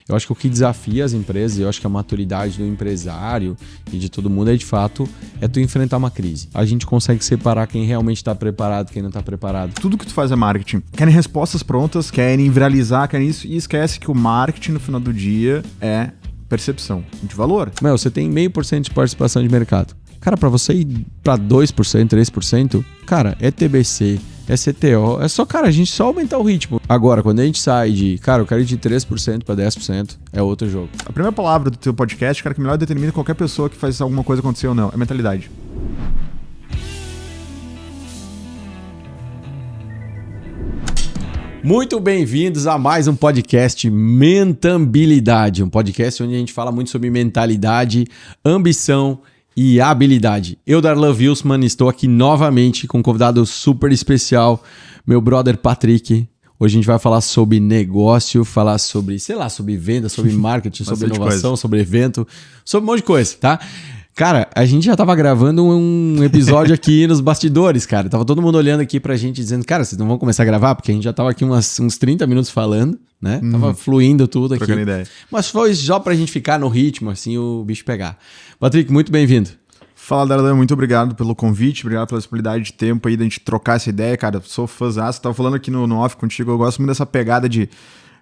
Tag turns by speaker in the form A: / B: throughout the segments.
A: Eu acho que o que desafia as empresas, eu acho que a maturidade do empresário e de todo mundo de fato, é tu enfrentar uma crise. A gente consegue separar quem realmente está preparado, quem não está preparado.
B: Tudo que tu faz é marketing. Querem respostas prontas, querem viralizar, querem isso, e esquece que o marketing no final do dia é percepção de valor.
A: Você tem 0,5% de participação de mercado. Cara, para você ir para 2%, 3%, cara, é TBC, é CTO, é só, cara, a gente só aumentar o ritmo. Agora, quando a gente sai de, cara, eu quero ir de 3% para 10%, é outro jogo.
B: A primeira palavra do teu podcast, cara, que melhor determina qualquer pessoa que faz alguma coisa acontecer ou não, é mentalidade.
A: Muito bem-vindos a mais um podcast Mentabilidade, um podcast onde a gente fala muito sobre mentalidade, ambição e habilidade. Eu, Darlan Wilsman, estou aqui novamente com um convidado super especial, meu brother Patrick. Hoje a gente vai falar sobre negócio, falar sobre, sobre venda, sobre marketing, sobre inovação, sobre evento, sobre um monte de coisa, tá? Cara, a gente já tava gravando um episódio aqui nos bastidores, cara. Tava todo mundo olhando aqui pra gente dizendo, cara, vocês não vão começar a gravar? Porque a gente já tava aqui uns 30 minutos falando, né? Tava fluindo tudo aqui.
B: Trocando ideia.
A: Mas foi só pra gente ficar no ritmo, assim, o bicho pegar. Patrick, muito bem-vindo.
B: Fala, Darlan, muito obrigado pelo convite, obrigado pela disponibilidade de tempo aí da gente trocar essa ideia, cara. Sou fãzaço, tava falando aqui no off contigo, eu gosto muito dessa pegada de,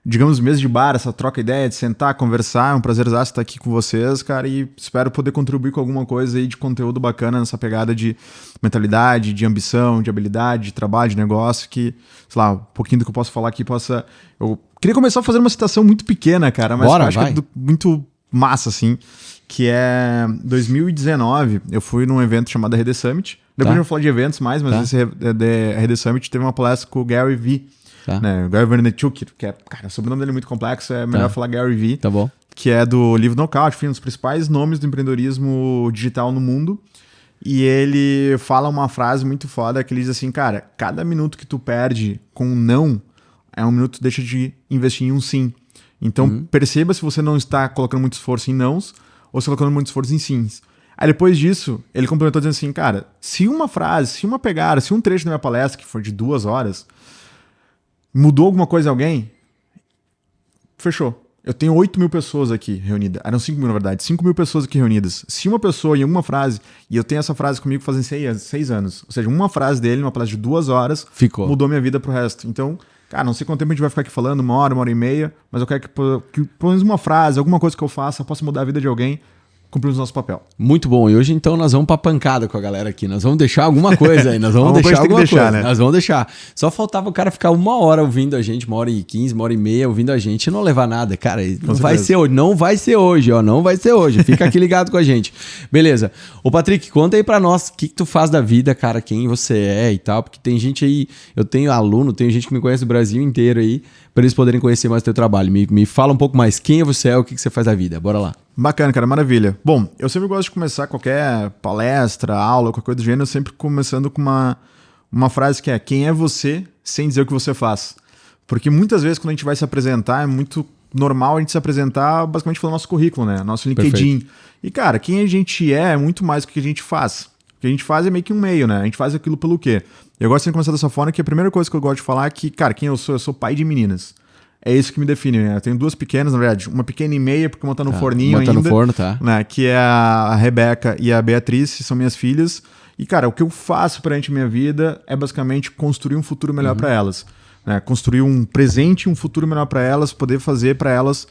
B: digamos, mesa de bar, essa troca ideia, de sentar, conversar. É um prazerzaço estar aqui com vocês, cara, e espero poder contribuir com alguma coisa aí de conteúdo bacana nessa pegada de mentalidade, de ambição, de habilidade, de trabalho, de negócio, que, sei lá, um pouquinho do que eu posso falar aqui possa... Eu queria começar fazendo uma citação muito pequena, cara, mas
A: Bora,
B: eu acho que é muito massa, assim, que é 2019, eu fui num evento chamado RD Summit. Depois a gente vai falar de eventos mais, mas esse RD Summit teve uma palestra com o Gary Vee.
A: Tá.
B: Né, Gary Vaynerchuk, que é, cara, o sobrenome dele é muito complexo, é melhor falar Gary Vee.
A: Tá bom.
B: Que é do livro Knockout, enfim, um dos principais nomes do empreendedorismo digital no mundo. E ele fala uma frase muito foda que ele diz assim, cara, cada minuto que tu perde com um não, é um minuto que tu deixa de investir em um sim. Então perceba se você não está colocando muito esforço em nãos ou se está colocando muito esforço em sims. Aí depois disso, ele complementou dizendo assim, cara, se uma frase, se uma pegada, se um trecho da minha palestra, que foi de 2 horas, mudou alguma coisa em alguém, fechou. Eu tenho 8 mil pessoas aqui reunidas. Eram 5 mil, na verdade. 5 mil pessoas aqui reunidas. Se uma pessoa em alguma frase, e eu tenho essa frase comigo fazem 6 anos, ou seja, uma frase dele, numa palestra de 2 horas, mudou minha vida pro resto. Então, cara, não sei quanto tempo a gente vai ficar aqui falando, 1 hora, 1 hora e meia, mas eu quero que pelo menos uma frase, alguma coisa que eu faça, possa mudar a vida de alguém, cumprimos o nosso papel.
A: Muito bom. E hoje, então, nós vamos pra pancada com a galera aqui. Nós vamos deixar alguma coisa aí. Nós vamos deixar alguma coisa. Né? Nós vamos deixar. Só faltava o cara ficar 1 hora ouvindo a gente, 1h15, 1h30 ouvindo a gente e não levar nada. Cara, não vai ser hoje. Não vai ser hoje, ó. Não vai ser hoje. Fica aqui ligado com a gente. Beleza. Ô, Patrick, conta aí pra nós o que tu faz da vida, cara, quem você é e tal. Porque tem gente aí, eu tenho aluno, tem gente que me conhece do Brasil inteiro aí, pra eles poderem conhecer mais o teu trabalho. Me fala um pouco mais quem você é, o que você faz da vida. Bora lá.
B: Bacana, cara, maravilha. Bom, eu sempre gosto de começar qualquer palestra, aula, qualquer coisa do gênero, sempre começando com uma frase que é: quem é você sem dizer o que você faz? Porque muitas vezes quando a gente vai se apresentar, é muito normal a gente se apresentar basicamente falando nosso currículo, né? Nosso LinkedIn.
A: Perfeito.
B: E, cara, quem a gente é muito mais do que a gente faz. O que a gente faz é meio que um meio, né? A gente faz aquilo pelo quê? Eu gosto de começar dessa forma, que a primeira coisa que eu gosto de falar é que, cara, quem eu sou pai de meninas. É isso que me define, né? Eu tenho 2 pequenas, na verdade. Uma pequena e meia, porque uma tá no forninho ainda.
A: Uma tá no forno, tá.
B: Né? Que é a Rebeca e a Beatriz, são minhas filhas. E, cara, o que eu faço perante a minha vida é basicamente construir um futuro melhor para elas. Né? Construir um presente e um futuro melhor para elas, poder fazer para elas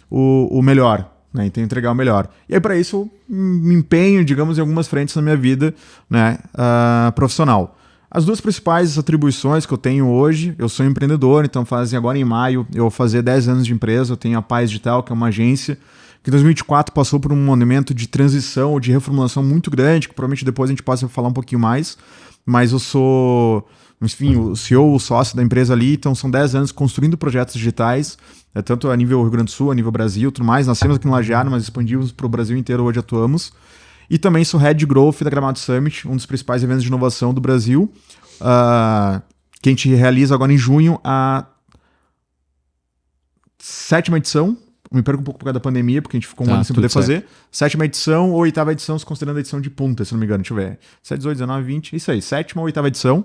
B: o melhor. Né? Então, entregar o melhor. E aí, para isso, eu me empenho, digamos, em algumas frentes na minha vida, né? Profissional. As 2 principais atribuições que eu tenho hoje, eu sou empreendedor, então agora em maio eu vou fazer 10 anos de empresa, eu tenho a Paz Digital, que é uma agência que em 2004 passou por um momento de transição ou de reformulação muito grande, que provavelmente depois a gente possa falar um pouquinho mais, mas eu sou, enfim, o CEO, o sócio da empresa ali, então são 10 anos construindo projetos digitais, tanto a nível Rio Grande do Sul, a nível Brasil, tudo mais. Nascemos aqui no Lajeado, mas expandimos para o Brasil inteiro, hoje atuamos. E também sou Head de Growth da Gramado Summit, um dos principais eventos de inovação do Brasil, que a gente realiza agora em junho a 7ª edição. Me perco um pouco por causa da pandemia, porque a gente ficou um ano sem poder fazer. 7ª edição ou 8ª edição, se considerando a edição de punta, se não me engano. Deixa eu ver. 7, 18, 19, 20. Isso aí, 7ª ou 8ª edição.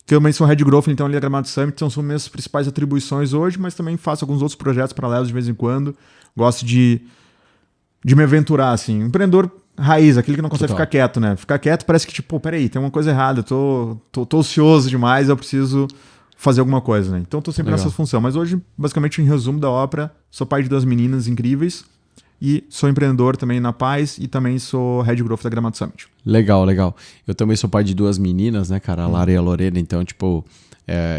B: que eu também sou Head Growth, então ali a Gramado Summit, então são minhas principais atribuições hoje, mas também faço alguns outros projetos paralelos de vez em quando. Gosto de me aventurar, assim. Empreendedor raiz, aquele que não consegue ficar quieto, né? Ficar quieto parece que, tipo, peraí, tem uma coisa errada, eu tô ocioso demais, eu preciso fazer alguma coisa, né? Então tô sempre nessa função. Mas hoje, basicamente, em resumo da ópera, sou pai de 2 meninas incríveis e sou empreendedor também na Paz e também sou Head Growth da Gramado Summit.
A: Legal. Eu também sou pai de 2 meninas, né, cara? A Lara e a Lorena. Então, tipo,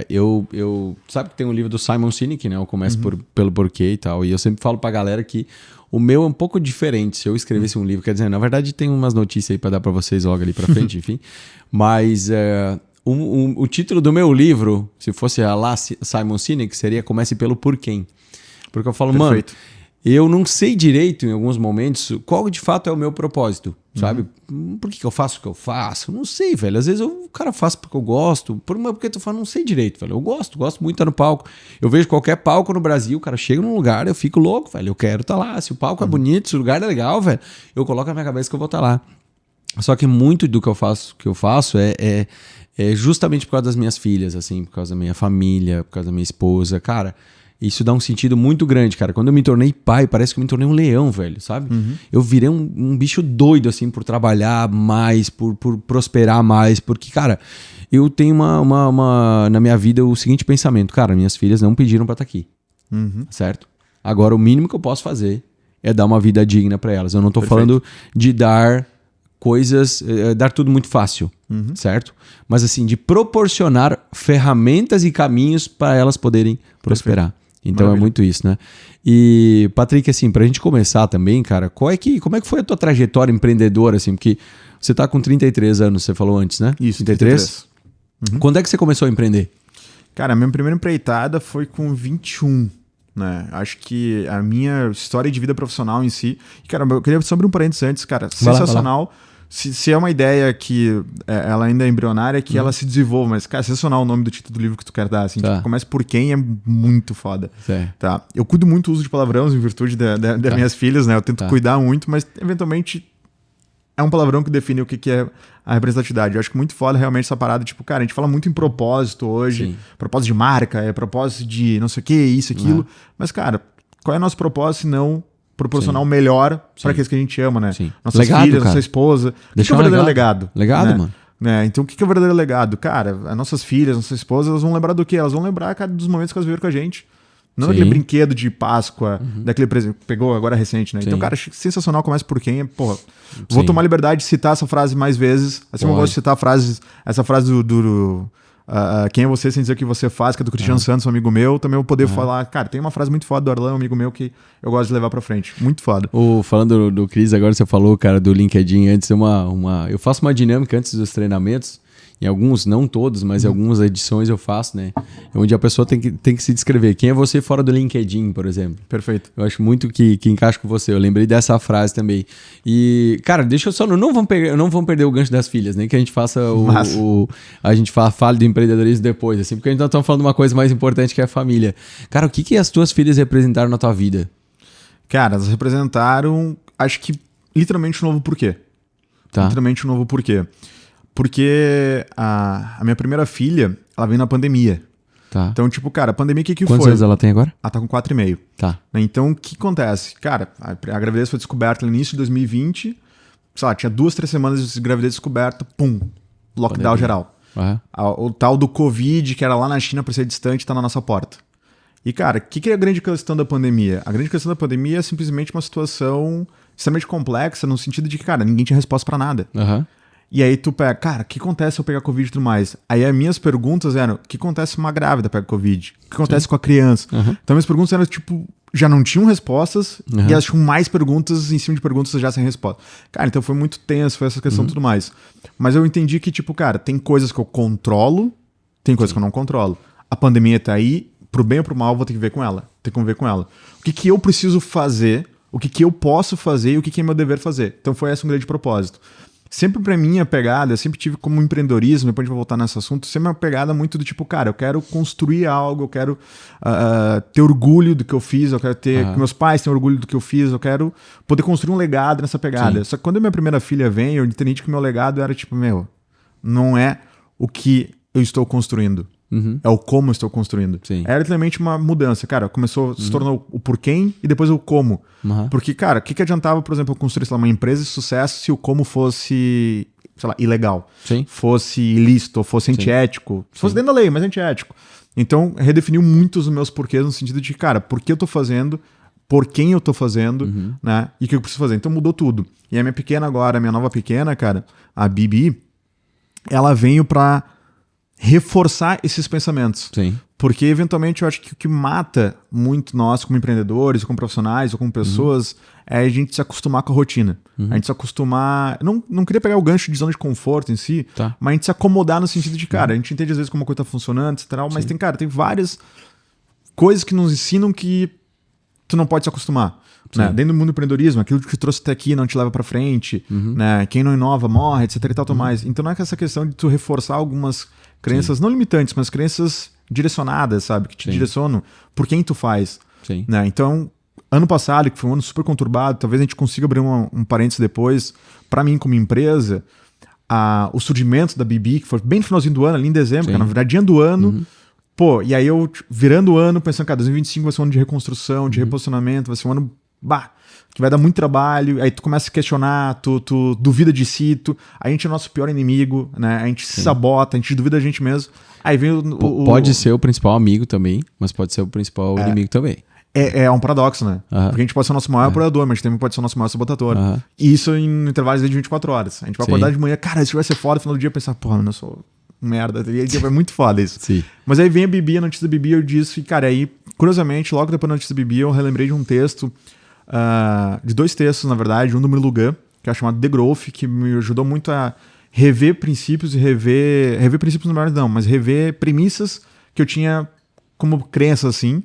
A: eu... Sabe que tem um livro do Simon Sinek, né? Eu começo pelo porquê e tal. E eu sempre falo pra galera que o meu é um pouco diferente. Se eu escrevesse um livro, quer dizer, na verdade tem umas notícias aí pra dar pra vocês logo ali pra frente, enfim. Mas... O título do meu livro, se fosse a lá Simon Sinek, seria Comece pelo Porquê. Porque eu falo,
B: Perfeito.
A: mano, eu não sei direito em alguns momentos qual de fato é o meu propósito, sabe? Por que eu faço o que eu faço? Não sei, velho. Às vezes o cara faz porque eu gosto, porque tu fala, não sei direito, velho. Eu gosto muito de estar no palco. Eu vejo qualquer palco no Brasil, o cara chega num lugar, eu fico louco, velho. Eu quero estar lá. Se o palco é bonito, se o lugar é legal, velho, eu coloco na minha cabeça que eu vou estar lá. Só que muito do que eu faço é justamente por causa das minhas filhas, assim, por causa da minha família, por causa da minha esposa. Cara, isso dá um sentido muito grande, cara. Quando eu me tornei pai, parece que eu me tornei um leão, velho, sabe? Eu virei um bicho doido, assim, por trabalhar mais, por prosperar mais. Porque, cara, eu tenho na minha vida o seguinte pensamento. Cara, minhas filhas não pediram pra estar aqui, certo? Agora, o mínimo que eu posso fazer é dar uma vida digna pra elas. Eu não tô falando de dar coisas, dar tudo muito fácil, certo? Mas assim, de proporcionar ferramentas e caminhos para elas poderem prosperar. Então Maravilha. É muito isso, né? E, Patrick, assim, pra gente começar também, cara, como é que foi a tua trajetória empreendedora, assim? Porque você tá com 33 anos, você falou antes, né?
B: Isso, 33.
A: Quando é que você começou a empreender?
B: Cara, a minha primeira empreitada foi com 21, né? Acho que a minha história de vida profissional em si... Cara, eu queria só abrir um parênteses antes, cara. Sensacional. Se é uma ideia que ela ainda é embrionária, que ela se desenvolva, mas, cara, sensacional o nome do título do livro que tu quer dar, assim, tipo, começa por quem é muito foda. Tá? Eu cuido muito do uso de palavrão em virtude das minhas filhas, né? Eu tento cuidar muito, mas eventualmente é um palavrão que define o que é a representatividade. Eu acho que muito foda realmente essa parada, tipo, cara, a gente fala muito em propósito hoje, propósito de marca, propósito de não sei o que, isso, aquilo, mas, cara, qual é o nosso propósito se não proporcionar o melhor para aqueles que a gente ama, né? Nossas
A: legado,
B: filhas,
A: cara.
B: nossa esposa. O que é o verdadeiro legado?
A: Legado,
B: né?
A: mano.
B: Então, o que é o verdadeiro legado? Cara, as nossas filhas, nossas esposas, elas vão lembrar do quê? Elas vão lembrar, cara, dos momentos que elas viveram com a gente. Não daquele brinquedo de Páscoa, daquele presente que pegou agora recente, né? Então, cara, sensacional, começa por quem? Porra, vou tomar liberdade de citar essa frase mais vezes. Assim, eu gosto de citar essa frase do quem é você sem dizer o que você faz, que é do Cristiano Santos, um amigo meu. Também eu poder falar, cara, tem uma frase muito foda do Arlan, um amigo meu, que eu gosto de levar pra frente. Muito foda.
A: Falando do Cris, agora você falou, cara, do LinkedIn. Antes eu faço uma dinâmica antes dos treinamentos. Em alguns, não todos, mas em algumas edições eu faço, né? Onde a pessoa tem que se descrever. Quem é você fora do LinkedIn, por exemplo? Perfeito. Eu acho muito que encaixa com você. Eu lembrei dessa frase também. E, cara, deixa eu só... Não vamos perder o gancho das filhas, nem que a gente faça a gente fale do empreendedorismo depois, assim, porque a gente tá falando de uma coisa mais importante que é a família. Cara, o que as tuas filhas representaram na tua vida?
B: Cara, elas representaram, acho que, literalmente um novo porquê. Literalmente um novo porquê. Porque a minha primeira filha, ela veio na pandemia. Então, tipo, cara, a pandemia, o que foi?
A: Quantos anos ela tem agora?
B: Ela tá com 4,5. Então, o que acontece? Cara, a gravidez foi descoberta no início de 2020. Sei lá, tinha 2, 3 semanas de gravidez descoberta, pum, lockdown geral. O tal do Covid, que era lá na China para ser distante, tá na nossa porta. E, cara, o que é a grande questão da pandemia? A grande questão da pandemia é simplesmente uma situação extremamente complexa, no sentido de que, cara, ninguém tinha resposta para nada. E aí tu pega, cara, o que acontece se eu pegar Covid e tudo mais? Aí as minhas perguntas eram, o que acontece se uma grávida pega Covid? O que acontece com a criança? Então minhas perguntas eram, tipo, já não tinham respostas e elas tinham mais perguntas em cima de perguntas já sem resposta. Cara, então foi muito tenso, foi essa questão e tudo mais. Mas eu entendi que, tipo, cara, tem coisas que eu controlo, tem coisas que eu não controlo. A pandemia tá aí, pro bem ou pro mal, eu vou ter que ver com ela. Ter que conviver com ela. O que eu preciso fazer, o que eu posso fazer e o que é meu dever fazer. Então foi esse um grande propósito. Sempre pra mim a pegada, eu sempre tive como empreendedorismo, depois a gente vai voltar nesse assunto, sempre uma pegada muito do tipo, cara, eu quero construir algo, eu quero ter orgulho do que eu fiz, eu quero ter, que meus pais tenham orgulho do que eu fiz, eu quero poder construir um legado nessa pegada. Só que quando a minha primeira filha vem, eu entendi que o meu legado era tipo, não é o que eu estou construindo.
A: Uhum.
B: É o como eu estou construindo.
A: Sim.
B: Era literalmente uma mudança. Cara, começou, se tornou o porquê e depois o como.
A: Uhum.
B: Porque, cara, o que adiantava, por exemplo, eu construir, sei lá, uma empresa de sucesso se o como fosse, sei lá, ilegal?
A: Sim.
B: Fosse ilícito, ou fosse antiético. Fosse dentro da lei, mas antiético. Então, redefiniu muitos os meus porquês no sentido de, cara, por que eu tô fazendo, por quem eu tô fazendo, né? E o que eu preciso fazer. Então, mudou tudo. E a minha pequena agora, a minha nova pequena, cara, a Bibi, ela veio pra reforçar esses pensamentos.
A: Sim.
B: Porque, eventualmente, eu acho que o que mata muito nós, como empreendedores, ou como profissionais, ou como pessoas, é a gente se acostumar com a rotina. A gente se acostumar... Não queria pegar o gancho de zona de conforto em si,
A: Tá.
B: mas a gente se acomodar no sentido de, cara, a gente entende às vezes como uma coisa tá funcionando, etc. Mas tem várias coisas que nos ensinam que tu não pode se acostumar. Né? Dentro do mundo do empreendedorismo, aquilo que te trouxe até aqui não te leva pra frente, né? Quem não inova morre, etc. e tal, mais. Então não é que essa questão de tu reforçar algumas crenças, não limitantes, mas crenças direcionadas, sabe? Que te direcionam por quem tu faz.
A: Sim.
B: Né? Então, ano passado, que foi um ano super conturbado, talvez a gente consiga abrir um parênteses depois, pra mim como empresa, o surgimento da Bibi, que foi bem no finalzinho do ano, ali em dezembro, cara, na viradinha do ano. Pô, e aí eu virando o ano, pensando, cara, 2025 vai ser um ano de reconstrução, de reposicionamento, vai ser um ano que vai dar muito trabalho, aí tu começa a se questionar, tu duvida de si, a gente é o nosso pior inimigo, né? A gente se sabota, a gente duvida da gente mesmo. Aí vem
A: Pode ser o principal amigo também, mas pode ser o principal inimigo também.
B: É um paradoxo, né? Porque a gente pode ser o nosso maior apoiador, mas também pode ser o nosso maior sabotador. E isso em intervalos de 24 horas. A gente vai acordar de manhã, cara, isso vai ser foda, no final do dia pensar, porra, eu sou merda. E aí é muito foda isso.
A: Sim.
B: Mas aí vem a Bibi, a notícia da Bibi, eu disse, e cara, aí, curiosamente, logo depois da notícia da Bibi, eu relembrei de um texto, de 2 textos, na verdade, um do Murilo Gun, que é chamado The Growth, que me ajudou muito a rever princípios e rever princípios no melhor não, mas rever premissas que eu tinha como crença, assim,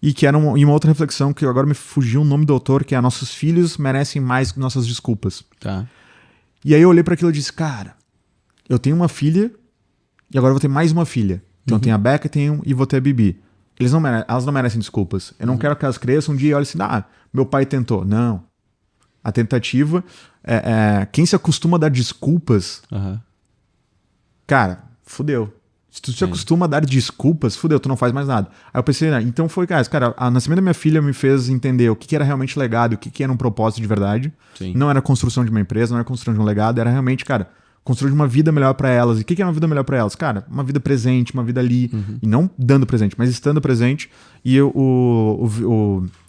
B: e que era uma outra reflexão que agora me fugiu o nome do autor, que é nossos filhos merecem mais que nossas desculpas.
A: Tá.
B: E aí eu olhei para aquilo e disse, cara, eu tenho uma filha e agora eu vou ter mais uma filha. Então eu tenho a Becca e vou ter a Bibi. Elas não merecem desculpas. Eu não quero que elas cresçam um dia e olhem assim, meu pai tentou. Não. A tentativa quem se acostuma a dar desculpas, cara, fudeu. Se tu se acostuma a dar desculpas, fudeu, tu não faz mais nada. Aí eu pensei, então foi, cara, o nascimento da minha filha me fez entender o que era realmente legado, o que era um propósito de verdade.
A: Sim.
B: Não era a construção de uma empresa, não era a construção de um legado, era realmente, cara, construir uma vida melhor pra elas. E o que é uma vida melhor pra elas? Cara, uma vida presente, uma vida ali. E não dando presente, mas estando presente. E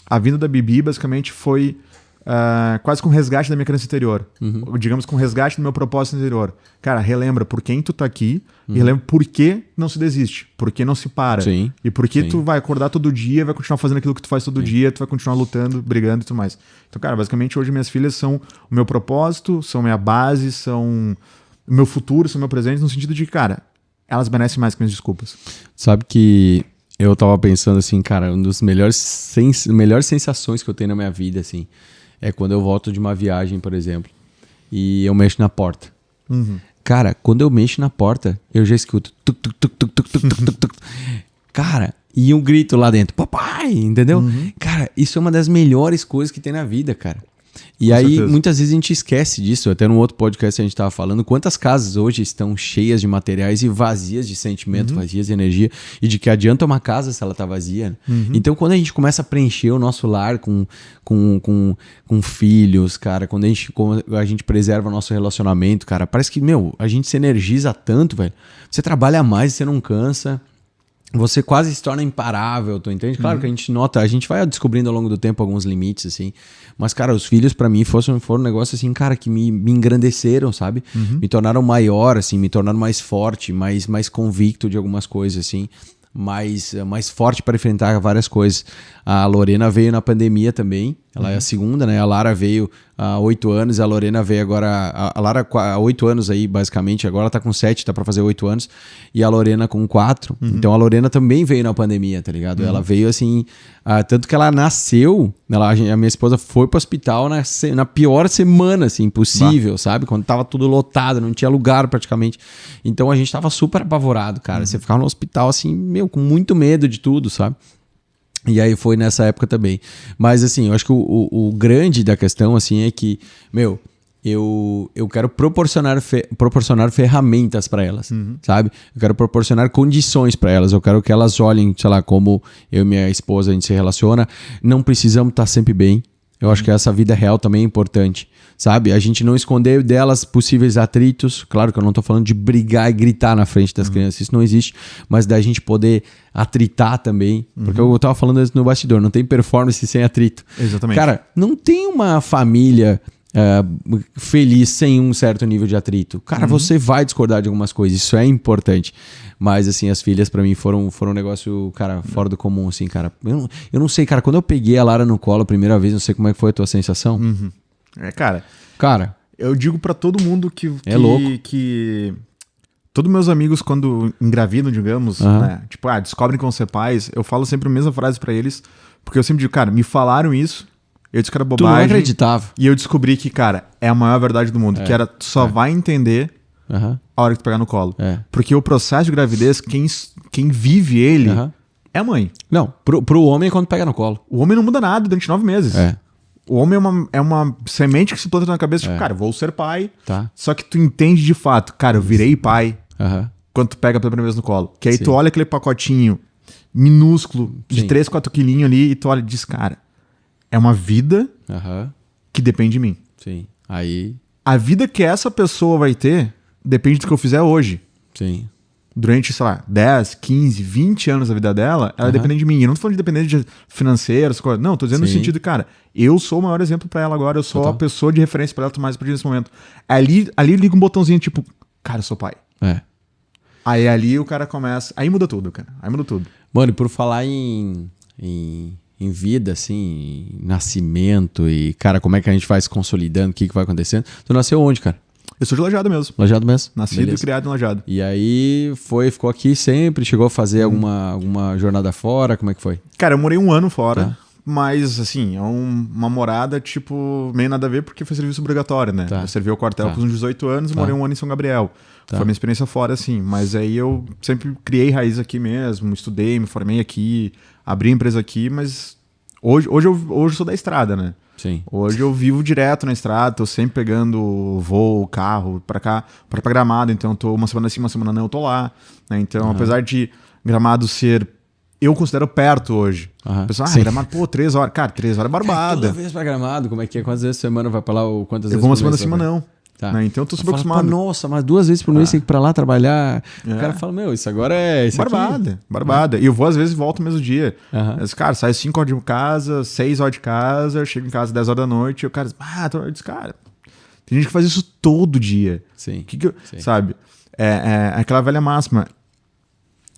B: a vinda da Bibi, basicamente, foi quase com um resgate da minha crença interior. Digamos, com um resgate do meu propósito interior. Cara, relembra por quem tu tá aqui e relembra por que não se desiste, por que não se para.
A: Sim.
B: E por que tu vai acordar todo dia, vai continuar fazendo aquilo que tu faz todo dia, tu vai continuar lutando, brigando e tudo mais. Então, cara, basicamente, hoje minhas filhas são o meu propósito, são minha base, são o meu futuro, são meu presente, no sentido de, cara, elas merecem mais que minhas desculpas.
A: Sabe que eu tava pensando assim, cara, uma das melhores sensações que eu tenho na minha vida, assim, é quando eu volto de uma viagem, por exemplo, e eu mexo na porta. Cara, quando eu mexo na porta, eu já escuto tuc, tuc, tuc, tuc, tuc, tuc, tuc, tuc, tuc. Cara, e um grito lá dentro, papai, entendeu? Cara, isso é uma das melhores coisas que tem na vida, cara. E
B: Com
A: aí,
B: certeza.
A: muitas vezes a gente esquece disso. Até no outro podcast a gente estava falando quantas casas hoje estão cheias de materiais e vazias de sentimento, vazias de energia. E de que adianta uma casa se ela tá vazia. Então, quando a gente começa a preencher o nosso lar com filhos, cara, quando a gente preserva o nosso relacionamento, cara, parece que, a gente se energiza tanto, velho. Você trabalha mais, você não cansa. Você quase se torna imparável, tu entende? Claro que a gente nota, a gente vai descobrindo ao longo do tempo alguns limites, assim. Mas, cara, os filhos pra mim foram um negócio, assim, cara, que me engrandeceram, sabe? Me tornaram maior, assim, me tornaram mais forte, mais convicto de algumas coisas, assim. Mais forte para enfrentar várias coisas. A Lorena veio na pandemia também. Ela é a segunda, né? A Lara veio há 8 anos, a Lorena veio agora... A Lara há 8 anos aí, basicamente. Agora ela tá com 7, tá pra fazer 8 anos. E a Lorena com 4. Então a Lorena também veio na pandemia, tá ligado? Ela veio assim... tanto que ela nasceu... a minha esposa foi pro hospital na pior semana, assim, possível, sabe? Quando tava tudo lotado, não tinha lugar praticamente. Então a gente tava super apavorado, cara. Você ficava no hospital, assim, com muito medo de tudo, sabe? E aí foi nessa época também. Mas assim, eu acho que o grande da questão, assim, é que, eu quero proporcionar ferramentas para elas, sabe? Eu quero proporcionar condições para elas. Eu quero que elas olhem, sei lá, como eu e minha esposa, a gente se relaciona. Não precisamos estar sempre bem. Eu acho que essa vida real também é importante, sabe? A gente não esconder delas possíveis atritos. Claro que eu não tô falando de brigar e gritar na frente das crianças, isso não existe. Mas da gente poder atritar também. Porque eu tava falando isso no bastidor, não tem performance sem atrito.
B: Exatamente.
A: Cara, não tem uma família feliz sem um certo nível de atrito. Cara, você vai discordar de algumas coisas, isso é importante. Mas, assim, as filhas pra mim foram um negócio, cara, fora do comum, assim, cara. Eu não sei, cara, quando eu peguei a Lara no colo a primeira vez, não sei como é que foi a tua sensação.
B: Cara, eu digo pra todo mundo que
A: louco.
B: que todos meus amigos, quando engravidam, digamos, né, tipo, descobrem que vão ser pais, eu falo sempre a mesma frase pra eles, porque eu sempre digo, cara, me falaram isso, eu disse que era bobagem.
A: Tu não acreditava.
B: E eu descobri que, cara, é a maior verdade do mundo, que era, tu só vai entender a hora que tu pegar no colo. Porque o processo de gravidez, quem vive ele é a mãe.
A: Não, pro homem é quando pega no colo.
B: O homem não muda nada durante 9 meses. O homem é uma semente que se planta na cabeça, tipo, cara, vou ser pai.
A: Tá.
B: Só que tu entende de fato, cara, eu virei pai quando tu pega pela primeira vez no colo. Que aí tu olha aquele pacotinho minúsculo de 3, 4 quilinhos ali e tu olha e diz, cara, é uma vida que depende de mim.
A: Sim. Aí...
B: A vida que essa pessoa vai ter depende do que eu fizer hoje.
A: Sim.
B: Durante, sei lá, 10, 15, 20 anos da vida dela, ela depende de mim. Eu não tô falando de dependência financeira, essas coisas. Não, tô dizendo no sentido de, cara, eu sou o maior exemplo pra ela agora, eu sou a pessoa de referência pra ela tomar essa partir nesse momento. Ali liga um botãozinho, tipo, cara, eu sou pai. Aí ali o cara começa... Aí muda tudo, cara. Aí muda tudo.
A: Mano, e por falar em vida, assim, em nascimento e, cara, como é que a gente vai se consolidando, o que vai acontecendo. Tu nasceu onde, cara?
B: Eu sou de Lajeado mesmo.
A: Lajeado mesmo?
B: Nascido e criado em Lajeado.
A: E aí ficou aqui sempre, chegou a fazer alguma jornada fora, como é que foi?
B: Cara, eu morei 1 ano fora, mas, assim, é uma morada, tipo, meio nada a ver, porque foi serviço obrigatório, né? Eu servi ao quartel com uns 18 anos e morei 1 ano em São Gabriel. Foi a minha experiência fora, assim, mas aí eu sempre criei raiz aqui mesmo, estudei, me formei aqui, abri empresa aqui, mas hoje eu sou da estrada, né?
A: Sim.
B: Hoje eu vivo direto na estrada, tô sempre pegando voo, carro pra cá, pra Gramado, então eu tô uma semana sim, uma semana não, eu tô lá, né? Então, apesar de Gramado ser, eu considero perto hoje. Pessoal, Gramado, pô, 3 horas. Cara, 3 horas é barbada.
A: Toda vez pra Gramado, como é que é? Quantas vezes por semana vai pra lá ou quantas vezes?
B: Eu vou uma semana acima, não. Né? Então eu tô super acostumado.
A: Nossa, mas 2 vezes por mês tem que ir pra lá trabalhar. O cara fala, meu, isso agora é... Isso
B: barbada. E eu vou às vezes e volto no mesmo dia. Mas, cara, saio 5 horas de casa, 6 horas de casa, chego em casa 10 horas da noite e o cara diz, eu disse, cara, tem gente que faz isso todo dia.
A: Sim.
B: Sabe? É aquela velha máxima.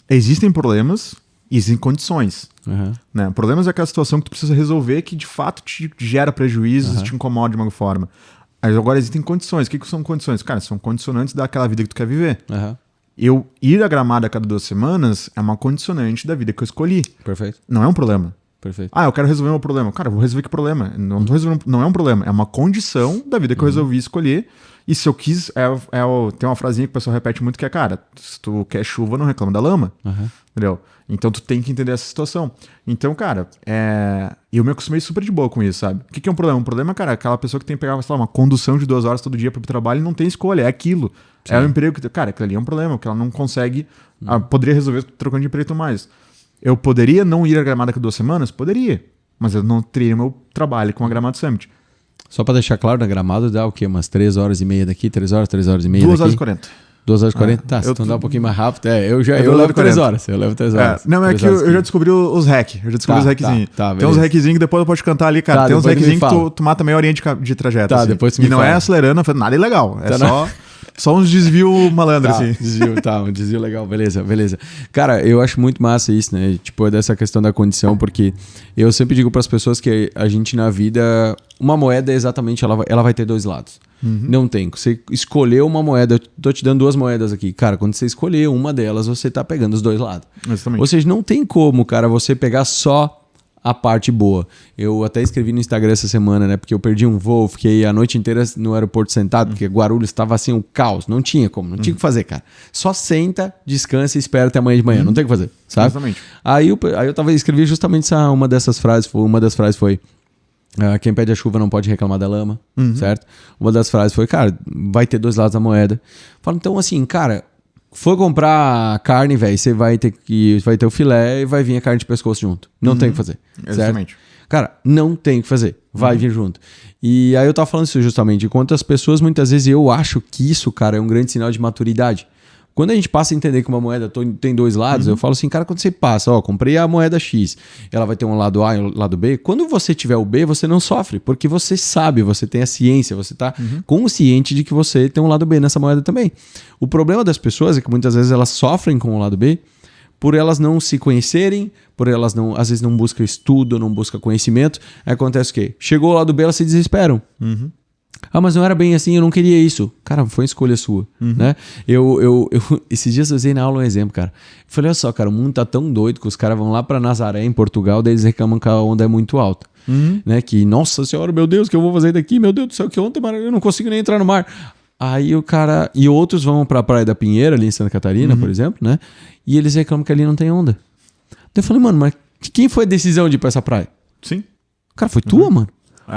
B: Existem problemas e existem condições. Né? Problemas é aquela situação que tu precisa resolver que de fato te gera prejuízos, te incomoda de alguma forma. Mas agora existem condições. O que são condições? Cara, são condicionantes daquela vida que tu quer viver. Eu ir a Gramado a cada 2 semanas é uma condicionante da vida que eu escolhi.
A: Perfeito.
B: Não é um problema.
A: Perfeito.
B: Eu quero resolver meu problema. Cara, eu vou resolver que problema? Não é um problema. É uma condição da vida que eu resolvi escolher. E se eu quis... tem uma frasinha que o pessoal repete muito que é, cara, se tu quer chuva, não reclama da lama. Entendeu? Então tu tem que entender essa situação. Então, cara, eu me acostumei super de boa com isso, sabe? O que é um problema? Um problema, cara, é aquela pessoa que tem que pegar, sei lá, uma condução de 2 horas todo dia para o trabalho e não tem escolha, é aquilo. Sim. É o emprego que... Cara, aquilo ali é um problema, que ela não consegue... poderia resolver trocando de emprego e tudo mais. Eu poderia não ir a Gramado daqui a 2 semanas? Poderia. Mas eu não teria meu trabalho com a Gramado Summit.
A: Só para deixar claro, na Gramado dá o quê? Umas 3 horas e meia daqui? 3 horas e meia
B: 2 horas e 40.
A: 2 horas e 40? Tá, se tu andar um pouquinho mais rápido. Eu levo 3 horas. Eu levo 3 horas.
B: Não, é que eu já descobri os hack. Eu já descobri os hackzinhos. Tem uns hackzinhos que depois pode cantar ali, cara. Tem uns hackzinhos que tu mata meia horinha de trajeto. Assim.
A: Depois tu me
B: E não
A: fala.
B: é acelerando, nada ilegal. É só uns desvio malandro, assim.
A: Um desvio legal. Beleza. Cara, eu acho muito massa isso, né? Tipo, dessa questão da condição, porque eu sempre digo para as pessoas que a gente na vida, uma moeda exatamente, ela vai ter 2 lados. Não tem. Você escolheu uma moeda, eu tô te dando 2 moedas aqui. Cara, quando você escolher uma delas, você tá pegando os 2 lados.
B: Exatamente.
A: Ou seja, não tem como, cara, você pegar só a parte boa. Eu até escrevi no Instagram essa semana, né? Porque eu perdi um voo, fiquei a noite inteira no aeroporto sentado, porque Guarulhos estava assim, um caos. Não tinha como, não tinha o que fazer, cara. Só senta, descansa e espera até amanhã de manhã. Não tem o que fazer, sabe?
B: Exatamente.
A: Aí eu escrevi justamente uma dessas frases. Uma das frases foi: Quem pede a chuva não pode reclamar da lama, certo? Uma das frases foi, cara, vai ter dois lados da moeda. Fala, então assim, cara, for comprar carne, velho, você vai ter o filé e vai vir a carne de pescoço junto. Não tem o que fazer, certo?
B: Exatamente.
A: Cara, não tem o que fazer. Vai vir junto. E aí eu tava falando isso justamente. Enquanto as pessoas, muitas vezes, eu acho que isso, cara, é um grande sinal de maturidade. Quando a gente passa a entender que uma moeda tem dois lados, eu falo assim, cara, quando você passa, comprei a moeda X, ela vai ter um lado A e um lado B. Quando você tiver o B, você não sofre, porque você sabe, você tem a ciência, você tá consciente de que você tem um lado B nessa moeda também. O problema das pessoas é que muitas vezes elas sofrem com o lado B por elas não se conhecerem, por elas não, às vezes não buscam estudo, não buscam conhecimento. Aí acontece o quê? Chegou o lado B, elas se desesperam. Mas não era bem assim, eu não queria isso. Cara, foi uma escolha sua, né? Eu esses dias eu usei na aula um exemplo, cara. Eu falei, olha só, cara, o mundo tá tão doido que os caras vão lá pra Nazaré, em Portugal, daí eles reclamam que a onda é muito alta. Né? Que, nossa senhora, meu Deus, o que eu vou fazer daqui? Meu Deus do céu, que ontem eu não consigo nem entrar no mar. Aí o cara... E outros vão pra Praia da Pinheira, ali em Santa Catarina, por exemplo, né? E eles reclamam que ali não tem onda. Daí eu falei, mano, mas quem foi a decisão de ir pra essa praia?
B: Sim.
A: Cara, foi tua, mano.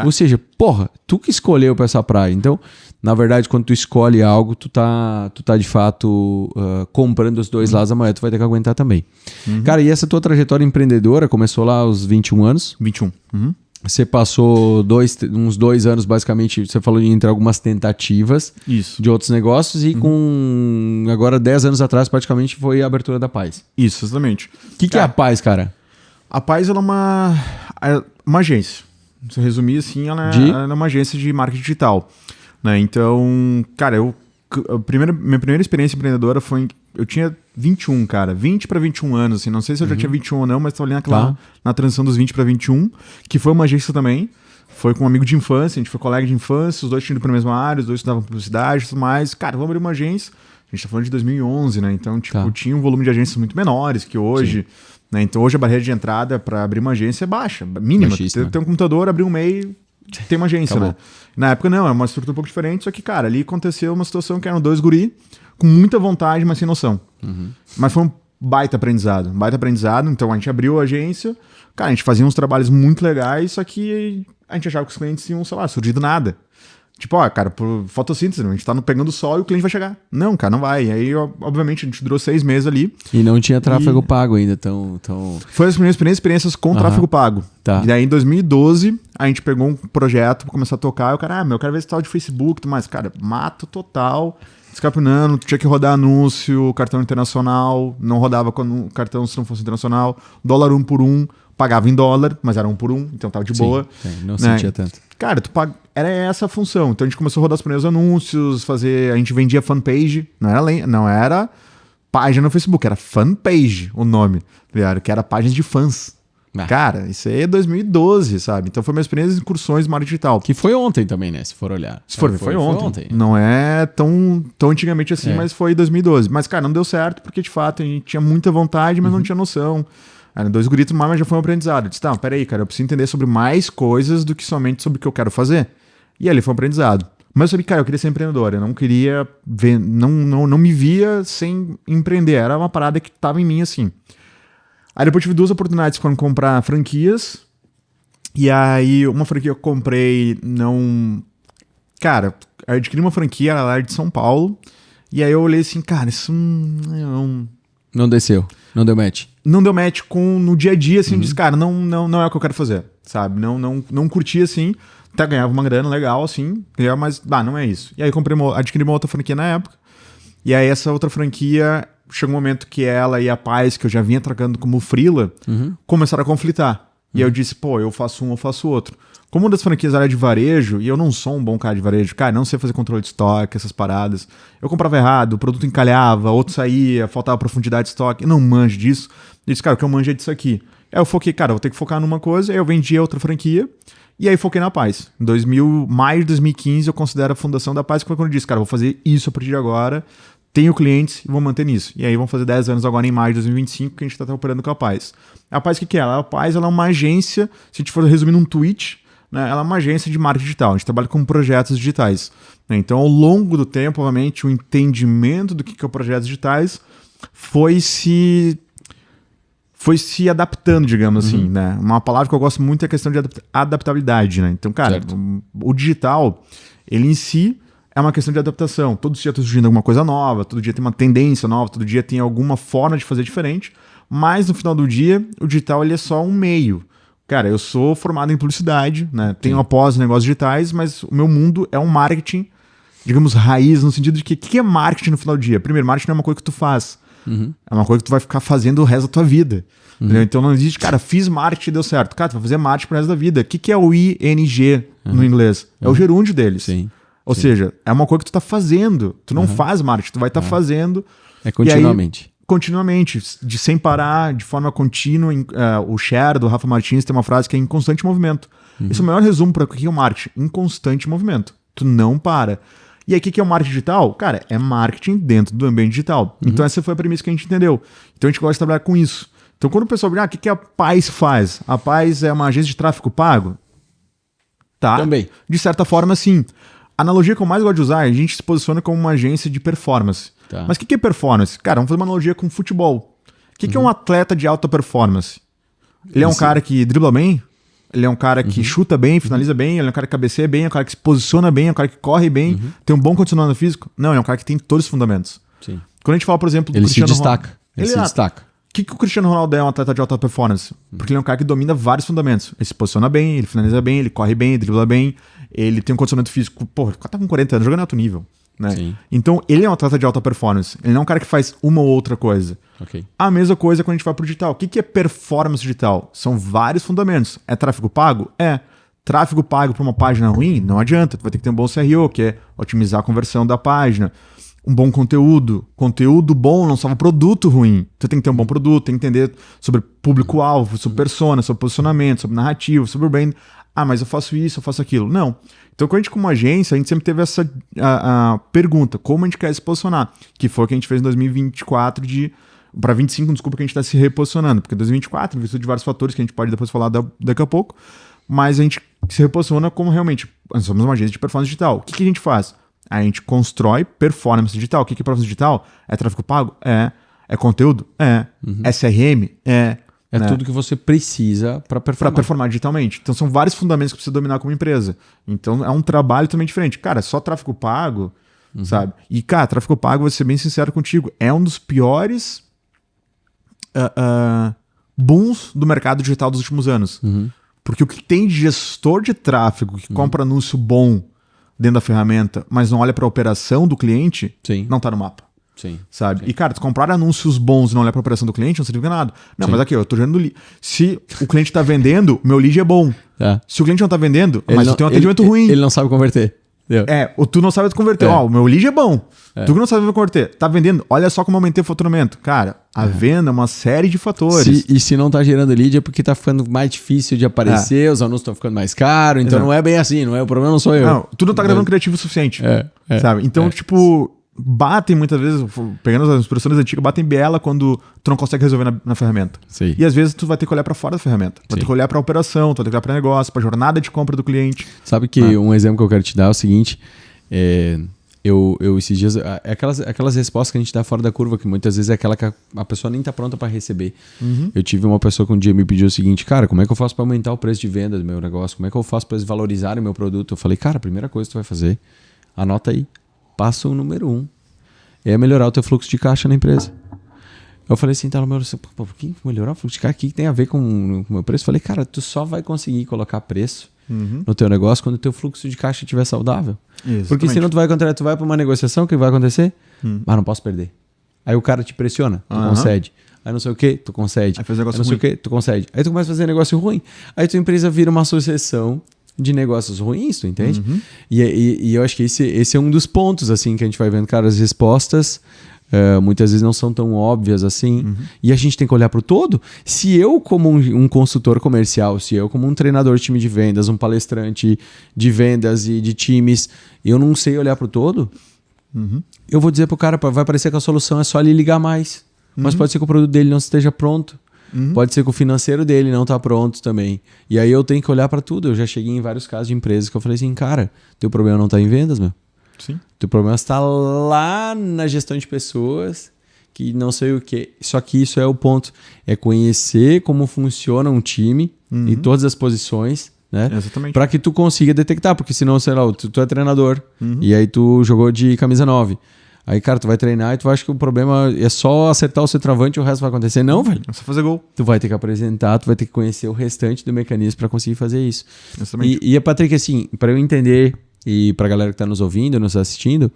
A: Ou seja, porra, tu que escolheu pra essa praia. Então, na verdade, quando tu escolhe algo, tu tá de fato comprando os dois lados da moeda, tu vai ter que aguentar também. Cara, e essa tua trajetória empreendedora começou lá aos 21 anos?
B: 21.
A: Você passou uns 2 anos, basicamente, você falou entre algumas tentativas de outros negócios e com agora 10 anos atrás, praticamente, foi a abertura da Paz.
B: Isso, exatamente.
A: O que é a Paz, cara?
B: A Paz, ela é uma agência. Se eu resumir assim, ela é uma agência de marketing digital. Né? Então, cara, minha primeira experiência empreendedora foi... Eu tinha 21, cara. 20 para 21 anos, assim. Não sei se eu já tinha 21 ou não, mas estava ali na transição dos 20 para 21, que foi uma agência também. Foi com um amigo de infância, a gente foi colega de infância, os dois tinham ido para a mesma área, os dois estudavam publicidade e tudo mais. Cara, vamos abrir uma agência. A gente tá falando de 2011, né? Então, tipo, tinha um volume de agências muito menores que hoje... Né? Então hoje a barreira de entrada para abrir uma agência é baixa, mínima. Tem um computador, abrir um e-mail, tem uma agência, né? Na época não, é uma estrutura um pouco diferente, só que, cara, ali aconteceu uma situação que eram 2 guri com muita vontade, mas sem noção. Mas foi um baita aprendizado, então a gente abriu a agência, cara, a gente fazia uns trabalhos muito legais, só que a gente achava que os clientes iam, sei lá, surgir do nada. Tipo, cara, por fotossíntese, a gente tá pegando sol e o cliente vai chegar. Não, cara, não vai. E aí, obviamente, a gente durou 6 meses ali.
A: E não tinha tráfego pago ainda, tão...
B: Foi as primeiras experiências com tráfego pago. E daí, em 2012, a gente pegou um projeto pra começar a tocar. E o cara, eu quero ver esse tal de Facebook e tudo mais. Cara, mato total, escapinando, tinha que rodar anúncio, cartão internacional, não rodava com o cartão se não fosse internacional, dólar 1 por 1, pagava em dólar, mas era 1 por 1, então tava de boa.
A: Não sentia tanto.
B: Cara, era essa a função. Então a gente começou a rodar os primeiros anúncios, a gente vendia fanpage, não era página no Facebook, era fanpage o nome, que era páginas de fãs. Cara, isso aí é 2012, sabe? Então foi minhas primeiras incursões no marketing digital.
A: Que foi ontem também, né? Se for olhar.
B: Foi ontem. Não é tão antigamente assim, mas foi 2012. Mas, cara, não deu certo porque, de fato, a gente tinha muita vontade, mas não tinha noção. Eram 2 guritos, mas já foi um aprendizado. Eu disse, peraí, cara, eu preciso entender sobre mais coisas do que somente sobre o que eu quero fazer. E ali foi um aprendizado. Mas eu sabia, cara, eu queria ser empreendedor. Eu não queria ver, não me via sem empreender. Era uma parada que estava em mim assim. Aí depois tive 2 oportunidades para comprar franquias. E aí, uma franquia que eu comprei, Cara, eu adquiri uma franquia, ela era de São Paulo. E aí eu olhei assim, cara, isso
A: não desceu, não deu match.
B: Não deu match no dia a dia, assim, disse, cara, não é o que eu quero fazer, sabe? Não curti, assim, até ganhava uma grana legal, assim, mas, não é isso. E aí adquiri uma outra franquia na época, e aí essa outra franquia, chegou um momento que ela e a Paz, que eu já vinha trocando como freela, começaram a conflitar. E aí eu disse, eu faço um, eu faço outro. Como uma das franquias era de varejo, e eu não sou um bom cara de varejo, cara, não sei fazer controle de estoque, essas paradas. Eu comprava errado, o produto encalhava, outro saía, faltava profundidade de estoque, eu não manjo disso. Eu disse, cara, o que eu manjo é disso aqui. Aí eu foquei, cara, vou ter que focar numa coisa, aí eu vendi a outra franquia, e aí foquei na Paz. Em maio de 2015, eu considero a fundação da Paz, que foi quando eu disse, cara, vou fazer isso a partir de agora, tenho clientes e vou manter nisso. E aí vão fazer 10 anos agora em maio de 2025, que a gente está operando com a Paz. A Paz, o que é? A Paz, ela é uma agência, se a gente for resumir num tweet, né, ela é uma agência de marketing digital, a gente trabalha com projetos digitais. Né? Então, ao longo do tempo, obviamente, o entendimento do que é projetos digitais foi foi se adaptando, digamos assim, né? Uma palavra que eu gosto muito é a questão de adaptabilidade, né? Então, cara, o digital, ele em si é uma questão de adaptação. Todo dia está surgindo alguma coisa nova, todo dia tem uma tendência nova, todo dia tem alguma forma de fazer diferente, mas no final do dia, o digital ele é só um meio. Cara, eu sou formado em publicidade, né? Tenho após negócios digitais, mas o meu mundo é um marketing, digamos, raiz, no sentido de que o que é marketing no final do dia? Primeiro, marketing não é uma coisa que tu faz. É uma coisa que tu vai ficar fazendo o resto da tua vida. Então não existe, cara, fiz marketing e deu certo. Cara, tu vai fazer marketing pro resto da vida. O que é o ING no inglês? É o gerúndio deles.
A: Sim.
B: Ou seja, é uma coisa que tu tá fazendo. Tu não faz marketing, tu vai estar fazendo.
A: É continuamente.
B: Continuamente, sem parar, de forma contínua. O Cher, do Rafa Martins, tem uma frase que é em constante movimento. Esse é o melhor resumo para o que é o marketing. Em constante movimento. Tu não para. E aí, o que é o marketing digital? Cara, é marketing dentro do ambiente digital. Então, essa foi a premissa que a gente entendeu. Então, a gente gosta de trabalhar com isso. Então, quando o pessoal diz, o que a Paz faz? A Paz é uma agência de tráfego pago? Tá.
A: Também.
B: De certa forma, sim. A analogia que eu mais gosto de usar é a gente se posiciona como uma agência de performance.
A: Tá.
B: Mas o que é performance? Cara, vamos fazer uma analogia com futebol. O que é um atleta de alta performance? Ele é um cara que dribla bem? Ele é um cara que chuta bem, finaliza bem, ele é um cara que cabeceia bem, é um cara que se posiciona bem, é um cara que corre bem, tem um bom condicionamento físico? Não, ele é um cara que tem todos os fundamentos.
A: Sim.
B: Quando a gente fala, por exemplo, do
A: Ele se
B: Cristiano
A: destaca.
B: Ronaldo,
A: Ele se destaca.
B: O que o Cristiano Ronaldo é um atleta de alta performance? Porque ele é um cara que domina vários fundamentos. Ele se posiciona bem, ele finaliza bem, ele corre bem, ele dribla bem, ele tem um condicionamento físico, o cara tá com 40 anos, jogando em alto nível. Né?
A: Sim.
B: Então, ele é um atleta de alta performance. Ele não é um cara que faz uma ou outra coisa.
A: Ok.
B: A mesma coisa quando a gente vai pro digital. O que é performance digital? São vários fundamentos. É tráfego pago? É. Tráfego pago para uma página ruim? Não adianta. Tu vai ter que ter um bom CRO, que é otimizar a conversão da página. Um bom conteúdo. Conteúdo bom não salva produto ruim. Tu tem que ter um bom produto, tem que entender sobre público-alvo, sobre persona, sobre posicionamento, sobre narrativa, sobre brand. Ah, mas eu faço isso, eu faço aquilo. Não. Então, quando a gente, como agência, a gente sempre teve essa pergunta, como a gente quer se posicionar? Que foi o que a gente fez em 2024 para 25, desculpa, que a gente está se reposicionando, porque 2024, em virtude de vários fatores que a gente pode depois falar daqui a pouco, mas a gente se reposiciona como realmente, nós somos uma agência de performance digital. O que a gente faz? A gente constrói performance digital. O que é performance digital? É tráfego pago? É. É conteúdo? É. É CRM? É.
A: É tudo que você precisa para performar.
B: Para performar digitalmente. Então são vários fundamentos que você precisa dominar como empresa. Então é um trabalho também diferente. Cara, só tráfego pago, sabe? E, cara, tráfego pago, vou ser bem sincero contigo, é um dos piores booms do mercado digital dos últimos anos. Porque o que tem de gestor de tráfego que compra anúncio bom dentro da ferramenta, mas não olha para a operação do cliente, não tá no mapa.
A: Sim.
B: Sabe? E, cara, tu comprar anúncios bons e não olhar pra operação do cliente, não significa nada. Não, mas aqui, eu tô gerando lead. Se o cliente tá vendendo, meu lead é bom. Se o cliente não tá vendendo, mas tu tem um atendimento ruim.
A: Ele não sabe converter.
B: Tu não sabe converter. O meu lead é bom. Tu que não sabe converter. Tá vendendo, olha só como aumentei o faturamento. Cara, a venda é uma série de fatores.
A: E se não tá gerando lead é porque tá ficando mais difícil de aparecer, os anúncios estão ficando mais caros, então não é bem assim, o problema não sou eu.
B: Não, tu não tá gravando criativo o suficiente. Sabe? Então, tipo... batem muitas vezes, pegando as expressões antigas, batem biela quando tu não consegue resolver na ferramenta.
A: Sim.
B: E às vezes tu vai ter que olhar para fora da ferramenta. Vai ter que olhar para a operação, tu vai ter que olhar para negócio, para jornada de compra do cliente.
A: Sabe que um exemplo que eu quero te dar é o seguinte, eu esses dias, aquelas respostas que a gente dá fora da curva, que muitas vezes é aquela que a pessoa nem tá pronta para receber. Eu tive uma pessoa que um dia me pediu o seguinte, cara, como é que eu faço para aumentar o preço de venda do meu negócio? Como é que eu faço para eles valorizarem o meu produto? Eu falei, cara, a primeira coisa que tu vai fazer, anota aí, passo número 1. É melhorar o teu fluxo de caixa na empresa. Eu falei assim, por que melhorar o fluxo de caixa? O que tem a ver com o meu preço? Eu falei, cara, tu só vai conseguir colocar preço no teu negócio quando o teu fluxo de caixa estiver saudável. Exatamente. Porque senão tu vai para uma negociação, o que vai acontecer? Não posso perder. Aí o cara te pressiona, tu concede. Aí não sei o que, tu concede.
B: Aí faz negócio
A: não sei o que, tu concede. Aí tu começa a fazer negócio ruim. Aí tua empresa vira uma sucessão de negócios ruins, tu entende? E eu acho que esse é um dos pontos, assim, que a gente vai vendo, cara, as respostas muitas vezes não são tão óbvias assim, e a gente tem que olhar para o todo. Se eu, como um consultor comercial, se eu, como um treinador de time de vendas, um palestrante de vendas e de times, eu não sei olhar para o todo, eu vou dizer pro cara, vai parecer que a solução é só ele ligar mais, mas pode ser que o produto dele não esteja pronto. Pode ser que o financeiro dele não está pronto também. E aí eu tenho que olhar para tudo. Eu já cheguei em vários casos de empresas que eu falei assim, cara, teu problema não está em vendas, meu.
B: Sim.
A: Teu problema está lá na gestão de pessoas, que não sei o quê. Só que isso é o ponto. É conhecer como funciona um time em todas as posições, né?
B: Exatamente.
A: Para que tu consiga detectar, porque senão, sei lá, tu é treinador e aí tu jogou de camisa 9. Aí, cara, tu vai treinar e tu acha que o problema é só acertar o centroavante e o resto vai acontecer. Não, velho.
B: É só fazer gol.
A: Tu vai ter que apresentar, tu vai ter que conhecer o restante do mecanismo para conseguir fazer isso.
B: Exatamente.
A: E Patrick, assim, para eu entender e pra galera que tá nos ouvindo, nos assistindo,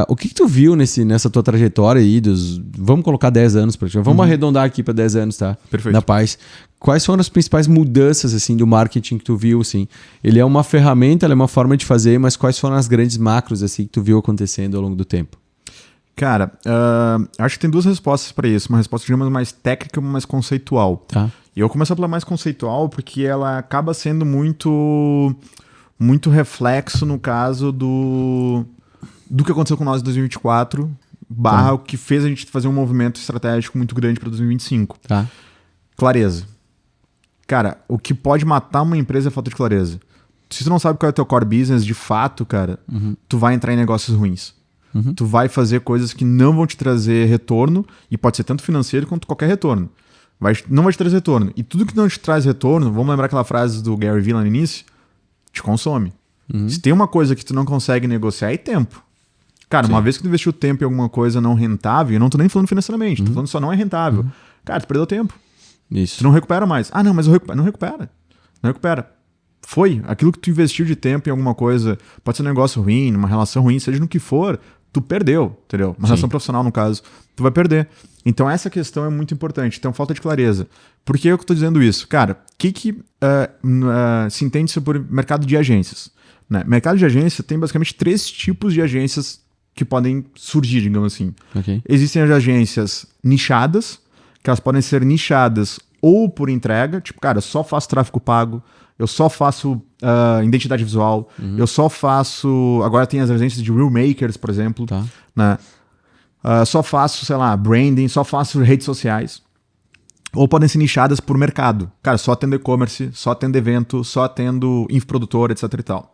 A: o que tu viu nessa tua trajetória aí vamos colocar 10 anos, vamos arredondar aqui para 10 anos, tá?
B: Perfeito.
A: Da Paz. Quais foram as principais mudanças, assim, do marketing que tu viu, assim? Ele é uma ferramenta, ele é uma forma de fazer, mas quais foram as grandes macros, assim, que tu viu acontecendo ao longo do tempo?
B: Cara, acho que tem duas respostas para isso. Uma resposta, digamos, mais técnica e uma mais conceitual.
A: Tá.
B: E eu começo pela mais conceitual porque ela acaba sendo muito reflexo, no caso, do que aconteceu com nós em 2024, o que fez a gente fazer um movimento estratégico muito grande para 2025.
A: Tá.
B: Clareza. Cara, o que pode matar uma empresa é a falta de clareza. Se tu não sabe qual é o teu core business, de fato, cara, tu vai entrar em negócios ruins. Tu vai fazer coisas que não vão te trazer retorno, e pode ser tanto financeiro quanto qualquer retorno. Não vai te trazer retorno. E tudo que não te traz retorno, vamos lembrar aquela frase do Gary Vee lá no início, te consome. Se tem uma coisa que tu não consegue negociar, é tempo. Cara, uma vez que tu investiu tempo em alguma coisa não rentável, eu não tô nem falando financeiramente, tô falando só não é rentável. Cara, tu perdeu tempo.
A: Isso.
B: Tu não recupera mais. Ah, não, mas eu recupero. Não recupera. Não recupera. Foi. Aquilo que tu investiu de tempo em alguma coisa, pode ser um negócio ruim, uma relação ruim, seja no que for, tu perdeu, entendeu? Uma relação profissional, no caso, tu vai perder. Então essa questão é muito importante. Então falta de clareza. Por que eu tô dizendo isso? Cara, o que se entende por mercado de agências? Né? Mercado de agência tem basicamente 3 tipos de agências que podem surgir, digamos assim.
A: Okay.
B: Existem as agências nichadas, que elas podem ser nichadas ou por entrega, tipo, cara, eu só faço tráfego pago, eu só faço identidade visual, eu só faço... Agora tem as agências de reel makers, por exemplo.
A: Tá.
B: Né? Só faço, sei lá, branding, só faço redes sociais. Ou podem ser nichadas por mercado. Cara, só atendo e-commerce, só atendo evento, só atendo infoprodutor, etc e tal.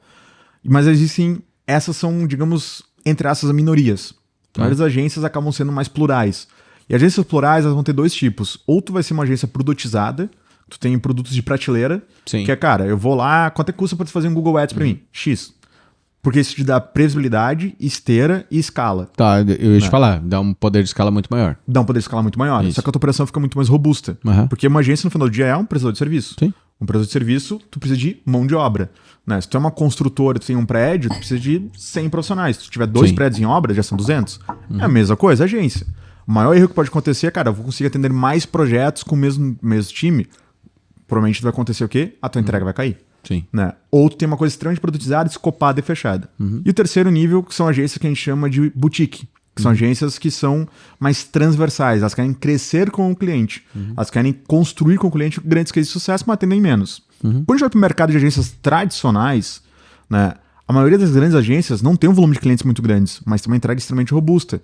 B: Mas existem... Essas são, digamos, entre essas minorias. Tá. Várias agências acabam sendo mais plurais. E agências plurais, elas vão ter 2 tipos. Ou tu vai ser uma agência produtizada, tu tem produtos de prateleira, que é, cara, eu vou lá, quanto é que custa pra tu fazer um Google Ads pra mim? X. Porque isso te dá previsibilidade, esteira e escala.
A: Tá, eu ia te falar, dá um poder de escala muito maior.
B: Dá um poder de escala muito maior. Isso. Só que a tua operação fica muito mais robusta. Porque uma agência, no final do dia, é um prestador de serviço.
A: Sim.
B: Um prestador de serviço, tu precisa de mão de obra. Né? Se tu é uma construtora, tu tem um prédio, tu precisa de 100 profissionais. Se tu tiver 2 prédios em obra, já são 200. É a mesma coisa, agência. O maior erro que pode acontecer é, cara, eu vou conseguir atender mais projetos com o mesmo time. Provavelmente vai acontecer o quê? A tua entrega vai cair.
A: Sim.
B: Né? Ou tu tem uma coisa extremamente produtizada, escopada e fechada. E o terceiro nível, que são agências que a gente chama de boutique. Que são agências que são mais transversais. Elas querem crescer com o cliente. Elas querem construir com o cliente grandes cases de sucesso, mas atendem menos. Quando a gente vai para o mercado de agências tradicionais, né, a maioria das grandes agências não tem um volume de clientes muito grandes, mas tem uma entrega extremamente robusta.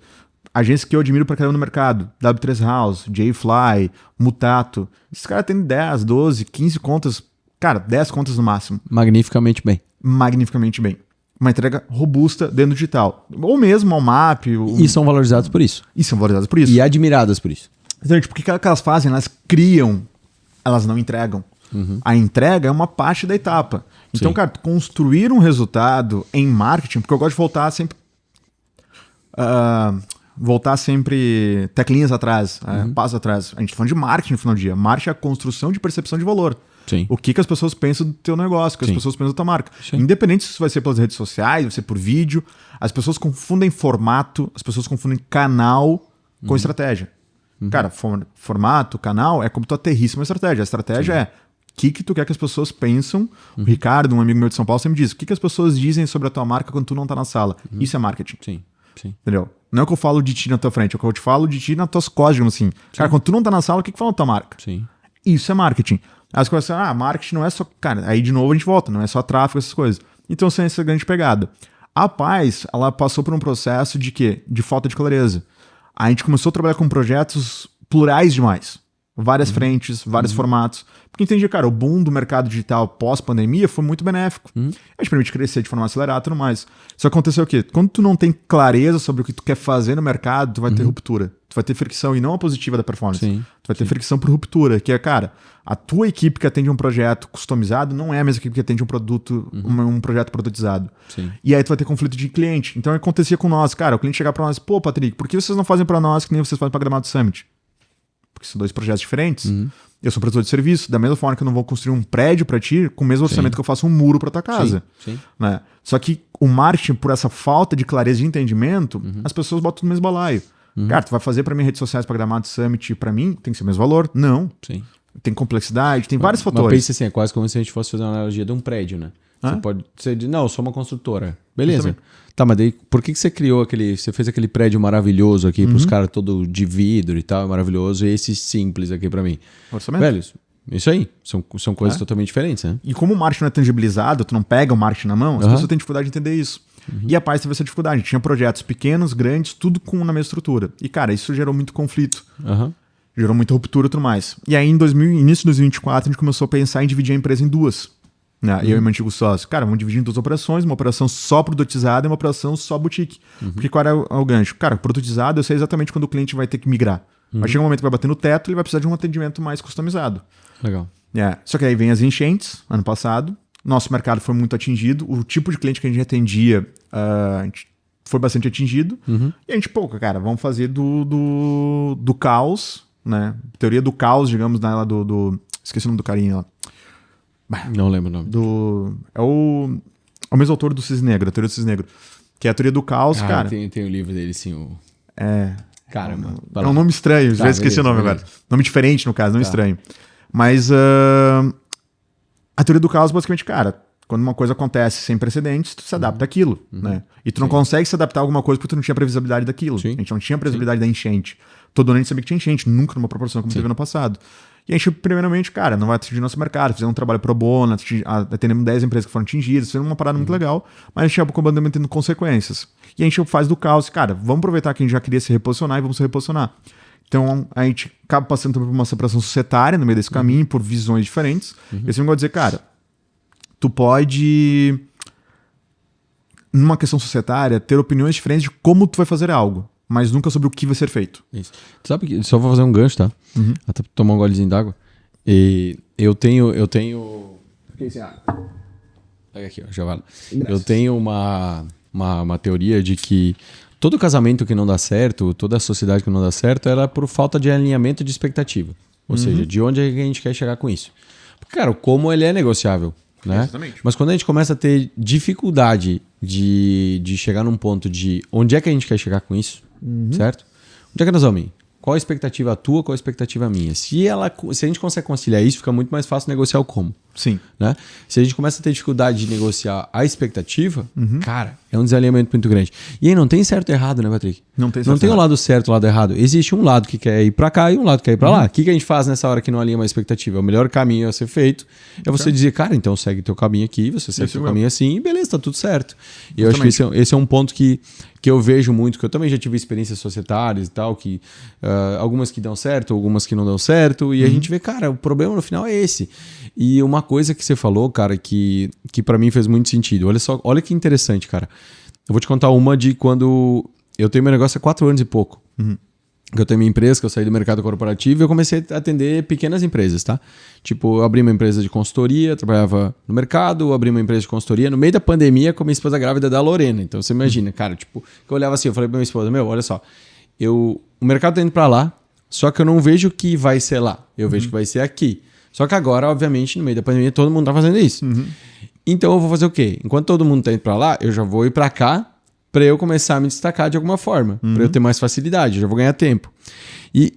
B: Agências que eu admiro pra caramba no mercado, W3 House, J-Fly, Mutato. Esses caras têm 10, 12, 15 contas, cara, 10 contas no máximo.
A: Magnificamente bem.
B: Magnificamente bem. Uma entrega robusta dentro do digital. Ou mesmo ao MAP.
A: E são valorizados por isso.
B: E são valorizados por isso.
A: E admiradas por isso.
B: Exatamente, porque o que elas fazem? Elas criam, elas não entregam. A entrega é uma parte da etapa. Então, cara, construir um resultado em marketing, porque eu gosto de voltar sempre teclinhas atrás, passos atrás. A gente tá falando de marketing no final do dia. Marketing é a construção de percepção de valor.
A: Sim.
B: O que as pessoas pensam do teu negócio, o que as pessoas pensam da tua marca. Sim. Independente se isso vai ser pelas redes sociais, vai ser por vídeo, as pessoas confundem formato, as pessoas confundem canal com estratégia. Cara, formato, canal, é como tu aterrissa uma estratégia. A estratégia é o que tu quer que as pessoas pensam. O Ricardo, um amigo meu de São Paulo, sempre diz: o que as pessoas dizem sobre a tua marca quando tu não tá na sala? Isso é marketing.
A: Sim.
B: Entendeu? Não é o que eu falo de ti na tua frente, é o que eu te falo de ti nas tuas costas, digamos assim. Cara, quando tu não tá na sala, o que fala da tua marca?
A: Sim.
B: Isso é marketing. As coisas assim, marketing não é só... Cara, aí de novo a gente volta, não é só tráfego, essas coisas. Então, essa é essa grande pegada. A Paz, ela passou por um processo de quê? De falta de clareza. A gente começou a trabalhar com projetos plurais demais. várias frentes, vários formatos. Porque entendi, cara, o boom do mercado digital pós-pandemia foi muito benéfico. A gente permite crescer de forma acelerada e tudo mais. Só que aconteceu o quê? Quando tu não tem clareza sobre o que tu quer fazer no mercado, tu vai ter ruptura. Tu vai ter fricção, e não a positiva da performance.
A: Sim,
B: Tu vai ter fricção por ruptura, que é, cara, a tua equipe que atende um projeto customizado não é a mesma equipe que atende um produto, um projeto produtizado.
A: Sim.
B: E aí tu vai ter conflito de cliente. Então acontecia com nós, cara, o cliente chegar pra nós, pô, Patrick, por que vocês não fazem pra nós que nem vocês fazem pra Gramado Summit? Porque são 2 projetos diferentes. Eu sou prestador de serviço, da mesma forma que eu não vou construir um prédio pra ti, com o mesmo orçamento que eu faço um muro pra tua casa.
A: Sim.
B: Né? Só que o marketing, por essa falta de clareza de entendimento, as pessoas botam no mesmo balaio. Cara, tu vai fazer pra mim redes sociais pra Gramado Summit, pra mim tem que ser o mesmo valor? Não.
A: Sim.
B: Tem complexidade, tem vários
A: Mas
B: fatores.
A: pensa assim, é quase como se a gente fosse fazer uma analogia de um prédio, né? Você pode dizer, não, eu sou uma construtora. Beleza. Tá, mas daí, por que você criou você fez aquele prédio maravilhoso aqui pros caras todo de vidro e tal, maravilhoso, e esse simples aqui pra mim?
B: Orçamento.
A: Velhos, isso aí, são coisas totalmente diferentes, né?
B: E como o marketing não é tangibilizado, tu não pega o marketing na mão, as pessoas têm dificuldade de entender isso. E a Paz teve essa dificuldade. Tinha projetos pequenos, grandes, tudo na mesma estrutura. E, cara, isso gerou muito conflito. Gerou muita ruptura e tudo mais. E aí, início de 2024, a gente começou a pensar em dividir a empresa em 2. Né? Eu e meu antigo sócio. Cara, vamos dividir em 2 operações. Uma operação só produtizada e uma operação só boutique. Porque qual é o gancho? Cara, produtizado, eu sei exatamente quando o cliente vai ter que migrar. Vai chegar um momento que vai bater no teto, ele vai precisar de um atendimento mais customizado.
A: Legal.
B: Só que aí vem as enchentes, ano passado. Nosso mercado foi muito atingido. O tipo de cliente que a gente atendia a gente foi bastante atingido. E a gente, cara, vamos fazer do caos, né? Teoria do caos, digamos, lá esqueci o nome do carinha lá.
A: Não lembro o nome.
B: É o mesmo autor do Cisne Negro, a teoria do Cisne Negro. Que é a teoria do caos, cara.
A: Tem o livro dele, sim. Caramba.
B: É um nome estranho, já esqueci o nome agora. Nome diferente, no caso, não estranho. Mas a teoria do caos, basicamente, cara, quando uma coisa acontece sem precedentes, tu se adapta àquilo, né? E tu não consegue se adaptar a alguma coisa porque tu não tinha previsibilidade daquilo. A gente não tinha previsibilidade da enchente. Todo ano a gente sabia que tinha enchente, nunca numa proporção como teve no passado. E a gente, primeiramente, cara, não vai atingir nosso mercado, fizemos um trabalho pro bono, atendemos 10 empresas que foram atingidas, fizemos uma parada muito legal, mas a gente acabou tendo consequências. E a gente faz do caos, cara, vamos aproveitar que a gente já queria se reposicionar e vamos se reposicionar. Então, a gente acaba passando por uma separação societária no meio desse caminho, por visões diferentes. E eu sempre vou dizer, cara, tu pode, numa questão societária, ter opiniões diferentes de como tu vai fazer algo, mas nunca sobre o que vai ser feito.
A: Isso. Tu sabe que, só vou fazer um gancho, tá? Até tomar um golezinho d'água. E eu tenho... Pega aqui, ó, já vale. Eu tenho uma teoria de que todo casamento que não dá certo, toda sociedade que não dá certo, ela é por falta de alinhamento de expectativa. Ou seja, de onde é que a gente quer chegar com isso. Porque, cara, como ele é negociável, né?
B: Exatamente.
A: Mas quando a gente começa a ter dificuldade de chegar num ponto de onde é que a gente quer chegar com isso, certo? Onde é que nós vamos ir? Qual a expectativa tua, qual a expectativa minha? Se a gente consegue conciliar isso, fica muito mais fácil negociar o como.
B: Sim.
A: Né? Se a gente começa a ter dificuldade de negociar a expectativa, cara, é um desalinhamento muito grande. E aí não tem certo e errado, né, Patrick?
B: Não tem certo
A: Não tem
B: e
A: um
B: errado.
A: lado certo e um lado errado. Existe um lado que quer ir pra cá e um lado que quer ir pra lá. O que a gente faz nessa hora que não alinha uma expectativa? O melhor caminho a ser feito é você dizer, cara, então segue teu caminho aqui, você segue teu caminho assim e beleza, tá tudo certo. E eu acho que esse é um ponto que eu vejo muito, que eu também já tive experiências societárias e tal, que algumas que dão certo, algumas que não dão certo, e a gente vê, cara, o problema no final é esse. E uma coisa que você falou, cara, que pra mim fez muito sentido. Olha só, olha que interessante, cara. Eu vou te contar uma de quando eu tenho meu negócio há 4 anos e pouco. Que eu tenho minha empresa, que eu saí do mercado corporativo e eu comecei a atender pequenas empresas, tá? Tipo, eu abri uma empresa de consultoria, trabalhava no mercado, eu abri uma empresa de consultoria no meio da pandemia com a minha esposa grávida da Lorena. Então você imagina, cara, tipo, eu olhava assim, eu falei pra minha esposa, olha só, o mercado tá indo pra lá, só que eu não vejo que vai ser lá, eu vejo que vai ser aqui. Só que agora, obviamente, no meio da pandemia, todo mundo tá fazendo isso. Então eu vou fazer o quê? Enquanto todo mundo tá indo pra lá, eu já vou ir pra cá para eu começar a me destacar de alguma forma, para eu ter mais facilidade, eu já vou ganhar tempo.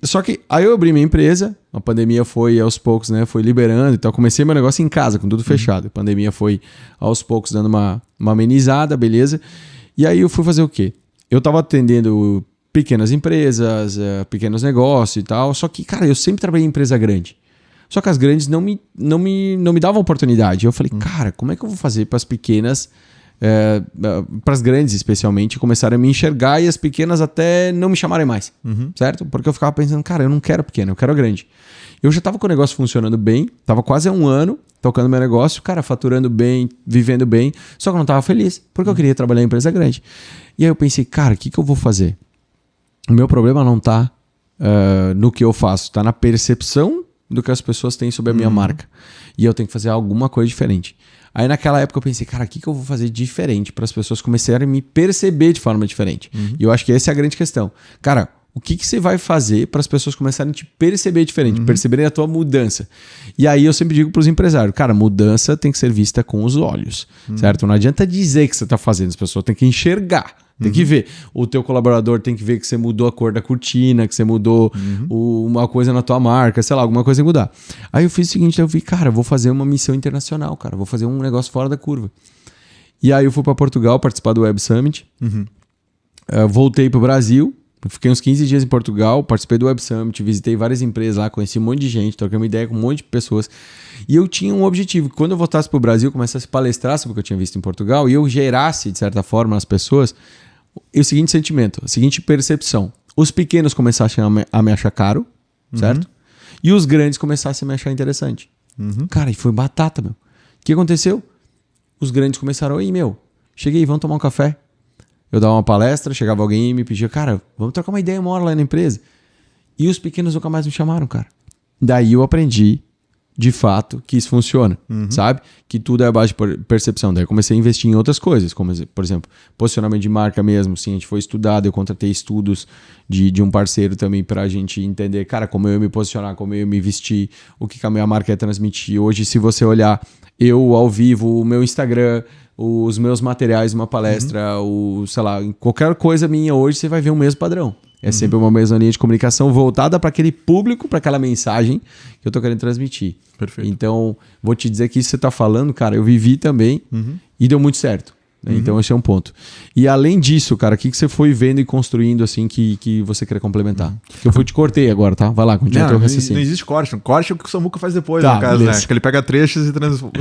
A: Só que aí eu abri minha empresa, a pandemia foi aos poucos, né, foi liberando e tal, comecei meu negócio em casa, com tudo fechado. A pandemia foi aos poucos dando uma amenizada, beleza? E aí eu fui fazer o quê? Eu tava atendendo pequenas empresas, pequenos negócios e tal, só que, cara, eu sempre trabalhei em empresa grande. Só que as grandes não me davam oportunidade. Eu falei, cara, como é que eu vou fazer para as pequenas para as grandes especialmente, começaram a me enxergar e as pequenas até não me chamarem mais, certo? Porque eu ficava pensando, cara, eu não quero pequena, eu quero a grande. Eu já estava com o negócio funcionando bem, estava quase há 1 ano tocando meu negócio, cara, faturando bem, vivendo bem, só que eu não estava feliz, porque eu queria trabalhar em empresa grande. E aí eu pensei, cara, o que eu vou fazer? O meu problema não está no que eu faço, está na percepção do que as pessoas têm sobre a minha marca. E eu tenho que fazer alguma coisa diferente. Aí naquela época eu pensei, cara, o que eu vou fazer diferente para as pessoas começarem a me perceber de forma diferente? E eu acho que essa é a grande questão. Cara, o que você vai fazer para as pessoas começarem a te perceber diferente, perceberem a tua mudança? E aí eu sempre digo para os empresários, cara, mudança tem que ser vista com os olhos, certo? Não adianta dizer que você está fazendo, as pessoas têm que enxergar. Tem que ver. O teu colaborador tem que ver que você mudou a cor da cortina, que você mudou uma coisa na tua marca, sei lá, alguma coisa tem que mudar. Aí eu fiz o seguinte, eu vi, cara, eu vou fazer uma missão internacional, cara, vou fazer um negócio fora da curva. E aí eu fui para Portugal participar do Web Summit, voltei para o Brasil, fiquei uns 15 dias em Portugal, participei do Web Summit, visitei várias empresas lá, conheci um monte de gente, troquei uma ideia com um monte de pessoas. E eu tinha um objetivo, que quando eu voltasse para o Brasil, começasse a palestrar sobre o que eu tinha visto em Portugal, e eu gerasse, de certa forma, nas pessoas o seguinte sentimento, a seguinte percepção. Os pequenos começassem a me achar caro, certo? E os grandes começassem a me achar interessante. Cara, e foi batata, meu. O que aconteceu? Os grandes começaram, oi, meu, cheguei, vamos tomar um café. Eu dava uma palestra, chegava alguém e me pedia, cara, vamos trocar uma ideia uma hora lá na empresa. E os pequenos nunca mais me chamaram, cara. Daí eu aprendi, de fato, que isso funciona, sabe? Que tudo é a base de percepção. Daí eu comecei a investir em outras coisas, como, por exemplo, posicionamento de marca mesmo. Sim, a gente foi estudado, eu contratei estudos de um parceiro também pra gente entender, cara, como eu ia me posicionar, como eu ia me vestir, o que a minha marca ia transmitir. Hoje, se você olhar eu ao vivo, o meu Instagram, os meus materiais, uma palestra, sei lá, qualquer coisa minha hoje, você vai ver o mesmo padrão. É sempre uma mesma linha de comunicação voltada para aquele público, para aquela mensagem que eu tô querendo transmitir.
B: Perfeito.
A: Então, vou te dizer que isso que você tá falando, cara, eu vivi também e deu muito certo. Né? Então, esse é um ponto. E além disso, cara, o que você foi vendo e construindo assim que você quer complementar? Que eu te cortei agora, tá? Vai lá, continua teu raciocínio.
B: Não existe corte. Corte é o que o Samuca faz depois,
A: tá,
B: no caso,
A: beleza.
B: né? Que ele pega trechos e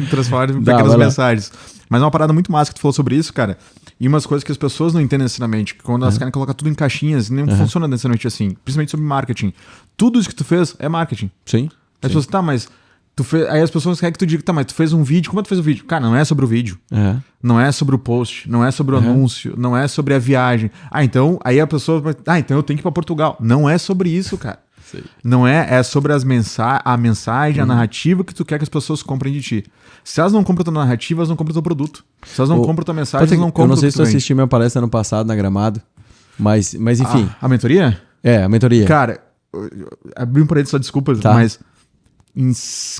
B: transforma em pequenas mensagens. Mas é uma parada muito massa que tu falou sobre isso, cara. E umas coisas que as pessoas não entendem necessariamente, que quando elas querem colocar tudo em caixinhas, nem funciona necessariamente assim. Principalmente sobre marketing. Tudo isso que tu fez é marketing.
A: Sim.
B: As pessoas, tá, mas tu fez. Aí as pessoas querem que tu diga, tá, mas tu fez um vídeo. Como tu fez o vídeo? Cara, não é sobre o vídeo. Não é sobre o post. Não é sobre o anúncio. Não é sobre a viagem. Ah, então. Aí a pessoa vai. Ah, então eu tenho que ir pra Portugal. Não é sobre isso, cara. Sei. Não é. É sobre a mensagem, a narrativa que tu quer que as pessoas comprem de ti. Se elas não compram tua narrativa, elas não compram teu produto. Se elas não compram tua mensagem, elas não compram. Eu
A: não sei se tu assistiu minha palestra ano passado na Gramado. Mas enfim.
B: A mentoria?
A: A mentoria.
B: Cara, abri um parênteses só, desculpas, mas em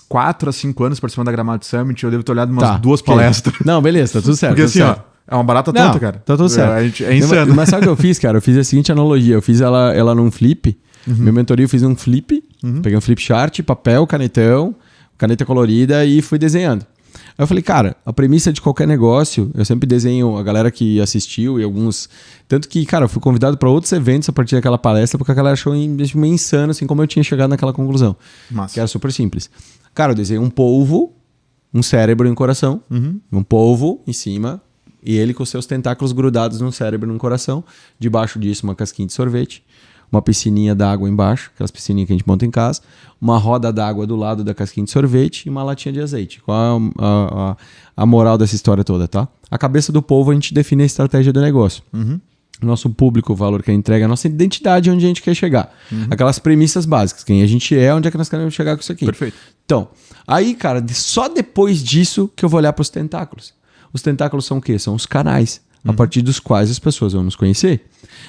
B: 4 a 5 anos participando da Gramado Summit, eu devo ter olhado umas 2 palestras.
A: Não, beleza, tá tudo certo.
B: Porque
A: tudo
B: assim,
A: certo.
B: É uma barata tonta, cara.
A: Tá tudo certo.
B: É insano.
A: Mas sabe o que eu fiz, cara? Eu fiz a seguinte analogia. Eu fiz ela num flip. Minha mentoria eu fiz um flip. Peguei um flip chart, papel, canetão, caneta colorida e fui desenhando. Aí eu falei, cara, a premissa de qualquer negócio, eu sempre desenho a galera que assistiu e alguns... Tanto que, cara, eu fui convidado para outros eventos a partir daquela palestra, porque a galera achou meio insano, assim, como eu tinha chegado naquela conclusão. Massa. Que era super simples. Cara, eu desenhei um polvo, um cérebro e um coração. Um polvo em cima e ele com seus tentáculos grudados no cérebro e no coração. Debaixo disso, uma casquinha de sorvete. Uma piscininha d'água embaixo, aquelas piscininhas que a gente monta em casa, uma roda d'água do lado da casquinha de sorvete e uma latinha de azeite. Qual a moral dessa história toda, tá? A cabeça do povo a gente define a estratégia do negócio. Nosso público, o valor que a entrega, a nossa identidade, onde a gente quer chegar. Aquelas premissas básicas, quem a gente é, onde é que nós queremos chegar com isso aqui.
B: Perfeito.
A: Então, aí, cara, só depois disso que eu vou olhar para os tentáculos. Os tentáculos são o quê? São os canais a partir dos quais as pessoas vão nos conhecer.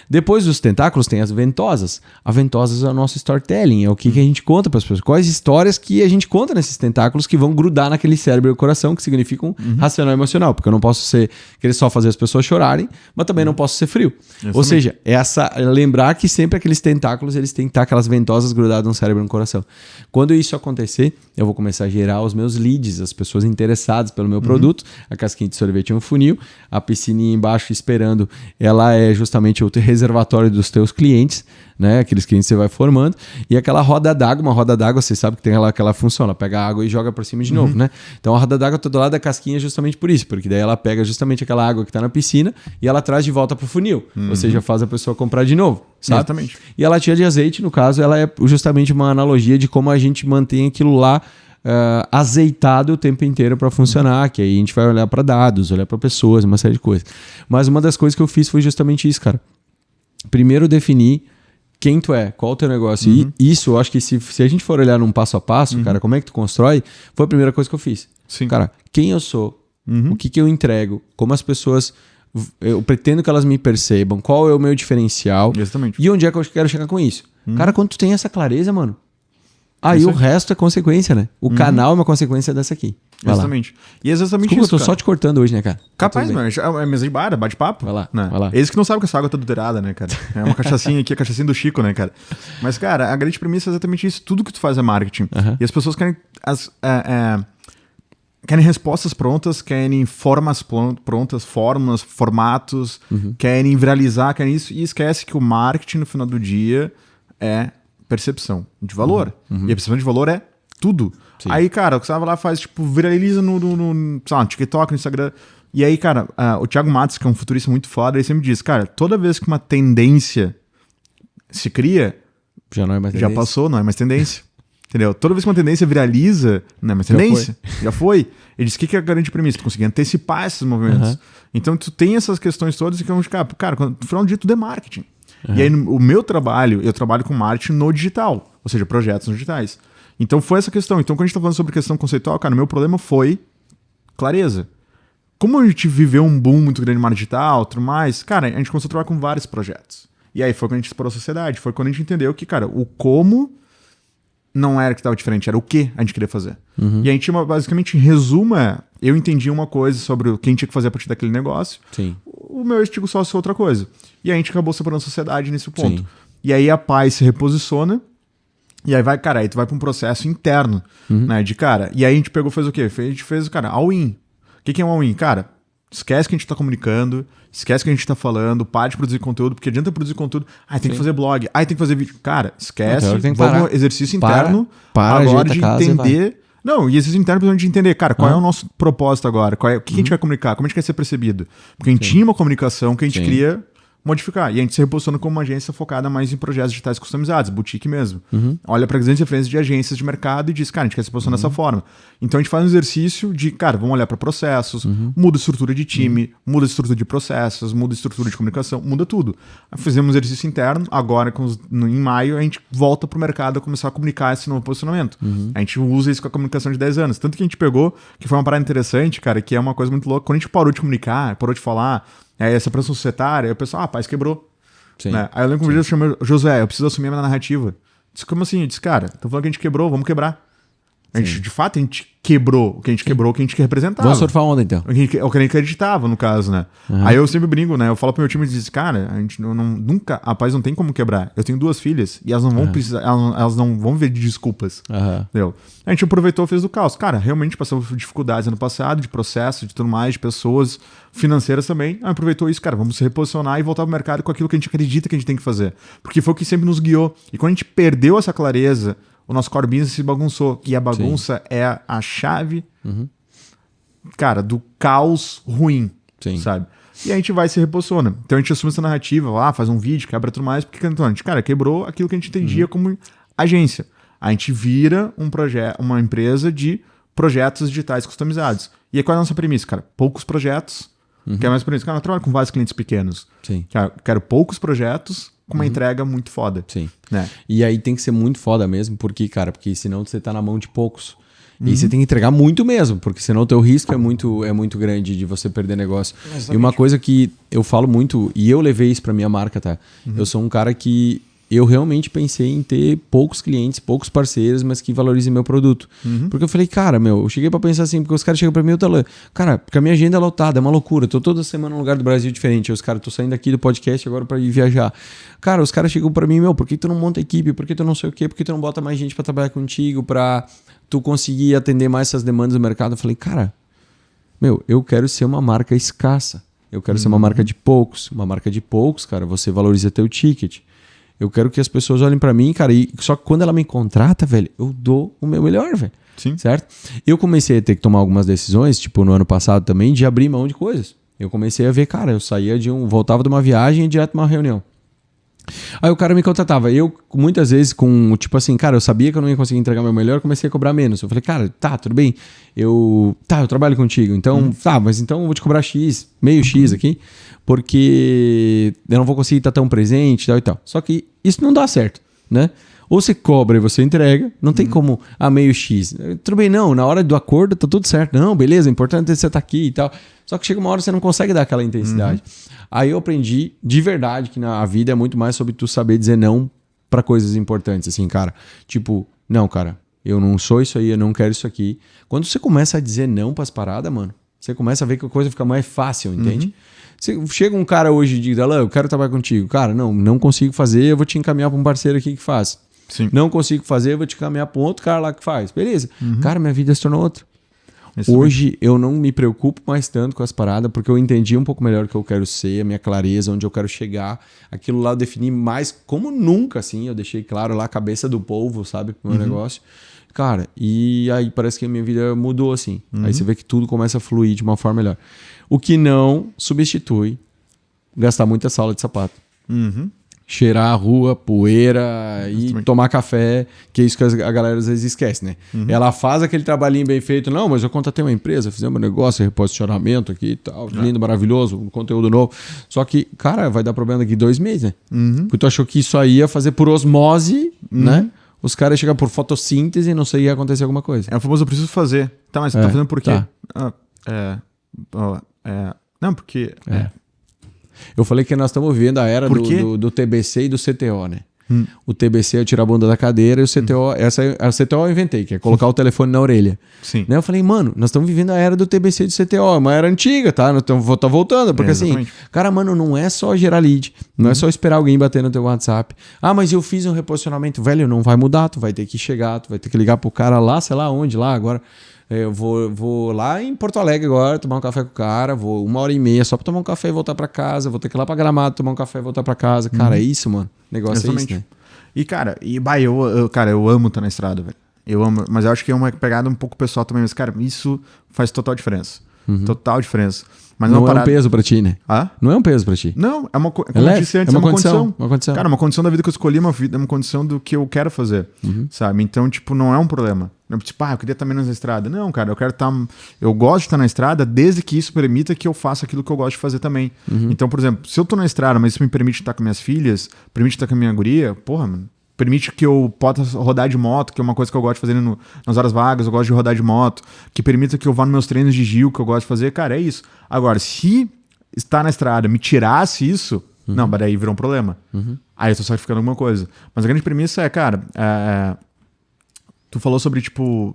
A: Depois dos tentáculos tem as ventosas. As ventosas é o nosso storytelling, é o que a gente conta para as pessoas. Quais histórias que a gente conta nesses tentáculos que vão grudar naquele cérebro e o coração, que significam racional e emocional. Porque eu não posso querer só fazer as pessoas chorarem, mas também não posso ser frio. Ou seja, lembrar que sempre aqueles tentáculos eles têm que estar aquelas ventosas grudadas no cérebro e no coração. Quando isso acontecer, eu vou começar a gerar os meus leads, as pessoas interessadas pelo meu produto, a casquinha de sorvete é um funil, a piscininha embaixo esperando, ela é justamente o teu reservatório dos teus clientes, né? Aqueles clientes que você vai formando. E aquela roda d'água, uma roda d'água, você sabe que tem aquela função, ela pega a água e joga por cima de novo, né? Então a roda d'água todo lado da casquinha é justamente por isso, porque daí ela pega justamente aquela água que está na piscina e ela traz de volta pro funil. Ou seja, faz a pessoa comprar de novo, sabe?
B: Exatamente.
A: E a latinha de azeite, no caso, ela é justamente uma analogia de como a gente mantém aquilo lá azeitado o tempo inteiro para funcionar, que aí a gente vai olhar para dados, olhar para pessoas, uma série de coisas. Mas uma das coisas que eu fiz foi justamente isso, cara. Primeiro definir quem tu é, qual o teu negócio. E isso, eu acho que se a gente for olhar num passo a passo, cara, como é que tu constrói, foi a primeira coisa que eu fiz.
B: Sim.
A: Cara, quem eu sou, o que eu entrego, como as pessoas... Eu pretendo que elas me percebam, qual é o meu diferencial.
B: Exatamente.
A: E onde é que eu quero chegar com isso. Cara, quando tu tem essa clareza, mano, aí o resto é consequência, né? O canal é uma consequência dessa aqui.
B: Exatamente. E exatamente
A: Desculpa,
B: isso,
A: eu tô só te cortando hoje, né, cara?
B: Capaz, mano. É mesa de bar, é bate-papo.
A: Vai lá,
B: né?
A: vai lá.
B: Eles que não sabem que essa água tá adulterada, né, cara? É uma cachaçinha aqui, a cachaçinha do Chico, né, cara? Mas, cara, a grande premissa é exatamente isso. Tudo que tu faz é marketing. E as pessoas querem... Querem respostas prontas, querem formas prontas, fórmulas, formatos, querem viralizar, querem isso. E esquece que o marketing, no final do dia, é percepção de valor. E a percepção de valor é tudo.
A: Sim.
B: Aí, cara, o que você vai lá faz, tipo, viraliza sei lá, no TikTok, no Instagram. E aí, cara, o Thiago Matos, que é um futurista muito foda, ele sempre diz, cara, toda vez que uma tendência se cria,
A: Já não é mais
B: já
A: tendência.
B: passou, não é mais tendência. Entendeu? Toda vez que uma tendência viraliza, não é mais tendência. Já foi. Ele diz, o que é a grande premissa? Tu conseguir antecipar esses movimentos. Então, tu tem essas questões todas que, cara, no final do dia, tudo é marketing. E aí, o meu trabalho, eu trabalho com marketing no digital. Ou seja, projetos digitais. Então, foi essa questão. Então, quando a gente tá falando sobre questão conceitual, cara, o meu problema foi clareza. Como a gente viveu um boom muito grande no marketing digital, tudo mais, cara, a gente começou a trabalhar com vários projetos. E aí, foi quando a gente explorou a sociedade. Foi quando a gente entendeu que, cara, o como... não era que estava diferente, era o que a gente queria fazer. E a gente, basicamente, em resumo, eu entendi uma coisa sobre o que a gente tinha que fazer a partir daquele negócio.
A: Sim.
B: O meu antigo sócio outra coisa. E a gente acabou separando a sociedade nesse ponto.
A: Sim.
B: E aí a paz se reposiciona. E aí vai, cara, aí tu vai para um processo interno, né, de cara. E aí a gente pegou, fez o quê? A gente fez, cara, all-in. O que é um all-in? Cara, esquece que a gente tá comunicando, esquece que a gente tá falando, para de produzir conteúdo, porque adianta produzir conteúdo. Tem que fazer blog, tem que fazer vídeo. Cara, esquece, vamos exercício interno agora de entender. Não, e exercício interno pra gente entender, cara, qual é o nosso propósito agora, o que a gente vai comunicar, como a gente quer ser percebido. Porque a gente tinha uma comunicação que a gente queria modificar. E a gente se reposicionou como uma agência focada mais em projetos digitais customizados, boutique mesmo. Olha para grandes referências de agências de mercado e diz, cara, a gente quer se posicionar dessa forma. Então a gente faz um exercício de, cara, vamos olhar para processos, muda a estrutura de time, muda a estrutura de processos, muda a estrutura de comunicação, muda tudo. Fizemos um exercício interno, agora em maio a gente volta pro mercado a começar a comunicar esse novo posicionamento. A gente usa isso com a comunicação de 10 anos. Tanto que a gente pegou, que foi uma parada interessante, cara, que é uma coisa muito louca. Quando a gente parou de comunicar, parou de falar, essa pressão societária, aí o pessoal, paz quebrou. Né? Aí eu lembro que um dia eu chamei Josué, eu preciso assumir a minha narrativa. Disse, como assim? Eu disse, cara, tô falando que a gente quebrou, vamos quebrar. A gente, de fato, a gente quebrou o que a gente quebrou, o que a gente representava.
A: Vamos surfar onda, então.
B: O que a gente acreditava, no caso, né? Aí eu sempre brinco, né? Eu falo pro meu time e diz, cara, a gente nunca, a paz não tem como quebrar. Eu tenho 2 filhas e elas não vão precisar, elas não vão ver de desculpas. Entendeu? A gente aproveitou e fez do caos. Cara, realmente passou dificuldades ano passado, de processo, de tudo mais, de pessoas financeiras também. Aí aproveitou isso, cara, vamos se reposicionar e voltar pro mercado com aquilo que a gente acredita que a gente tem que fazer. Porque foi o que sempre nos guiou. E quando a gente perdeu essa clareza, o nosso core business se bagunçou. E a bagunça é a chave, cara, do caos ruim, sabe? E a gente vai se reposiciona. Então a gente assume essa narrativa lá, faz um vídeo, quebra tudo mais, porque então, a gente, cara, quebrou aquilo que a gente entendia como agência. A gente vira uma empresa de projetos digitais customizados. E aí qual é a nossa premissa, cara? Poucos projetos. Que é mais premissa. Cara, eu trabalho com vários clientes pequenos. Cara, quero poucos projetos com uma entrega muito foda. Né?
A: E aí tem que ser muito foda mesmo, porque senão você tá na mão de poucos. E você tem que entregar muito mesmo, porque senão o teu risco é muito grande de você perder negócio. Exatamente. E uma coisa que eu falo muito, e eu levei isso pra minha marca, tá? Eu sou um cara que eu realmente pensei em ter poucos clientes, poucos parceiros, mas que valorizem meu produto. Porque eu falei, cara, eu cheguei pra pensar assim, porque os caras chegam pra mim, cara, porque a minha agenda é lotada, é uma loucura, tô toda semana num lugar do Brasil diferente, os caras, tô saindo aqui do podcast agora pra ir viajar. Cara, os caras chegam pra mim, por que tu não monta equipe, por que tu não sei o quê, por que tu não bota mais gente pra trabalhar contigo, pra tu conseguir atender mais essas demandas do mercado? Eu falei, cara, eu quero ser uma marca escassa. Eu quero ser uma marca de poucos. Uma marca de poucos, cara, você valoriza teu ticket. Eu quero que as pessoas olhem pra mim, cara, e só que quando ela me contrata, velho, eu dou o meu melhor, velho.
B: Sim.
A: Certo? Eu comecei a ter que tomar algumas decisões, tipo no ano passado também, de abrir mão de coisas. Eu comecei a ver, cara, eu saía voltava de uma viagem e direto pra uma reunião. Aí o cara me contratava. Eu, muitas vezes, com tipo assim, cara, eu sabia que eu não ia conseguir entregar meu melhor, eu comecei a cobrar menos. Eu falei, cara, tá, tudo bem. Eu trabalho contigo. Então, mas então eu vou te cobrar X, meio X aqui, porque eu não vou conseguir estar tão presente e tal e tal. Só que isso não dá certo, né? Ou você cobra e você entrega, não tem como meio X. Tudo bem, não, na hora do acordo tá tudo certo. Não, beleza, o importante é você estar aqui e tal. Só que chega uma hora que você não consegue dar aquela intensidade. Aí eu aprendi de verdade que na vida é muito mais sobre tu saber dizer não pra coisas importantes, assim, cara. Tipo, não, cara, eu não sou isso aí, eu não quero isso aqui. Quando você começa a dizer não pras paradas, mano, você começa a ver que a coisa fica mais fácil, entende? Chega um cara hoje e diz, Alan, eu quero trabalhar contigo. Cara, não consigo fazer, eu vou te encaminhar pra um parceiro aqui que faz.
B: Sim.
A: Não consigo fazer, eu vou te encaminhar pra um outro cara lá que faz. Beleza. Cara, minha vida se tornou outra. Hoje eu não me preocupo mais tanto com as paradas, porque eu entendi um pouco melhor o que eu quero ser, a minha clareza, onde eu quero chegar. Aquilo lá eu defini mais como nunca, assim. Eu deixei claro lá a cabeça do povo, sabe? Pro meu negócio. Cara, e aí parece que a minha vida mudou, assim. Aí você vê que tudo começa a fluir de uma forma melhor. O que não substitui gastar muita sala de sapato. Cheirar a rua, poeira e tomar café, que é isso que a galera às vezes esquece, né? Ela faz aquele trabalhinho bem feito. Não, mas eu contratei uma empresa, fizemos um negócio, reposicionamento aqui e tal, lindo, maravilhoso, um conteúdo novo. Só que, cara, vai dar problema daqui 2 meses, né? Porque tu achou que isso aí ia fazer por osmose, né? Os caras chegam por fotossíntese e não sei, ia acontecer alguma coisa.
B: É o famoso, eu preciso fazer. Tá, mas você tá fazendo por quê? Não, porque...
A: Eu falei que nós estamos vivendo a era do TBC e do CTO, né? O TBC é tirar a bunda da cadeira e o CTO... A CTO eu inventei, que é colocar o telefone na orelha.
B: Sim.
A: Né? Eu falei, mano, nós estamos vivendo a era do TBC e do CTO. É uma era antiga, tá? Nós tá voltando. Porque assim, cara, mano, não é só gerar lead. Não é só esperar alguém bater no teu WhatsApp. Ah, mas eu fiz um reposicionamento. Velho, não vai mudar. Tu vai ter que chegar, tu vai ter que ligar pro cara lá, sei lá onde, lá agora... Eu vou lá em Porto Alegre agora, tomar um café com o cara, vou 1h30 só pra tomar um café e voltar pra casa, vou ter que ir lá pra Gramado tomar um café e voltar pra casa. Cara, é isso, mano. O negócio
B: Exatamente.
A: é isso, né?
B: E, cara, eu amo estar na estrada, velho. Eu amo, mas eu acho que é uma pegada um pouco pessoal também. Mas, cara, isso faz total diferença. Total diferença. Mas
A: não é um peso pra ti, né?
B: Não
A: é um peso pra ti.
B: Não, como eu disse antes, é uma condição.
A: Uma condição.
B: Cara, uma condição da vida que eu escolhi, é uma condição do que eu quero fazer, sabe? Então, tipo, não é um problema. Tipo, eu queria estar menos na estrada. Não, cara, eu gosto de estar na estrada desde que isso permita que eu faça aquilo que eu gosto de fazer também. Então, por exemplo, se eu tô na estrada, mas isso me permite estar com minhas filhas, permite estar com a minha guria, porra, mano. Permite que eu possa rodar de moto, que é uma coisa que eu gosto de fazer nas horas vagas, eu gosto de rodar de moto, que permita que eu vá nos meus treinos de Gil, que eu gosto de fazer, cara, é isso. Agora, se estar na estrada me tirasse isso, não, mas daí virou um problema. Aí eu tô sacrificando alguma coisa. Mas a grande premissa é, cara, tu falou sobre, tipo,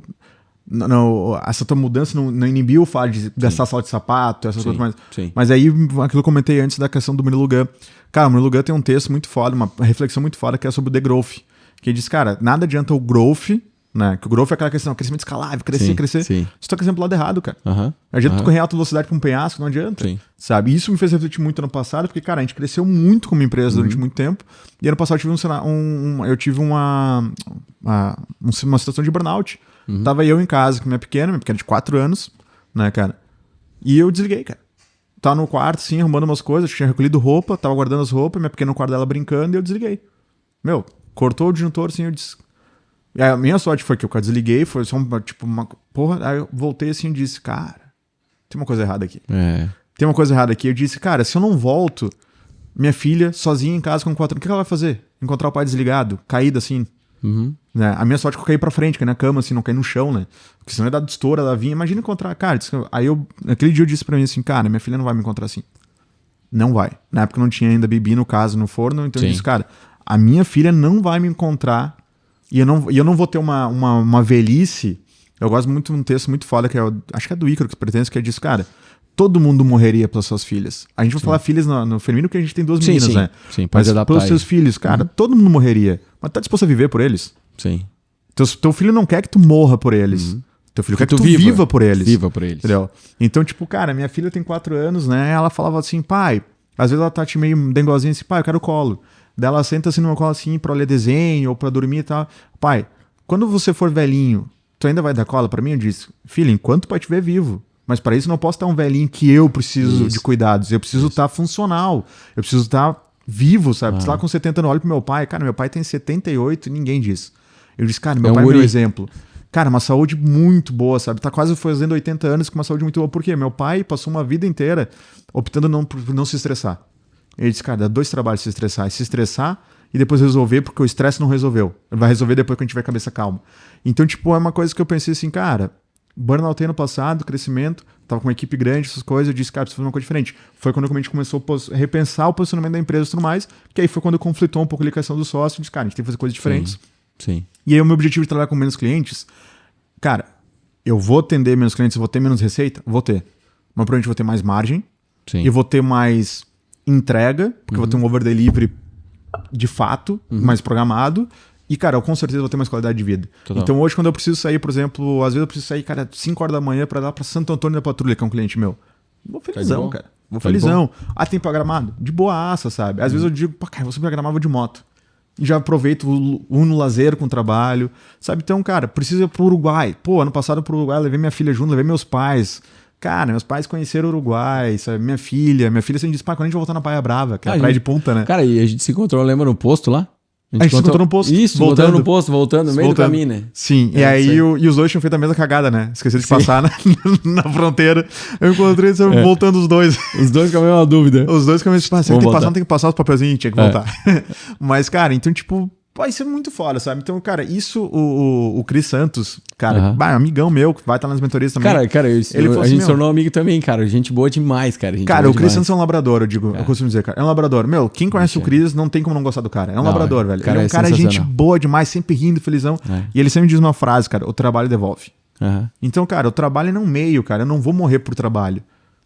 B: essa tua mudança não inibiu o fato de gastar sala de sapato, essas coisas mais. Mas aí, aquilo que eu comentei antes da questão do Murilo Gun. Cara, o Murilo Gun tem um texto muito foda, uma reflexão muito foda, que é sobre o The Growth. Que ele diz, cara, nada adianta o growth, né? Que o growth é aquela questão, crescimento escalável, crescer. Você tá crescendo pro lado errado, cara. Não adianta tu correr alta velocidade pra um penhasco, não adianta. Sabe? E isso me fez refletir muito ano passado, porque, cara, a gente cresceu muito como empresa durante muito tempo. E ano passado eu tive uma situação de burnout. Tava eu em casa com minha pequena de 4 anos, né, cara? E eu desliguei, cara. Tava no quarto, assim, arrumando umas coisas, tinha recolhido roupa, tava guardando as roupas, minha pequena no quarto dela brincando, e eu desliguei. Meu, cortou o disjuntor, assim, eu disse... E a minha sorte foi que eu desliguei, foi só uma porra, aí eu voltei assim e disse, cara, tem uma coisa errada aqui. Tem uma coisa errada aqui. Eu disse, cara, se eu não volto, minha filha, sozinha em casa com 4 anos, o que ela vai fazer? Encontrar o pai desligado, caído assim... Né? A minha sorte é que eu caí pra frente, caí na cama, assim, não caí no chão, né? Porque senão ia dar estoura, ela vinha, imagina encontrar, cara, aí naquele dia eu disse pra mim assim, cara, minha filha não vai me encontrar assim. Não vai. Na época não tinha ainda Bibi, no caso, no forno, então eu disse, cara, a minha filha não vai me encontrar e eu não vou ter uma velhice. Eu gosto muito de um texto muito foda, que acho que é do Ícaro que pertence, que ele diz, cara, todo mundo morreria pelas suas filhas. A gente vai falar filhas no feminino, porque a gente tem 2 meninas, né? Mas pelos seus filhos, cara, todo mundo morreria. Mas tá disposto a viver por eles?
A: Sim.
B: Teu filho não quer que tu morra por eles. Teu filho quer que tu viva por eles.
A: Viva por eles.
B: Entendeu? Então, tipo, cara, minha filha tem 4 anos, né? Ela falava assim, pai... Às vezes ela tá meio dengozinha assim, pai, eu quero colo. Daí ela senta assim numa cola assim pra ler desenho ou pra dormir e tal. Pai, quando você for velhinho, tu ainda vai dar cola pra mim? Eu disse, filho, enquanto o pai estiver vivo. Mas para isso não posso estar um velhinho que eu preciso de cuidados. Eu preciso estar funcional. Eu preciso estar vivo, sabe? Lá com 70 anos, eu olho pro meu pai. Cara, meu pai tem 78 e ninguém diz. Eu disse, cara, meu pai é meu exemplo. Cara, uma saúde muito boa, sabe? Tá quase fazendo 80 anos com uma saúde muito boa. Por quê? Meu pai passou uma vida inteira optando por não se estressar. Ele disse, cara, dá 2 trabalhos se estressar. É se estressar e depois resolver, porque o estresse não resolveu. Ele vai resolver depois que a gente tiver a cabeça calma. Então, tipo, é uma coisa que eu pensei assim, cara, burnout ano passado, crescimento, tava com uma equipe grande, essas coisas, eu disse, cara, preciso fazer uma coisa diferente. Foi quando a gente começou a repensar o posicionamento da empresa e tudo mais, que aí foi quando conflitou um pouco a questão do sócio, eu disse, cara, a gente tem que fazer coisas diferentes.
A: Sim.
B: E aí o meu objetivo de trabalhar com menos clientes, cara, eu vou atender menos clientes, vou ter menos receita? Vou ter. Mas provavelmente vou ter mais margem, e vou ter mais entrega, porque eu vou ter um over delivery de fato, mais programado. E, cara, eu com certeza vou ter mais qualidade de vida. Total. Então hoje, quando eu preciso sair, por exemplo, às vezes eu preciso sair, cara, 5 horas da manhã pra ir lá pra Santo Antônio da Patrulha, que é um cliente meu. Vou felizão, cara. Vou felizão. Ah, tem programado? De boaça, sabe? Às vezes eu digo, pá, cara, você programava de moto. E já aproveito no lazer com o trabalho, sabe? Então, cara, precisa ir pro Uruguai. Pô, ano passado pro Uruguai, eu levei minha filha junto, levei meus pais. Cara, meus pais conheceram o Uruguai, sabe? Minha filha sempre disse, pá, quando a gente voltar na Praia Brava, que é a praia de punta, né?
A: Cara, e a gente se encontrou, lembra, no posto lá?
B: A gente se encontrou no posto.
A: Isso, voltando no posto, voltando, no meio do caminho, né?
B: Sim, e aí e os dois tinham feito a mesma cagada, né? Esqueceram de passar na fronteira. Eu encontrei voltando os dois.
A: Os dois com a mesma dúvida.
B: Os dois com a mesma dúvida. Tem que passar os papelzinhos, tinha que voltar. Mas, cara, então, tipo, vai ser muito foda, sabe? Então, cara, isso o Cris Santos, cara, amigão meu, que vai estar nas mentorias também.
A: Cara, a gente se tornou amigo também, cara. Gente boa demais, cara.
B: Cara, o Cris Santos é um labrador, eu costumo dizer, cara. É um labrador. Meu, quem conhece o Cris não tem como não gostar do cara. É um labrador, velho. Ele é um cara, gente boa demais, sempre rindo, felizão. E ele sempre diz uma frase, cara, o trabalho devolve. Então, cara, o trabalho é um meio, cara. Eu não vou morrer por trabalho,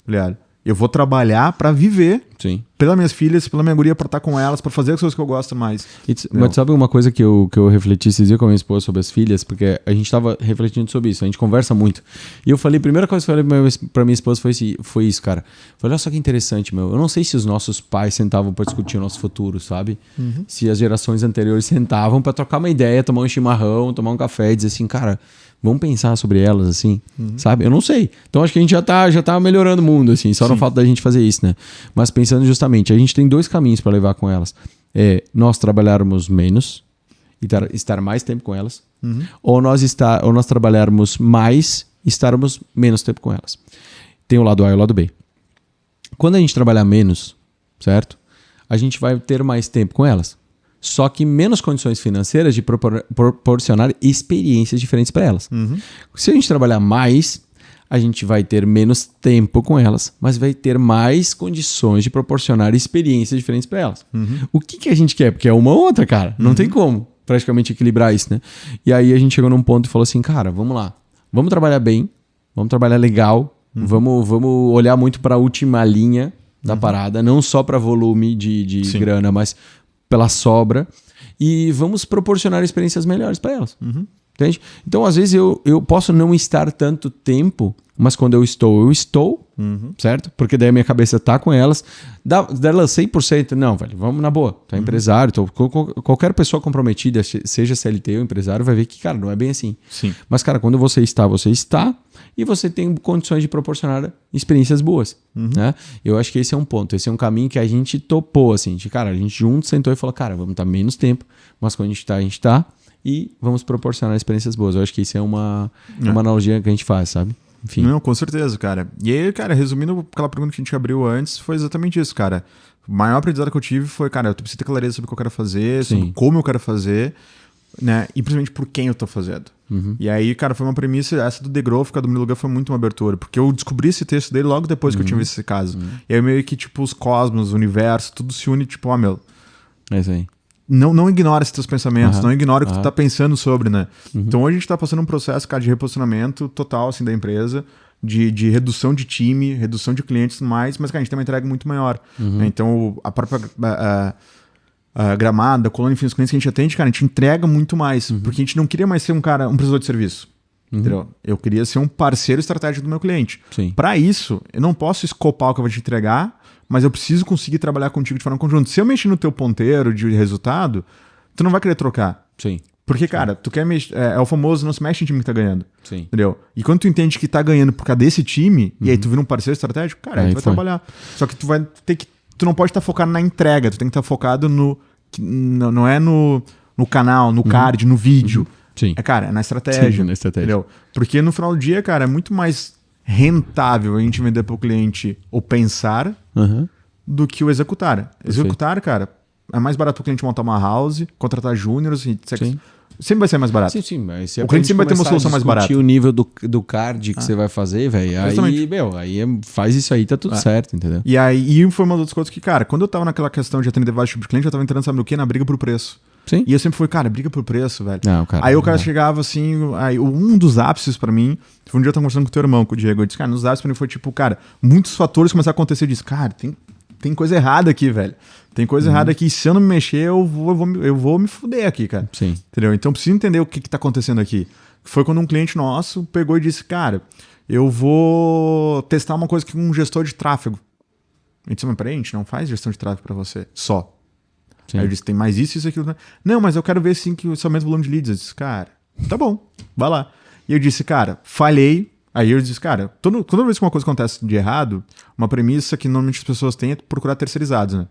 B: ligado? Eu vou trabalhar pra viver.
A: Sim.
B: Pelas minhas filhas, pela minha guria, pra estar com elas, pra fazer as coisas que eu gosto mais.
A: Mas sabe uma coisa que eu refleti esses dias com a minha esposa sobre as filhas? Porque a gente tava refletindo sobre isso, a gente conversa muito. E eu falei, a primeira coisa que eu falei pra minha esposa foi isso, cara. Eu falei, olha só que interessante, meu. Eu não sei se os nossos pais sentavam pra discutir o nosso futuro, sabe? Se as gerações anteriores sentavam pra trocar uma ideia, tomar um chimarrão, tomar um café e dizer assim, cara, vamos pensar sobre elas, assim, sabe? Eu não sei. Então acho que a gente já tá melhorando o mundo, assim, só no fato da gente fazer isso, né? Mas pensando justamente, a gente tem 2 caminhos para levar com elas. Nós trabalharmos menos e estar mais tempo com elas, ou nós trabalharmos mais e estarmos menos tempo com elas. Tem o lado A e o lado B. Quando a gente trabalhar menos, certo? A gente vai ter mais tempo com elas. Só que menos condições financeiras de proporcionar experiências diferentes para elas. Se a gente trabalhar mais, a gente vai ter menos tempo com elas, mas vai ter mais condições de proporcionar experiências diferentes para elas. O que a gente quer? Porque é uma ou outra, cara. Não tem como praticamente equilibrar isso, né? E aí a gente chegou num ponto e falou assim, cara, vamos lá. Vamos trabalhar bem, vamos trabalhar legal, vamos olhar muito para a última linha da parada, não só para volume de grana, mas pela sobra, e vamos proporcionar experiências melhores para elas. Entende? Então, às vezes, eu posso não estar tanto tempo, mas quando eu estou, certo? Porque daí a minha cabeça tá com elas. Delas 100%, não, velho, vamos na boa. Tu é empresário, qualquer pessoa comprometida, seja CLT ou empresário, vai ver que, cara, não é bem assim.
B: Sim.
A: Mas, cara, quando você está, e você tem condições de proporcionar experiências boas. Né? Eu acho que esse é um ponto, esse é um caminho que a gente topou, assim. Cara, a gente junto sentou e falou, cara, vamos estar menos tempo, mas quando a gente tá, e vamos proporcionar experiências boas. Eu acho que isso é uma analogia que a gente faz, sabe? Enfim.
B: Não, com certeza, cara. E aí, cara, resumindo aquela pergunta que a gente abriu antes, foi exatamente isso, cara. O maior aprendizado que eu tive foi, cara, eu preciso ter clareza sobre o que eu quero fazer, sobre como eu quero fazer, né? E principalmente por quem eu tô fazendo. E aí, cara, foi uma premissa, essa do The Growth, do Murilo Gun, foi muito uma abertura, porque eu descobri esse texto dele logo depois que eu tinha visto esse caso. E aí meio que, tipo, os cosmos, o universo, tudo se une, tipo, meu...
A: É isso aí.
B: Não ignora esses teus pensamentos, não ignora o que tu tá pensando sobre, né? Então hoje a gente tá passando um processo, cara, de reposicionamento total, assim, da empresa, de redução de time, redução de clientes e tudo mais, mas, cara, a gente tem uma entrega muito maior. Né? Então a própria a Gramada, a Colônia Infinita, os clientes que a gente atende, cara, a gente entrega muito mais, porque a gente não queria mais ser um prestador de serviço. Entendeu? Eu queria ser um parceiro estratégico do meu cliente.
A: Sim.
B: Para isso, eu não posso escopar o que eu vou te entregar, mas eu preciso conseguir trabalhar contigo de forma conjunta. Se eu mexer no teu ponteiro de resultado, tu não vai querer trocar.
A: Sim.
B: Porque, cara, tu quer mexer. É o famoso não se mexe em time que tá ganhando.
A: Sim.
B: Entendeu? E quando tu entende que tá ganhando por causa desse time, e aí tu vira um parceiro estratégico, cara, aí tu vai trabalhar. Só que tu vai ter que. Tu não pode estar focado na entrega, tu tem que estar focado no. Não é no canal, no card, no vídeo.
A: Sim.
B: É na estratégia.
A: Sim, na estratégia.
B: Entendeu? Porque no final do dia, cara, é muito mais rentável a gente vender pro cliente o pensar do que o executar. Executar, cara, é mais barato pro cliente montar uma house, contratar júniores, sempre vai ser mais barato.
A: Sim, mas
B: o cliente sempre vai ter uma solução mais barata.
A: O nível do card que você vai fazer, velho, aí faz isso aí, tá tudo certo, entendeu?
B: E foi uma das coisas que, cara, quando eu tava naquela questão de atender vários tipos de cliente, eu tava entrando, sabe no quê? Na briga por preço.
A: Sim.
B: E eu sempre fui, cara, briga por preço, velho.
A: Não, cara,
B: aí o cara chegava assim, aí um dos ápices pra mim, foi um dia eu tava conversando com o teu irmão, com o Diego, eu disse, cara, nos ápices pra mim foi tipo, cara, muitos fatores começaram a acontecer, eu disse, cara, tem coisa errada aqui, velho. Tem coisa errada aqui, se eu não me mexer, eu vou me fuder aqui, cara.
A: Sim.
B: Entendeu? Então eu preciso entender o que tá acontecendo aqui. Foi quando um cliente nosso pegou e disse, cara, eu vou testar uma coisa com um gestor de tráfego. A gente disse, mas peraí, a gente não faz gestão de tráfego pra você, só. Sim. Aí eu disse, tem mais isso, aquilo. Não, mas eu quero ver sim que o aumenta o volume de leads. Eu disse, cara, tá bom, vai lá. E eu disse, cara, falhei. Aí eu disse, cara, toda vez que uma coisa acontece de errado, uma premissa que normalmente as pessoas têm é procurar terceirizados, né?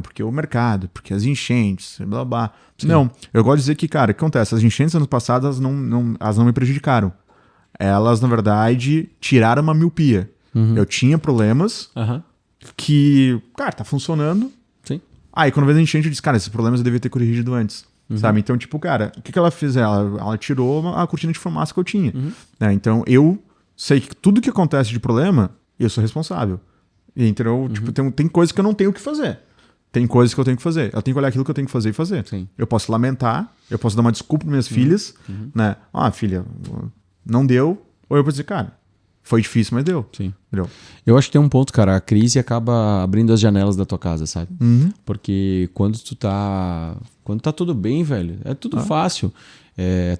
B: Porque o mercado, porque as enchentes, blá blá. Sim. Não, eu gosto de dizer que, cara, o que acontece? As enchentes anos passados, elas não me prejudicaram. Elas, na verdade, tiraram uma miopia. Eu tinha problemas que, cara, tá funcionando.
A: Sim.
B: Aí, quando veio a enchente, eu disse, cara, esses problemas eu devia ter corrigido antes. Sabe? Então, tipo, cara, o que ela fez? Ela tirou a cortina de fumaça que eu tinha. Né? Então, eu sei que tudo que acontece de problema, eu sou responsável. E, entendeu? Tipo, tem coisas que eu não tenho o que fazer. Tem coisas que eu tenho que fazer. Eu tenho que olhar aquilo que eu tenho que fazer e fazer.
A: Sim.
B: Eu posso lamentar, eu posso dar uma desculpa para minhas filhas, né? Filha, não deu. Ou eu posso dizer, cara, foi difícil, mas deu.
A: Sim.
B: Entendeu?
A: Eu acho que tem um ponto, cara. A crise acaba abrindo as janelas da tua casa, sabe? Porque quando tá tudo bem, velho, é tudo fácil.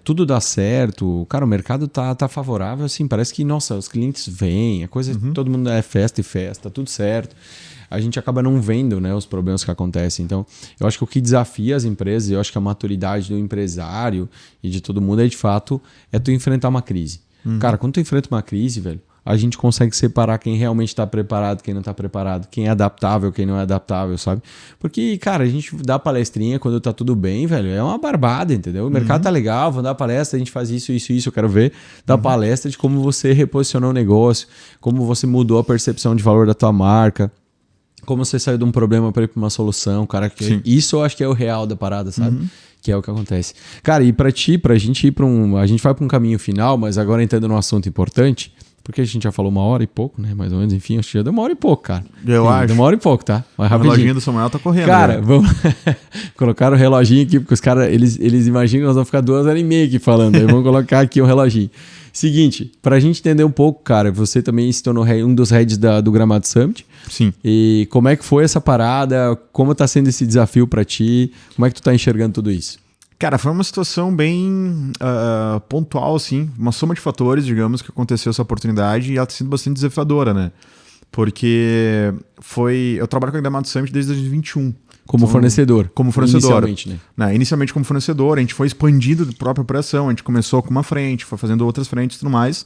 A: Tudo dá certo. Cara, o mercado tá favorável, assim. Parece que, nossa, os clientes vêm, a coisa, todo mundo é festa e festa, tudo certo. A gente acaba não vendo, né, os problemas que acontecem. Então, eu acho que o que desafia as empresas, eu acho que a maturidade do empresário e de todo mundo é, de fato, tu enfrentar uma crise. Cara, quando tu enfrenta uma crise, velho, a gente consegue separar quem realmente está preparado, quem não está preparado, quem é adaptável, quem não é adaptável, sabe? Porque, cara, a gente dá palestrinha quando tá tudo bem, velho, é uma barbada, entendeu? O mercado tá legal, vamos dar palestra, a gente faz isso, eu quero ver. Dar palestra de como você reposicionou o negócio, como você mudou a percepção de valor da tua marca, como você saiu de um problema para ir para uma solução, cara. Isso eu acho que é o real da parada, sabe? Que é o que acontece. Cara, e pra gente ir a gente vai para um caminho final, mas agora entrando num assunto importante, porque a gente já falou 1h e pouco, né? Mais ou menos, enfim, acho que já deu 1h e pouco, cara.
B: Eu acho.
A: Deu 1h e pouco, tá?
B: Mas rapidinho. O reloginho do Samuel tá correndo.
A: Cara, vamos colocar o reloginho aqui, porque os caras, eles imaginam que nós vamos ficar 2h30 aqui falando. Aí vamos colocar aqui o reloginho. Seguinte, pra gente entender um pouco, cara, você também se tornou um dos heads do Gramado Summit.
B: Sim.
A: E como é que foi essa parada? Como tá sendo esse desafio pra ti? Como é que tu tá enxergando tudo isso?
B: Cara, foi uma situação bem pontual, assim, uma soma de fatores, digamos, que aconteceu essa oportunidade e ela tá sendo bastante desafiadora, né? Porque eu trabalho com a Gramado Summit desde 2021.
A: Como fornecedor.
B: Como fornecedor.
A: Inicialmente,
B: né? Inicialmente como fornecedor, a gente foi expandindo a própria operação, a gente começou com uma frente, foi fazendo outras frentes e tudo mais.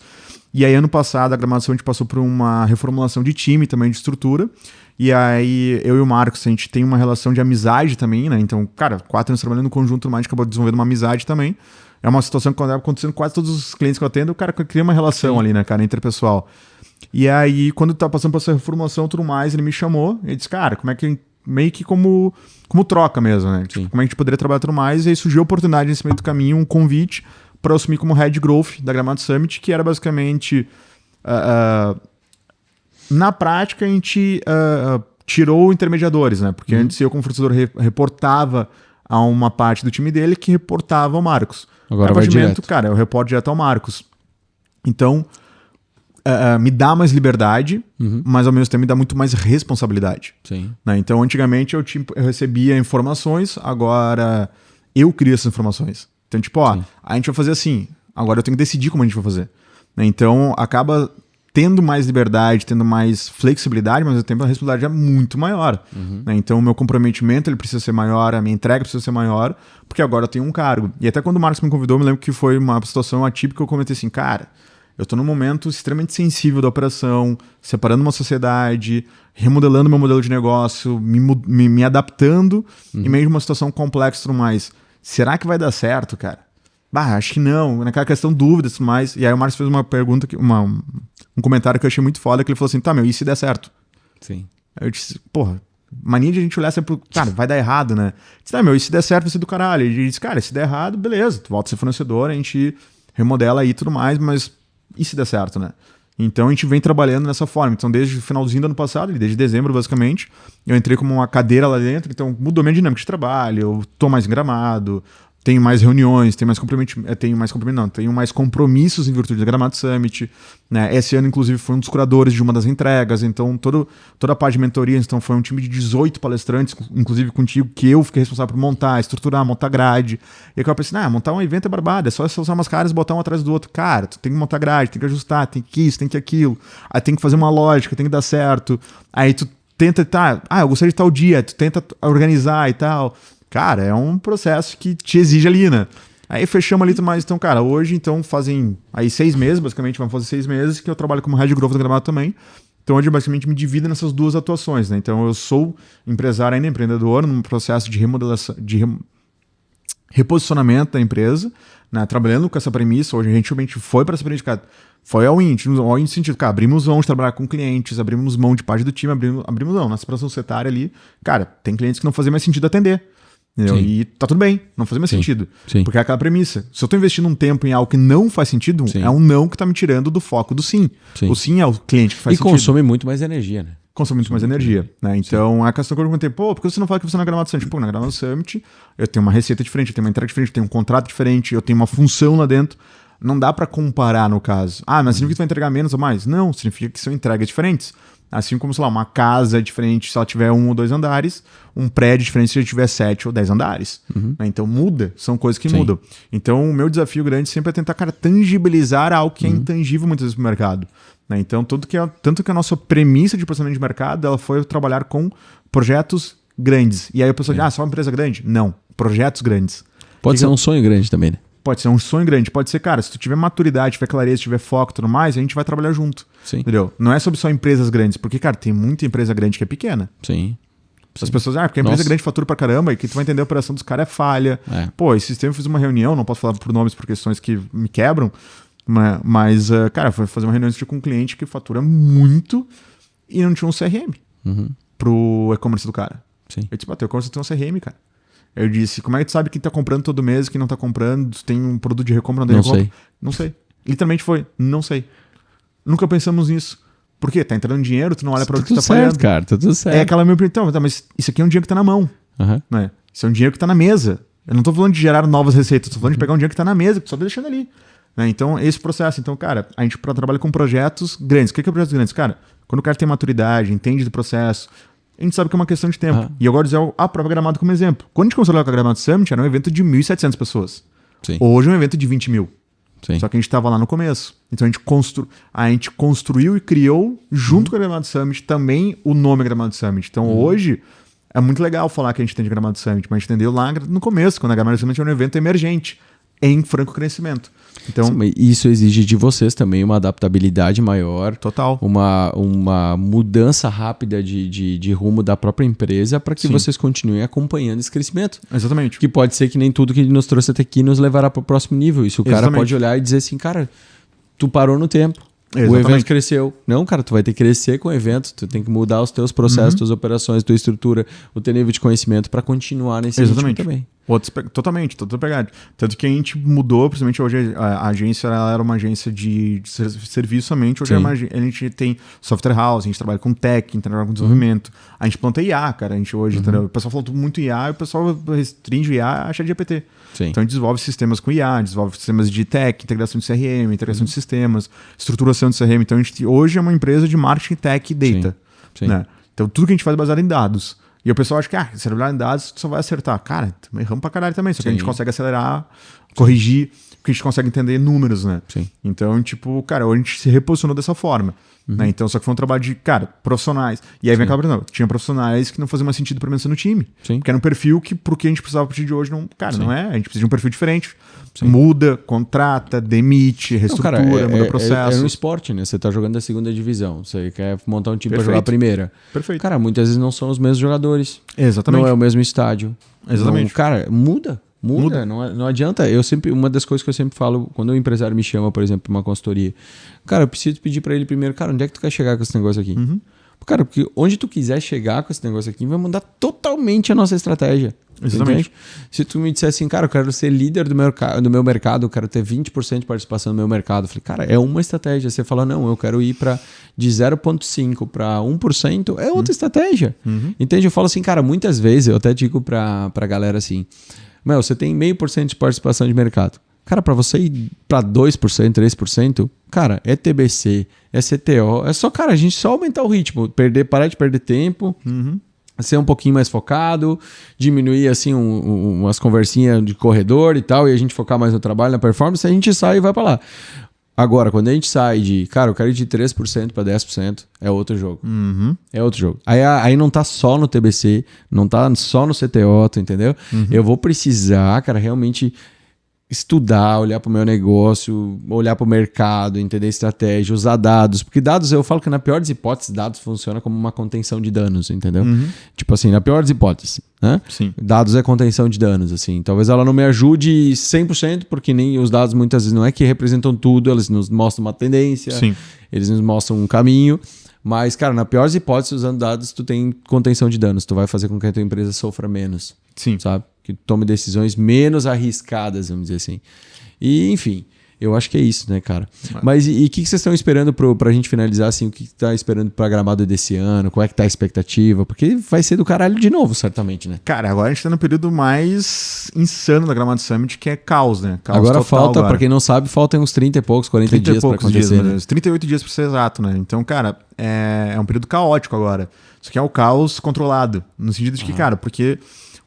B: E aí, ano passado, a Gramado Summit passou por uma reformulação de time também, de estrutura. E aí, eu e o Marcos, a gente tem uma relação de amizade também, né? Então, cara, 4 anos trabalhando no conjunto, mas a gente acabou desenvolvendo uma amizade também. É uma situação que acaba acontecendo com quase todos os clientes que eu atendo, o cara cria uma relação ali, né, cara, interpessoal. E aí, quando tá passando por essa reformulação e tudo mais, ele me chamou e disse, cara, como é que meio que como troca mesmo, né? Tipo, como é que a gente poderia trabalhar tudo mais, e aí surgiu a oportunidade nesse meio do caminho, um convite para eu assumir como Head Growth da Gramado Summit, que era basicamente na prática a gente tirou intermediadores, né? Porque antes eu como fornecedor reportava a uma parte do time dele que reportava ao Marcos.
A: Agora vai direto.
B: Cara, eu reporto direto ao Marcos. Então me dá mais liberdade, mas ao mesmo tempo me dá muito mais responsabilidade.
A: Sim.
B: Né? Então, antigamente eu recebia informações, agora eu crio essas informações. Então, tipo, a gente vai fazer assim, Agora eu tenho que decidir como a gente vai fazer. Né? Então, acaba tendo mais liberdade, tendo mais flexibilidade, mas ao mesmo tempo a responsabilidade é muito maior. Né? Então, o meu comprometimento ele precisa ser maior, a minha entrega precisa ser maior, porque agora eu tenho um cargo. E até quando o Marcos me convidou, eu me lembro que foi uma situação atípica que eu comentei assim, cara, eu estou num momento extremamente sensível da operação, separando uma sociedade, remodelando meu modelo de negócio, me adaptando em meio a uma situação complexa e tudo mais. Será que vai dar certo, cara? Acho que não. Naquela questão de dúvidas e tudo mais. E aí o Marcos fez uma pergunta, um comentário que eu achei muito foda, que ele falou assim, tá, meu, e se der certo?
A: Sim.
B: Aí eu disse, porra, mania de a gente olhar sempre pro... Cara, vai dar errado, né? Eu disse, tá, meu, e se der certo vai ser do caralho? Ele disse, cara, se der errado, beleza, tu volta a ser fornecedor, a gente remodela aí e tudo mais, mas e se der certo, né? Então a gente vem trabalhando dessa forma. Então desde o finalzinho do ano passado, desde dezembro basicamente, eu entrei como uma cadeira lá dentro, então mudou minha dinâmica de trabalho, eu tô mais em Gramado, tenho mais reuniões, tenho mais compromissos em virtude do Gramado Summit. Né? Esse ano, inclusive, foi um dos curadores de uma das entregas, então toda a parte de mentoria, então foi um time de 18 palestrantes, inclusive contigo, que eu fiquei responsável por montar, estruturar, montar grade. E aí eu pensei, montar um evento é barbado, é só usar umas caras e botar um atrás do outro. Cara, tu tem que montar grade, tem que ajustar, tem que isso, tem que aquilo. Aí tem que fazer uma lógica, tem que dar certo. Aí tu tenta, eu gostaria de tal dia, tu tenta organizar e tal. Cara, é um processo que te exige ali, né? Aí fechamos ali, mas então, cara, hoje então fazem aí 6 meses, basicamente, vamos fazer 6 meses que eu trabalho como Head Growth do Gramado também. Então hoje basicamente me divido nessas duas atuações, né? Então eu sou empresário ainda, empreendedor, num processo de remodelação, reposicionamento da empresa, né? Trabalhando com essa premissa. Hoje a gente realmente foi para essa premissa, cara, foi all in no sentido, cara, abrimos mão de trabalhar com clientes, abrimos mão de parte do time, abrimos mão, nossa operação setária ali, cara, tem clientes que não fazia mais sentido atender. E tá tudo bem, não faz mais sentido.
A: Sim.
B: Porque é aquela premissa. Se eu tô investindo um tempo em algo que não faz sentido, é um não que tá me tirando do foco do sim. O sim é o cliente que faz sentido.
A: E consome muito mais energia, né?
B: Consome muito mais energia. Né? Então, a questão que eu perguntei, por que você não fala que você na Gramado Summit? Na Gramado Summit eu tenho uma receita diferente, eu tenho uma entrega diferente, eu tenho um contrato diferente, eu tenho uma função lá dentro. Não dá para comparar no caso. Mas significa que tu vai entregar menos ou mais? Não, significa que são entregas diferentes. Assim como, sei lá, uma casa diferente se ela tiver 1 ou 2 andares, um prédio diferente se ele tiver 7 ou 10 andares. Então muda, são coisas que mudam. Então o meu desafio grande sempre é tentar, cara, tangibilizar algo que é intangível muitas vezes no mercado. Né? Então tanto que a nossa premissa de posicionamento de mercado ela foi trabalhar com projetos grandes. E aí o pessoal diz, só uma empresa grande? Não, projetos grandes.
A: Pode ser um sonho grande também, né?
B: Pode ser um sonho grande, pode ser, cara, se tu tiver maturidade, tiver clareza, tiver foco e tudo mais, a gente vai trabalhar junto.
A: Sim.
B: Entendeu? Não é sobre só empresas grandes, porque, cara, tem muita empresa grande que é pequena.
A: Sim.
B: As pessoas, porque a empresa grande fatura pra caramba e que tu vai entender a operação dos caras é falha. Pô, esse sistema eu fiz uma reunião, não posso falar por nomes por questões que me quebram, mas cara, foi fazer uma reunião com um cliente que fatura muito e não tinha um CRM pro e-commerce do cara.
A: Sim.
B: Eu disse, teu e-commerce tem um CRM, cara. Eu disse, como é que tu sabe quem tá comprando todo mês, quem não tá comprando, tu tem um produto de recompra, não tem recompra? Não sei. Literalmente foi, não sei. Nunca pensamos nisso. Por quê? Tá entrando dinheiro, tu não olha pra onde tu tá pagando.
A: Cara, tá tudo certo.
B: É aquela minha opinião, mas isso aqui é um dinheiro que tá na mão. Né? Isso é um dinheiro que tá na mesa. Eu não tô falando de gerar novas receitas, tô falando de pegar um dinheiro que tá na mesa, que tu só tá deixando ali. Né? Então, esse processo. Então, cara, a gente trabalha com projetos grandes. O que é projetos grandes? Cara, quando o cara tem maturidade, entende do processo, a gente sabe que é uma questão de tempo. E eu gosto de usar a própria Gramado como exemplo. Quando a gente começou a com a Gramado Summit, era um evento de 1.700 pessoas.
A: Sim.
B: Hoje é um evento de 20 mil.
A: Sim.
B: Só que a gente estava lá no começo. Então a gente construiu e criou, junto com a Gramado Summit, também o nome Gramado Summit. Então hoje é muito legal falar que a gente tem de Gramado Summit, mas a gente entendeu lá no começo, quando a Gramado Summit era um evento emergente, em franco crescimento. Então,
A: sim, isso exige de vocês também uma adaptabilidade maior.
B: Total.
A: Uma mudança rápida de rumo da própria empresa para que vocês continuem acompanhando esse crescimento.
B: Exatamente.
A: Que pode ser que nem tudo que nos trouxe até aqui nos levará para o próximo nível. Isso o cara pode olhar e dizer assim, cara, tu parou no tempo. Exatamente. O evento cresceu. Não, cara, tu vai ter que crescer com o evento, tu tem que mudar os teus processos, tuas operações, tua estrutura, o teu nível de conhecimento para continuar nesse ritmo também.
B: Totalmente, pegado. Tanto que a gente mudou, principalmente hoje a agência ela era uma agência de serviço somente, hoje a gente tem software house, a gente trabalha com tech, a gente trabalha com desenvolvimento, a gente planta IA, cara, a gente hoje, entendeu? O pessoal fala muito IA e o pessoal restringe o IA a ChatGPT. Então a gente desenvolve sistemas com IA, desenvolve sistemas de tech, integração de CRM, integração de sistemas, estruturação de CRM. Então a gente hoje é uma empresa de marketing, tech e data. Né? Então tudo que a gente faz é baseado em dados. E o pessoal acha que, se olhar em dados, tu só vai acertar. Cara, erramos pra caralho também. Só que a gente consegue acelerar corrigir, porque a gente consegue entender números, né?
A: Sim.
B: Então, tipo, cara, a gente se reposicionou dessa forma. Né? Então, só que foi um trabalho de, cara, profissionais. E aí vem aquela pergunta, tinha profissionais que não faziam mais sentido permanecer no time.
A: Sim.
B: Porque era um perfil que, pro que a gente precisava a partir de hoje, não, cara, não é. A gente precisa de um perfil diferente.
A: Sim.
B: Muda, contrata, demite, reestrutura, muda processo.
A: É um esporte, né? Você tá jogando a segunda divisão. Você quer montar um time para
B: Perfeito.
A: jogar a primeira.
B: Perfeito.
A: Cara, muitas vezes não são os mesmos jogadores.
B: Exatamente.
A: Não é o mesmo estádio.
B: Exatamente.
A: Não, cara, muda. Não adianta. Uma das coisas que eu sempre falo, quando o empresário me chama, por exemplo, pra uma consultoria, cara, eu preciso pedir para ele primeiro, cara, onde é que tu quer chegar com esse negócio aqui? Cara, porque onde tu quiser chegar com esse negócio aqui, vai mudar totalmente a nossa estratégia.
B: Exatamente.
A: Entende? Se tu me disser assim, cara, eu quero ser líder do meu mercado, eu quero ter 20% de participação no meu mercado. Eu falei, cara, é uma estratégia. Você fala, não, eu quero ir de 0,5% para 1%, é outra estratégia. Entende? Eu falo assim, cara, muitas vezes, eu até digo pra galera assim, você tem 0,5% de participação de mercado. Cara, para você ir para 2%, 3%, cara, é TBC, é CTO, é só, cara, a gente só aumentar o ritmo, parar de perder tempo, ser um pouquinho mais focado, diminuir assim umas conversinhas de corredor e tal, e a gente focar mais no trabalho, na performance, a gente sai e vai para lá. Agora, quando a gente sai de, cara, eu quero ir de 3% para 10%, é outro jogo. É outro jogo. Aí não tá só no TBC, não tá só no CTO, tu entendeu? Eu vou precisar, cara, realmente estudar, olhar para o meu negócio, olhar para o mercado, entender estratégia, usar dados. Porque dados, eu falo que na pior das hipóteses, dados funciona como uma contenção de danos, entendeu? Tipo assim, na pior das hipóteses, né?
B: Sim.
A: Dados é contenção de danos, assim. Talvez ela não me ajude 100%, porque nem os dados muitas vezes não é que representam tudo, eles nos mostram uma tendência,
B: Sim.
A: eles nos mostram um caminho. Mas, cara, na pior das hipóteses, usando dados, tu tem contenção de danos. Tu vai fazer com que a tua empresa sofra menos.
B: Sim.
A: Sabe? Que tome decisões menos arriscadas, vamos dizer assim. E, enfim, eu acho que é isso, né, cara? Mas e o que vocês estão esperando pra gente finalizar, assim? O que tá esperando pra Gramado desse ano? Qual é que tá a expectativa? Porque vai ser do caralho de novo, certamente, né?
B: Cara, agora a gente tá no período mais insano da Gramado Summit, que é caos, né? Caos
A: agora
B: total
A: falta,
B: agora.
A: pra quem não sabe, faltam uns 30 e poucos, 40 dias pra acontecer.
B: Dias,
A: né?
B: 38 dias pra ser exato, né? Então, cara, é um período caótico agora. Isso aqui é o caos controlado. No sentido de que, cara, porque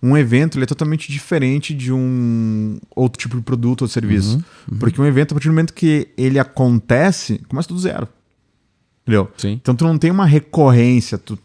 B: um evento ele é totalmente diferente de um outro tipo de produto ou serviço. Porque um evento, a partir do momento que ele acontece, começa do zero. Entendeu?
A: Sim.
B: Então tu não tem uma recorrência, tu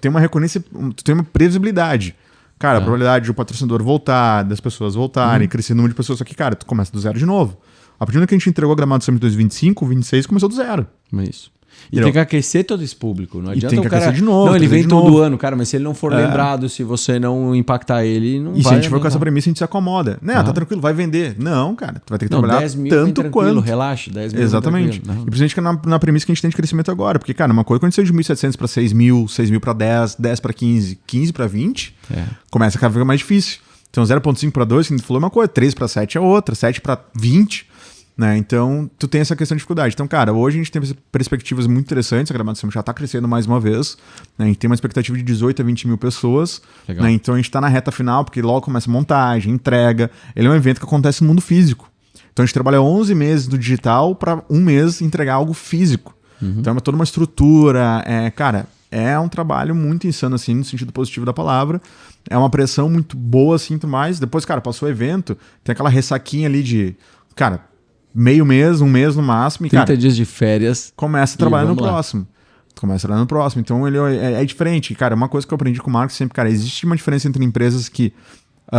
B: tem uma recorrência, tu tem uma previsibilidade. Cara, a probabilidade de o patrocinador voltar, das pessoas voltarem, crescer o número de pessoas, só que, cara, tu começa do zero de novo. A partir do momento que a gente entregou a Gramado Summit 2025, 26 começou do zero.
A: É isso. E tem que aquecer todo esse público. Não adianta
B: tem que
A: o cara...
B: aquecer de novo.
A: Não, ele vem
B: de
A: todo
B: novo.
A: ano, cara, mas se ele não for lembrado, se você não impactar ele, não vai...
B: E se a gente for com essa
A: adiantar.
B: premissa, a gente se acomoda. Né, tá tranquilo, vai vender. Não, cara, tu vai ter que
A: Não,
B: trabalhar
A: 10 mil
B: tanto
A: vem
B: quanto.
A: Relaxa, 10 mil.
B: Exatamente.
A: Vem tranquilo.
B: E principalmente que na premissa que a gente tem de crescimento agora. Porque, cara, uma coisa quando você de 1.700 para 6.000, 6.000 para 10, 10 para 15, 15 para 20, começa a ficar mais difícil. Então 0.5 para 2, que a gente falou, é uma coisa, 3 para 7 é outra, 7 para 20... Né? Então, tu tem essa questão de dificuldade. Então, cara, hoje a gente tem perspectivas muito interessantes. A Gramado Summit já está crescendo mais uma vez. Né? A gente tem uma expectativa de 18 a 20 mil pessoas. Né? Então, a gente está na reta final, porque logo começa a montagem, entrega. Ele é um evento que acontece no mundo físico. Então, a gente trabalha 11 meses do digital para um mês entregar algo físico. Então, é toda uma estrutura. Cara, é um trabalho muito insano, assim, no sentido positivo da palavra. É uma pressão muito boa, assim, tudo mais. Depois, cara, passou o evento, tem aquela ressaquinha ali de... Cara, meio mês, um mês no máximo. E,
A: 30
B: cara,
A: dias de férias.
B: Começa a trabalhar no
A: vamos lá.
B: próximo. Começa a trabalhar no próximo. Então, ele é diferente. Cara, uma coisa que eu aprendi com o Marcos sempre, cara, existe uma diferença entre empresas que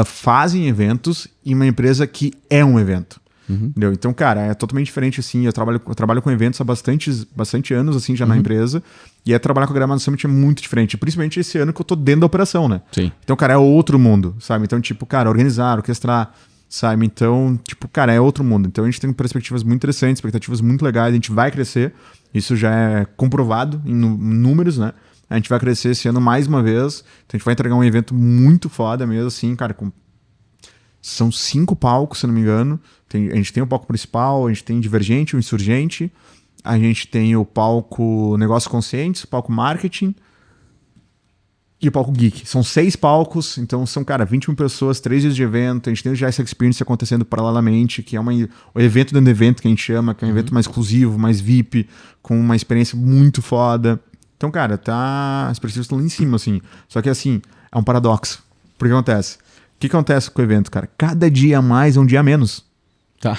B: fazem eventos e uma empresa que é um evento. Entendeu? Então, cara, é totalmente diferente, assim. Eu trabalho com eventos há bastante anos, assim, já na empresa. E trabalhar com a Gramado Summit é muito diferente. Principalmente esse ano que eu tô dentro da operação, né?
A: Sim.
B: Então, cara, é outro mundo, sabe? Então, tipo, cara, organizar, orquestrar, sabe? Então, tipo, cara, é outro mundo. Então, a gente tem perspectivas muito interessantes, expectativas muito legais. A gente vai crescer. Isso já é comprovado em números, né? A gente vai crescer esse ano mais uma vez. Então, a gente vai entregar um evento muito foda mesmo, assim, cara, são 5 palcos, se não me engano. A gente tem o palco principal, a gente tem Divergente, o Insurgente, a gente tem o palco Negócios Conscientes, o palco Marketing e o palco Geek. São 6 palcos, então são, cara, 21 pessoas, 3 dias de evento. A gente tem o Jazz Experience acontecendo paralelamente, que é o evento dentro do evento que a gente chama, que é um evento mais exclusivo, mais VIP, com uma experiência muito foda. Então, cara, as perspectivas estão lá em cima, assim. Só que, assim, é um paradoxo. Porque acontece? O que acontece com o evento, cara? Cada dia a mais é um dia a menos.
A: Tá.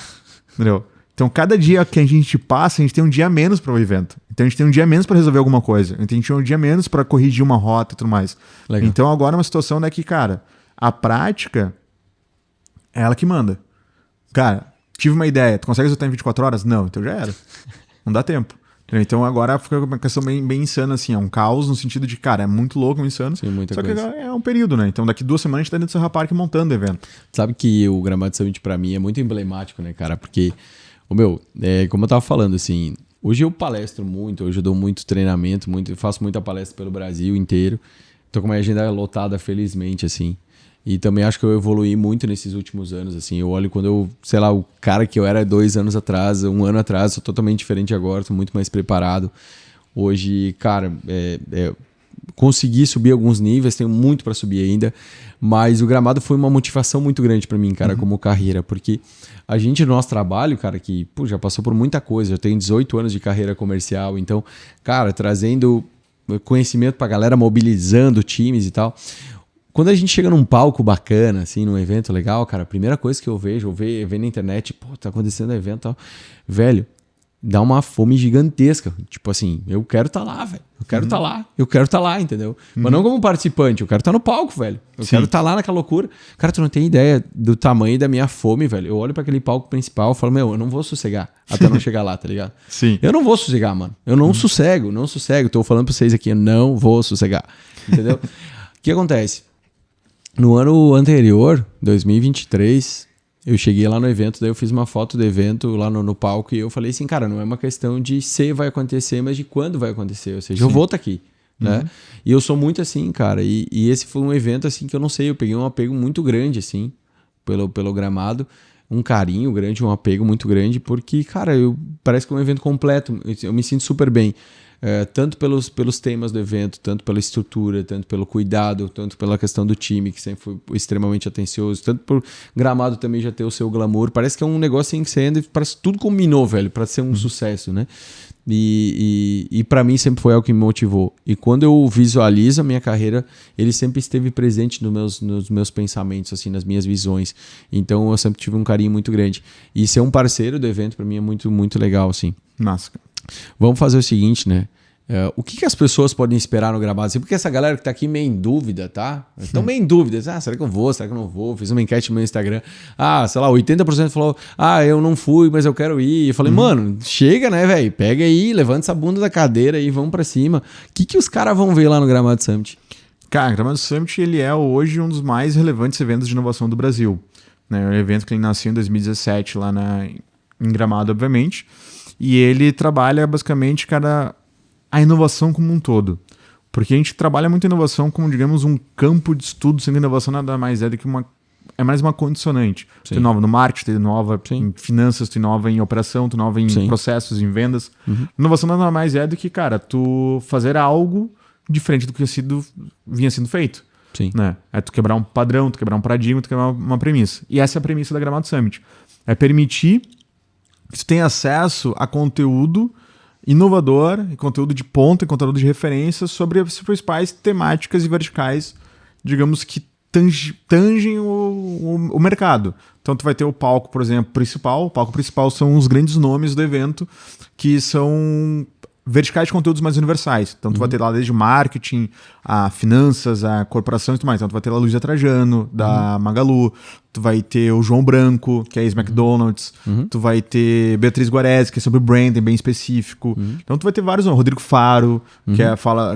B: Entendeu? Então, cada dia que a gente passa, a gente tem um dia a menos para o evento. Então, a gente tem um dia a menos para resolver alguma coisa. Então, a gente tem um dia a menos para corrigir uma rota e tudo mais.
A: Legal.
B: Então, agora é uma situação, né, que, cara, a prática é ela que manda. Cara, tive uma ideia. Tu consegue executar em 24 horas? Não, então já era. Não dá tempo. Então, agora fica uma questão bem insana, assim. É um caos no sentido de, cara, é muito louco, muito insano.
A: Sim, muita
B: só
A: coisa.
B: que é um período, né? Então, daqui 2 semanas a gente tá dentro do Serra Park montando o evento.
A: Sabe que o Gramado Summit pra mim é muito emblemático, né, cara? Porque, como eu tava falando, assim, hoje eu palestro muito, hoje eu dou muito treinamento, faço muita palestra pelo Brasil inteiro. Tô com uma agenda lotada, felizmente, assim. E também acho que eu evoluí muito nesses últimos anos, assim. Eu olho quando eu, sei lá, o cara que eu era 2 anos atrás, 1 ano atrás, sou totalmente diferente agora, tô muito mais preparado. Hoje, cara, consegui subir alguns níveis, tenho muito para subir ainda, mas o Gramado foi uma motivação muito grande para mim, cara, como carreira, porque a gente, no nosso trabalho, cara, que já passou por muita coisa, eu tenho 18 anos de carreira comercial, então, cara, trazendo conhecimento pra galera, mobilizando times e tal. Quando a gente chega num palco bacana, assim, num evento legal, cara, a primeira coisa que eu vejo na internet, pô, tá acontecendo um evento e tal, velho, dá uma fome gigantesca. Tipo assim, eu quero estar lá, velho. Eu quero estar lá. Eu quero estar lá, entendeu? Mas não como participante, eu quero estar no palco, velho. Eu quero estar lá naquela loucura. Cara, tu não tem ideia do tamanho da minha fome, velho. Eu olho pra aquele palco principal e falo, eu não vou sossegar até não chegar lá, tá ligado?
B: Sim.
A: Eu não vou sossegar, mano. Eu não sossego. Tô falando pra vocês aqui, eu não vou sossegar. Entendeu? O que acontece? No ano anterior, 2023, eu cheguei lá no evento, daí eu fiz uma foto do evento lá no palco e eu falei assim, cara, não é uma questão de se vai acontecer, mas de quando vai acontecer. Ou seja, eu vou estar aqui, né? E eu sou muito assim, cara. E esse foi um evento assim que eu não sei, eu peguei um apego muito grande, assim, pelo Gramado. Um carinho grande, um apego muito grande, porque, cara, parece que é um evento completo. Eu me sinto super bem. Tanto pelos temas do evento, tanto pela estrutura, tanto pelo cuidado, tanto pela questão do time, que sempre foi extremamente atencioso, tanto por Gramado também já ter o seu glamour. Parece que é um negócio assim que você anda e parece que tudo combinou, velho, para ser um sucesso, né? E para mim sempre foi algo que me motivou. E quando eu visualizo a minha carreira, ele sempre esteve presente nos meus pensamentos, assim, nas minhas visões. Então eu sempre tive um carinho muito grande. E ser um parceiro do evento para mim é muito, muito legal, assim.
B: Massa.
A: Vamos fazer o seguinte, né? O que as pessoas podem esperar no Gramado? Assim, porque essa galera que tá aqui meio em dúvida, tá? Estão meio em dúvida. Será que eu vou? Será que eu não vou? Fiz uma enquete no meu Instagram. Sei lá, 80% falou, eu não fui, mas eu quero ir. Eu falei, mano, chega, né, velho? Pega aí, levanta essa bunda da cadeira e vamos pra cima. O que os caras vão ver lá no Gramado Summit?
B: Cara, o Gramado Summit, ele é hoje um dos mais relevantes eventos de inovação do Brasil. É um evento que ele nasceu em 2017 lá em Gramado, obviamente. E ele trabalha basicamente, cara, a inovação como um todo. Porque a gente trabalha muito a inovação como, digamos, um campo de estudo, sendo que inovação nada mais é do que mais uma condicionante. Tu inova no marketing, tu inova em finanças, tu inova em operação, tu inova em processos, em vendas. Inovação nada mais é do que, cara, tu fazer algo diferente do que vinha sendo feito.
A: Sim.
B: Né? É tu quebrar um padrão, tu quebrar um paradigma, tu quebrar uma premissa. E essa é a premissa da Gramado Summit. É permitir que tu tenha acesso a conteúdo inovador, conteúdo de ponta, conteúdo de referência sobre as principais temáticas e verticais, digamos, que tangem o mercado. Então tu vai ter o palco, por exemplo, principal. O palco principal são os grandes nomes do evento, que são verticais de conteúdos mais universais. Então tu vai ter lá desde marketing, a finanças, a corporação e tudo mais. Então tu vai ter lá a Luísa Trajano, da Magalu. Tu vai ter o João Branco, que é ex-McDonald's. Tu vai ter Beatriz Guarese, que é sobre branding bem específico. Então tu vai ter vários nomes. Rodrigo Faro,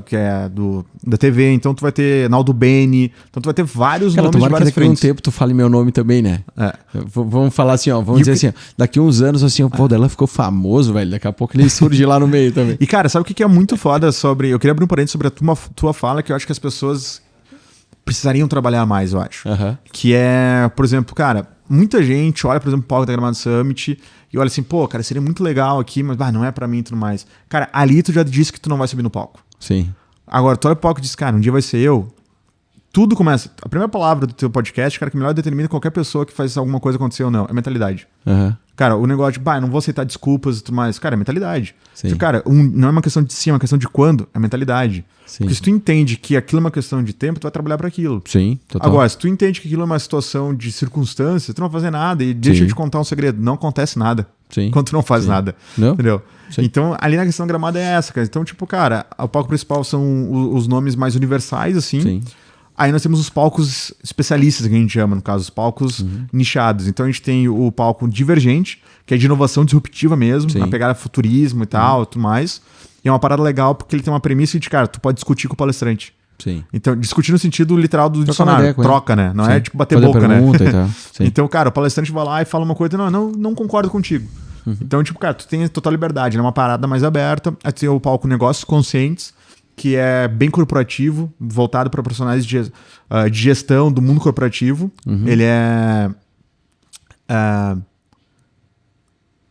B: que é da TV. Então tu vai ter Naldo Beni. Então tu vai ter vários nomes de várias
A: frentes. Daqui a um tempo tu fale meu nome também, né? Vamos falar assim, ó. Vamos dizer assim, ó, daqui a uns anos, assim, pô, dela ficou famoso, velho. Daqui a pouco ele surge lá no meio também.
B: E, cara, sabe o que é muito foda sobre... Eu queria abrir um parênteses sobre a tua fala, que eu acho que as pessoas precisariam trabalhar mais, eu acho. Que é, por exemplo, cara, muita gente olha, por exemplo, o palco da Gramado Summit e olha assim, pô, cara, seria muito legal aqui, mas não é pra mim e tudo mais. Cara, ali tu já disse que tu não vai subir no palco.
A: Sim.
B: Agora, tu olha pro palco e diz, cara, um dia vai ser eu. Tudo começa... A primeira palavra do teu podcast, cara, que melhor determina qualquer pessoa que faz alguma coisa acontecer ou não, é mentalidade. Cara, o negócio de, não vou aceitar desculpas e tudo mais. Cara, é mentalidade.
A: Sim.
B: Tipo, cara, não é uma questão de se, é uma questão de quando, é mentalidade.
A: Sim.
B: Porque se tu entende que aquilo é uma questão de tempo, tu vai trabalhar para aquilo.
A: Sim, total.
B: Agora, se tu entende que aquilo é uma situação de circunstância, tu não vai fazer nada. E deixa eu te contar um segredo, não acontece nada.
A: Sim.
B: Quando tu não faz nada.
A: Não?
B: Entendeu?
A: Sim.
B: Então, ali na questão gramada é essa, cara. Então, tipo, cara, o palco principal são os nomes mais universais, assim.
A: Sim.
B: Aí nós temos os palcos especialistas, que a gente chama, no caso, os palcos nichados. Então a gente tem o palco divergente, que é de inovação disruptiva mesmo,
A: Sim.
B: na pegada futurismo e tal, tudo mais. E é uma parada legal porque ele tem uma premissa de, cara, tu pode discutir com o palestrante.
A: Sim.
B: Então, discutir no sentido literal do
A: Trocar
B: dicionário.
A: uma ideia com ele.
B: Troca, né? Não é
A: Sim.
B: tipo bater
A: Fazer
B: boca, né?
A: pergunta e tal. Sim.
B: Então, cara, o palestrante vai lá e fala uma coisa, não concordo contigo. Então, tipo, cara, tu tem total liberdade, né? Uma parada mais aberta. Aí tem o palco Negócios Conscientes, que é bem corporativo, voltado para profissionais de gestão do mundo corporativo. Ele é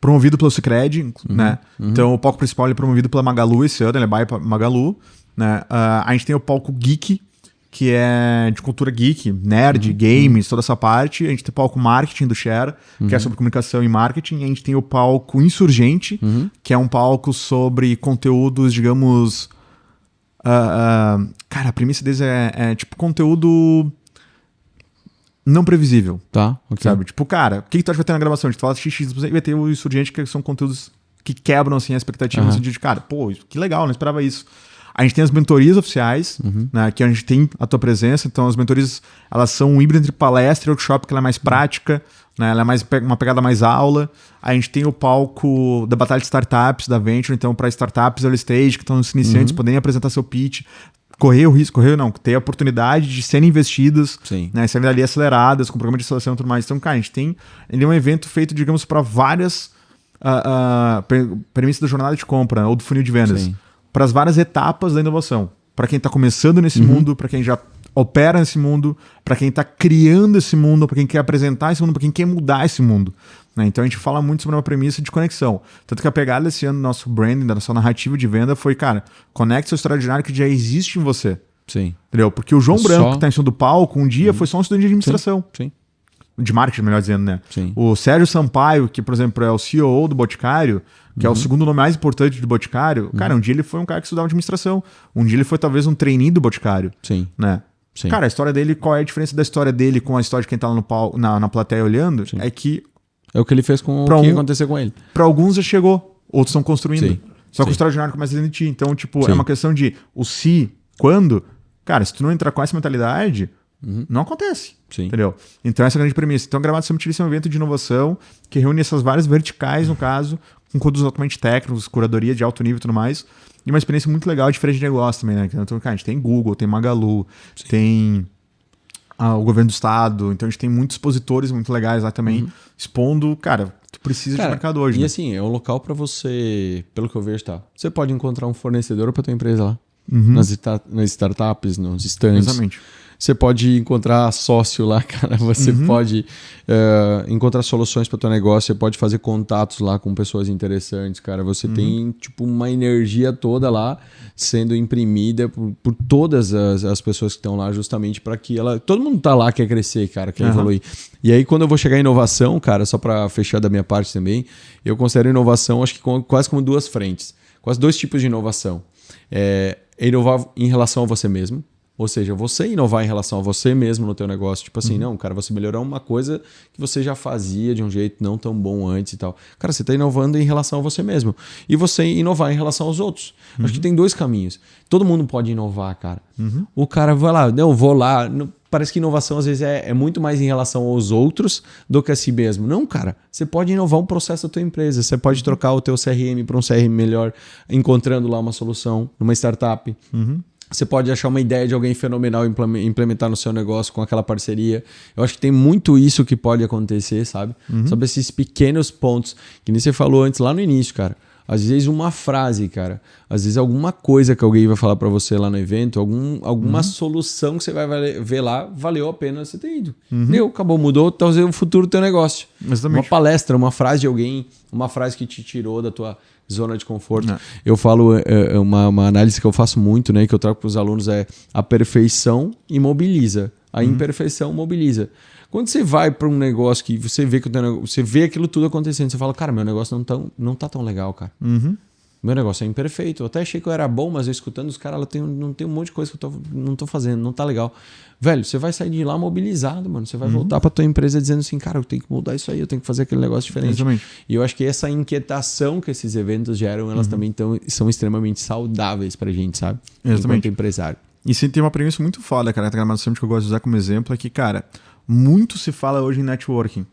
B: promovido pelo Sicredi, né? Então o palco principal ele é promovido pela Magalu esse ano, ele é by Magalu, né? A gente tem o palco Geek, que é de cultura geek, nerd, games, toda essa parte. A gente tem o palco Marketing do Share, que é sobre comunicação e marketing. E a gente tem o palco Insurgente, que é um palco sobre conteúdos, digamos... cara, a premissa deles é tipo conteúdo não previsível.
A: Tá, ok.
B: Sabe? Tipo, cara, o que tu acha que vai ter na gravação? A gente fala XX e vai ter o Insurgente, que são conteúdos que quebram assim, a expectativa no sentido de, cara, pô, que legal, não esperava isso. A gente tem as mentorias oficiais, né, que a gente tem a tua presença. Então, as mentorias, elas são um híbrido entre palestra e workshop, que ela é mais prática, né, ela é mais uma pegada mais aula. A gente tem o palco da Batalha de Startups, da Venture, então, para startups early stage, que estão se iniciantes, poderem apresentar seu pitch, ter a oportunidade de serem investidas, né, serem ali aceleradas, com programa de aceleração e tudo mais. Então, cara, a gente tem um evento feito, digamos, para várias premissas da jornada de compra, né, ou do funil de vendas.
A: Sim.
B: Para as várias etapas da inovação. Para quem está começando nesse mundo, para quem já opera nesse mundo, para quem está criando esse mundo, para quem quer apresentar esse mundo, para quem quer mudar esse mundo. Né? Então a gente fala muito sobre uma premissa de conexão. Tanto que a pegada desse ano do nosso branding, da nossa narrativa de venda foi, cara, conecte seu extraordinário que já existe em você.
A: Sim.
B: Entendeu? Porque o João Branco, que está em cima do palco, um dia foi só um estudante de administração.
A: Sim.
B: De marketing, melhor dizendo, né?
A: Sim.
B: O Sérgio Sampaio, que, por exemplo, é o CEO do Boticário, que é o segundo nome mais importante do Boticário, cara, um dia ele foi um cara que estudava administração. Um dia ele foi talvez um trainee do Boticário.
A: Sim.
B: Né?
A: Sim.
B: Cara, a história dele, qual é a diferença da história dele com a história de quem tá lá no palco, na plateia olhando?
A: Sim.
B: É que...
A: É o que ele fez com o que aconteceu com ele.
B: Para alguns já chegou, outros estão construindo.
A: Sim.
B: Só que
A: Sim.
B: o extraordinário começa dentro de ti. Então, tipo,
A: Sim.
B: é uma questão de o se, quando. Cara, se tu não entrar com essa mentalidade, não acontece.
A: Sim.
B: Entendeu? Então, essa é a grande premissa. Então, a Gramado Summit é um evento de inovação que reúne essas várias verticais, no caso, com conteúdos altamente técnicos, curadoria de alto nível e tudo mais. E uma experiência muito legal, diferente de negócio também, né? Então, cara, a gente tem Google, tem Magalu, tem o governo do estado. Então, a gente tem muitos expositores muito legais lá também, expondo, cara, tu precisa de mercado hoje.
A: E
B: né?
A: assim, é um local para você, pelo que eu vejo, tá? Você pode encontrar um fornecedor para tua empresa lá. Nas startups, nos stands.
B: Exatamente.
A: Você pode encontrar sócio lá, cara. Você pode encontrar soluções para o teu negócio. Você pode fazer contatos lá com pessoas interessantes, cara. Você tem tipo uma energia toda lá sendo imprimida por todas as pessoas que estão lá, justamente para que ela... Todo mundo tá lá, quer crescer, cara, quer evoluir. E aí, quando eu vou chegar em inovação, cara, só para fechar da minha parte também, eu considero inovação, acho que quase como duas frentes. Quase dois tipos de inovação. Inovar em relação a você mesmo. Ou seja, você inovar em relação a você mesmo no teu negócio. Tipo assim, não, cara, você melhorar uma coisa que você já fazia de um jeito não tão bom antes e tal. Cara, você está inovando em relação a você mesmo. E você inovar em relação aos outros. Acho que tem dois caminhos. Todo mundo pode inovar, cara. O cara vai lá, não, vou lá... Parece que inovação às vezes é muito mais em relação aos outros do que a si mesmo. Não, cara. Você pode inovar um processo da tua empresa. Você pode trocar o teu CRM para um CRM melhor, encontrando lá uma solução numa startup. Você pode achar uma ideia de alguém fenomenal e implementar no seu negócio com aquela parceria. Eu acho que tem muito isso que pode acontecer, sabe? Sobre esses pequenos pontos que nem você falou antes lá no início, cara. Às vezes uma frase, cara. Às vezes alguma coisa que alguém vai falar para você lá no evento, alguma solução que você vai ver lá, valeu a pena você ter ido. Deu, acabou, mudou, talvez o futuro do teu negócio.
B: Exatamente.
A: Uma palestra, uma frase de alguém, uma frase que te tirou da tua zona de conforto. Eu falo, uma análise que eu faço muito, né, que eu trago para os alunos é: a perfeição imobiliza, a imperfeição mobiliza. Quando você vai para um negócio que você vê que você vê aquilo tudo acontecendo, você fala, cara, meu negócio não tá tão legal, cara. Meu negócio é imperfeito. Eu até achei que eu era bom, mas eu escutando os caras, não tem um monte de coisa que eu não tô fazendo, não tá legal. Velho, você vai sair de lá mobilizado, mano. Você vai voltar pra tua empresa dizendo assim, cara, eu tenho que mudar isso aí, eu tenho que fazer aquele negócio diferente.
B: Exatamente.
A: E eu acho que essa inquietação que esses eventos geram, elas também são extremamente saudáveis pra gente, sabe?
B: Exatamente.
A: Enquanto empresário.
B: E sim, tem uma premissa muito foda, cara, que eu gosto de usar como exemplo, é que, cara, muito se fala hoje em networking.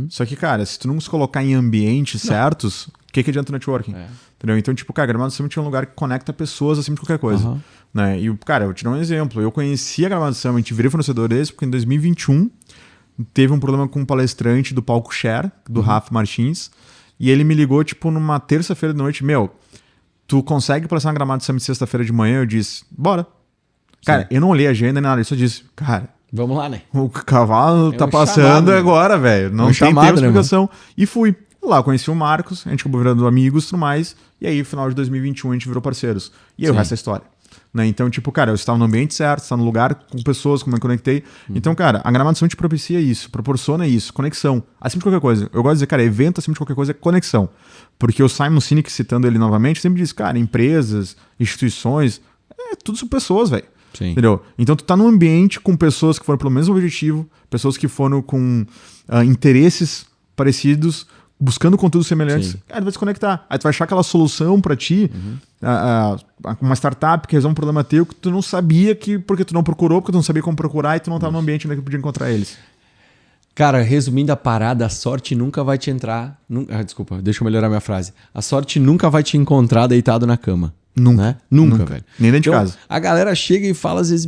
B: Só que, cara, se tu não se colocar em ambientes certos, o que adianta o networking? Entendeu? Então, tipo, cara, Gramado Summit é um lugar que conecta pessoas acima de qualquer coisa. Né? E, cara, eu vou te dar um exemplo. Eu conheci a Gramado Summit, virei fornecedor desse, porque em 2021 teve um problema com um palestrante do palco Share, do Rafa Martins, e ele me ligou, tipo, numa terça-feira de noite, tu consegue palestrar na Gramado Summit sexta-feira de manhã? Eu disse, bora. Cara, eu não olhei a agenda nem nada, eu só disse, cara,
A: vamos lá, né?
B: o cavalo tá
A: um
B: passando
A: chamado,
B: agora, velho. Não tem
A: chamado,
B: tempo de explicação. E fui. Lá eu conheci o Marcos, a gente acabou virando amigos e tudo mais. E aí, no final de 2021, a gente virou parceiros. E aí o resto é história. Né? Então, tipo, cara, eu estava no ambiente certo, estava no lugar com pessoas, como eu me conectei. Então, cara, a Gramado Summit propicia isso, proporciona isso, conexão. Acima de qualquer coisa. Eu gosto de dizer, cara, evento acima de qualquer coisa é conexão. Porque o Simon Sinek, citando ele novamente, sempre diz, cara, empresas, instituições, tudo são pessoas, velho. Entendeu? Então tu tá num ambiente com pessoas que foram pelo mesmo objetivo, pessoas que foram com interesses parecidos, buscando conteúdos semelhantes. Cara, tu vai se conectar. Aí tu vai achar aquela solução pra ti, uma startup que resolve um problema teu que tu não sabia porque tu não procurou, porque tu não sabia como procurar e tu não tava no ambiente onde tu podia encontrar eles.
A: Cara, resumindo a parada, a sorte nunca vai te entrar... desculpa, deixa eu melhorar minha frase. A sorte nunca vai te encontrar deitado na cama.
B: Nunca.
A: Né? Nunca, velho.
B: Nem dentro de casa.
A: A galera chega e fala às vezes,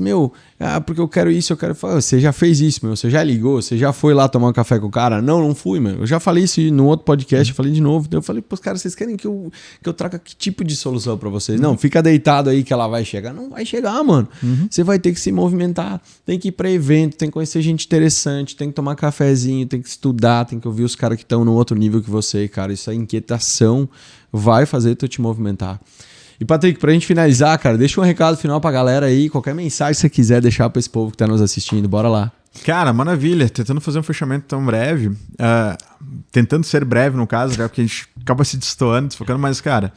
A: porque eu quero isso, eu quero... Você já fez isso, você já ligou, você já foi lá tomar um café com o cara? Não fui, meu. Eu já falei isso no outro podcast, eu falei de novo. Eu falei, pô, cara, vocês querem que eu traga que tipo de solução pra vocês? Não, fica deitado aí que ela vai chegar. Não vai chegar, mano. Você vai ter que se movimentar, tem que ir pra evento, tem que conhecer gente interessante, tem que tomar cafezinho, tem que estudar, tem que ouvir os caras que estão no outro nível que você, cara. Isso é inquietação, vai fazer tu te movimentar. E, Patrick, pra gente finalizar, cara, deixa um recado final pra galera aí, qualquer mensagem que você quiser deixar pra esse povo que tá nos assistindo, bora lá.
B: Cara, maravilha, tentando fazer um fechamento tão breve, tentando ser breve no caso, né, porque a gente acaba se destoando, desfocando, mas, cara,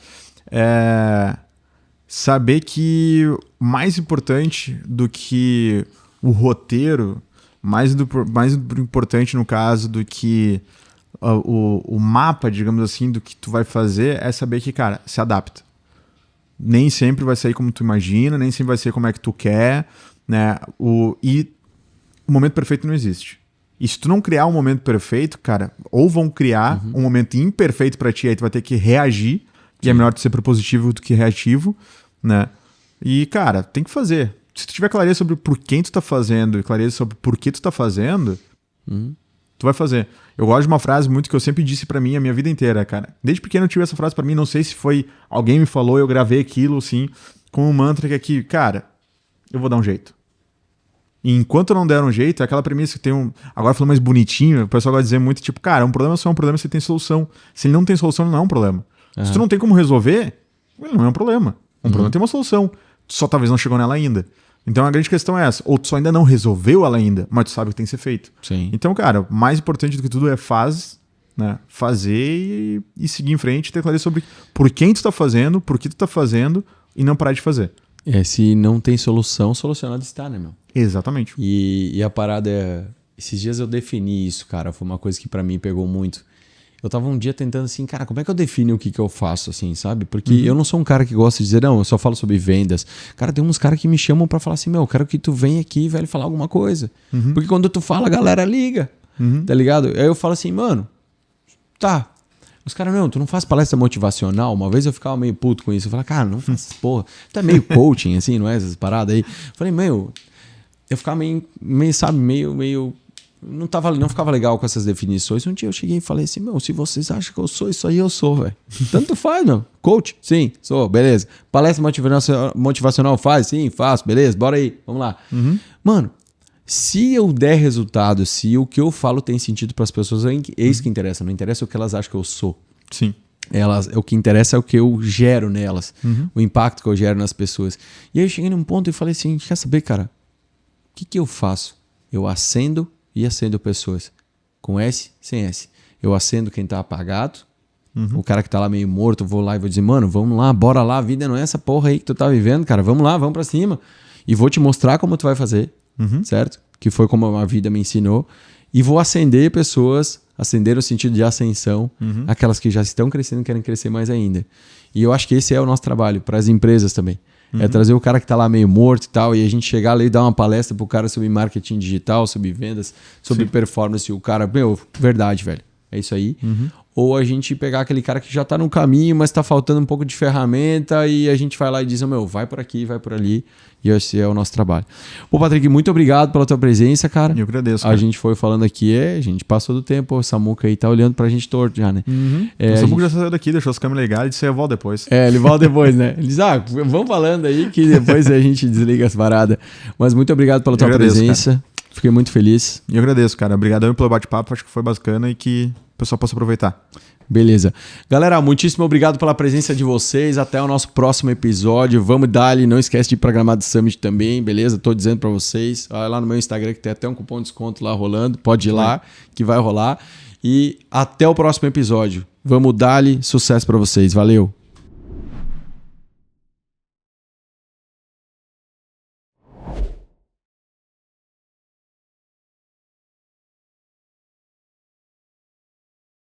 B: saber que mais importante do que o roteiro, mais importante no caso do que o mapa, digamos assim, do que tu vai fazer, é saber que, cara, se adapta. Nem sempre vai sair como tu imagina, nem sempre vai ser como é que tu quer, né? E o momento perfeito não existe. E se tu não criar um momento perfeito, cara, ou vão criar um momento imperfeito pra ti, aí tu vai ter que reagir, e é melhor tu ser propositivo do que reativo, né? E, cara, tem que fazer. Se tu tiver clareza sobre por quem tu tá fazendo e clareza sobre por que tu tá fazendo, tu vai fazer. Eu gosto de uma frase muito que eu sempre disse pra mim a minha vida inteira, cara. Desde pequeno eu tive essa frase pra mim, não sei se foi alguém me falou, eu gravei aquilo, assim, como um mantra que é que, cara, eu vou dar um jeito. E enquanto eu não der um jeito, é aquela premissa que tem agora falando mais bonitinho, o pessoal vai dizer muito, tipo, cara, um problema só é um problema se ele tem solução. Se ele não tem solução, não é um problema. Se tu não tem como resolver, ele não é um problema. Um problema tem uma solução. Tu só talvez não chegou nela ainda. Então a grande questão é essa. Ou tu só ainda não resolveu ela ainda, mas tu sabe o que tem que ser feito.
A: Sim.
B: Então, cara, o mais importante do que tudo é né? Fazer e seguir em frente, ter clareza sobre por quem tu tá fazendo, por que tu tá fazendo e não parar de fazer.
A: Se não tem solução, solucionado está, né, meu?
B: Exatamente.
A: E a parada é... Esses dias eu defini isso, cara. Foi uma coisa que pra mim pegou muito. Eu tava um dia tentando assim, cara, como é que eu defino o que eu faço, assim, sabe? Porque eu não sou um cara que gosta de dizer, não, eu só falo sobre vendas. Cara, tem uns caras que me chamam pra falar assim, eu quero que tu venha aqui, velho, falar alguma coisa. Porque quando tu fala, a galera liga, tá ligado? Aí eu falo assim, mano, tá. Os caras, não, tu não faz palestra motivacional? Uma vez eu ficava meio puto com isso. Eu falava, cara, não faz essas porra. Tu é meio coaching, assim, não é? Essas paradas aí. Eu falei, eu ficava meio sabe, meio... Não ficava legal com essas definições. Um dia eu cheguei e falei assim, se vocês acham que eu sou isso aí, eu sou, velho. Tanto faz, meu. Coach? Sim, sou, beleza. Palestra motivacional faz? Sim, faço, beleza, bora aí, vamos lá. Mano, se eu der resultado, se o que eu falo tem sentido para as pessoas, é isso que interessa. Não interessa o que elas acham que eu sou.
B: Sim.
A: O que interessa é o que eu gero nelas. O impacto que eu gero nas pessoas. E aí eu cheguei num ponto e falei assim, quer saber, cara? O que eu faço? Eu acendo, e acendo pessoas. Com S, sem S. Eu acendo quem tá apagado. O cara que tá lá meio morto, eu vou lá e vou dizer, mano, vamos lá, bora lá, a vida não é essa porra aí que tu tá vivendo, cara. Vamos lá, vamos pra cima. E vou te mostrar como tu vai fazer, certo? Que foi como a vida me ensinou. E vou acender pessoas, acender no sentido de ascensão, aquelas que já estão crescendo e querem crescer mais ainda. E eu acho que esse é o nosso trabalho, para as empresas também. É trazer o cara que tá lá meio morto e tal, e a gente chegar ali e dar uma palestra pro cara sobre marketing digital, sobre vendas, sobre performance. E o cara, meu, verdade, velho. É isso aí. Ou a gente pegar aquele cara que já tá no caminho, mas tá faltando um pouco de ferramenta e a gente vai lá e diz, meu, vai por aqui, vai por ali. E esse é o nosso trabalho. Pô, Patrick, muito obrigado pela tua presença, cara.
B: Eu agradeço, cara.
A: A gente foi falando aqui, a gente passou do tempo, o Samuca aí tá olhando pra gente torto já, né?
B: O Samuca já saiu daqui, deixou as câmeras ligadas e disse, eu volto depois.
A: Ele volta depois, né? Ele diz, vamos falando aí que depois a gente desliga as paradas. Mas muito obrigado pela tua presença. Cara. Fiquei muito feliz.
B: Eu agradeço, cara. Obrigadão pelo bate-papo, acho que foi bacana e que o pessoal possa aproveitar.
A: Beleza. Galera, muitíssimo obrigado pela presença de vocês. Até o nosso próximo episódio. Vamos dar ali. Não esquece de programar do Summit também, beleza? Tô dizendo pra vocês. Olha lá no meu Instagram que tem até um cupom de desconto lá rolando. Pode ir lá que vai rolar. E até o próximo episódio. Vamos dar-lhe sucesso pra vocês. Valeu!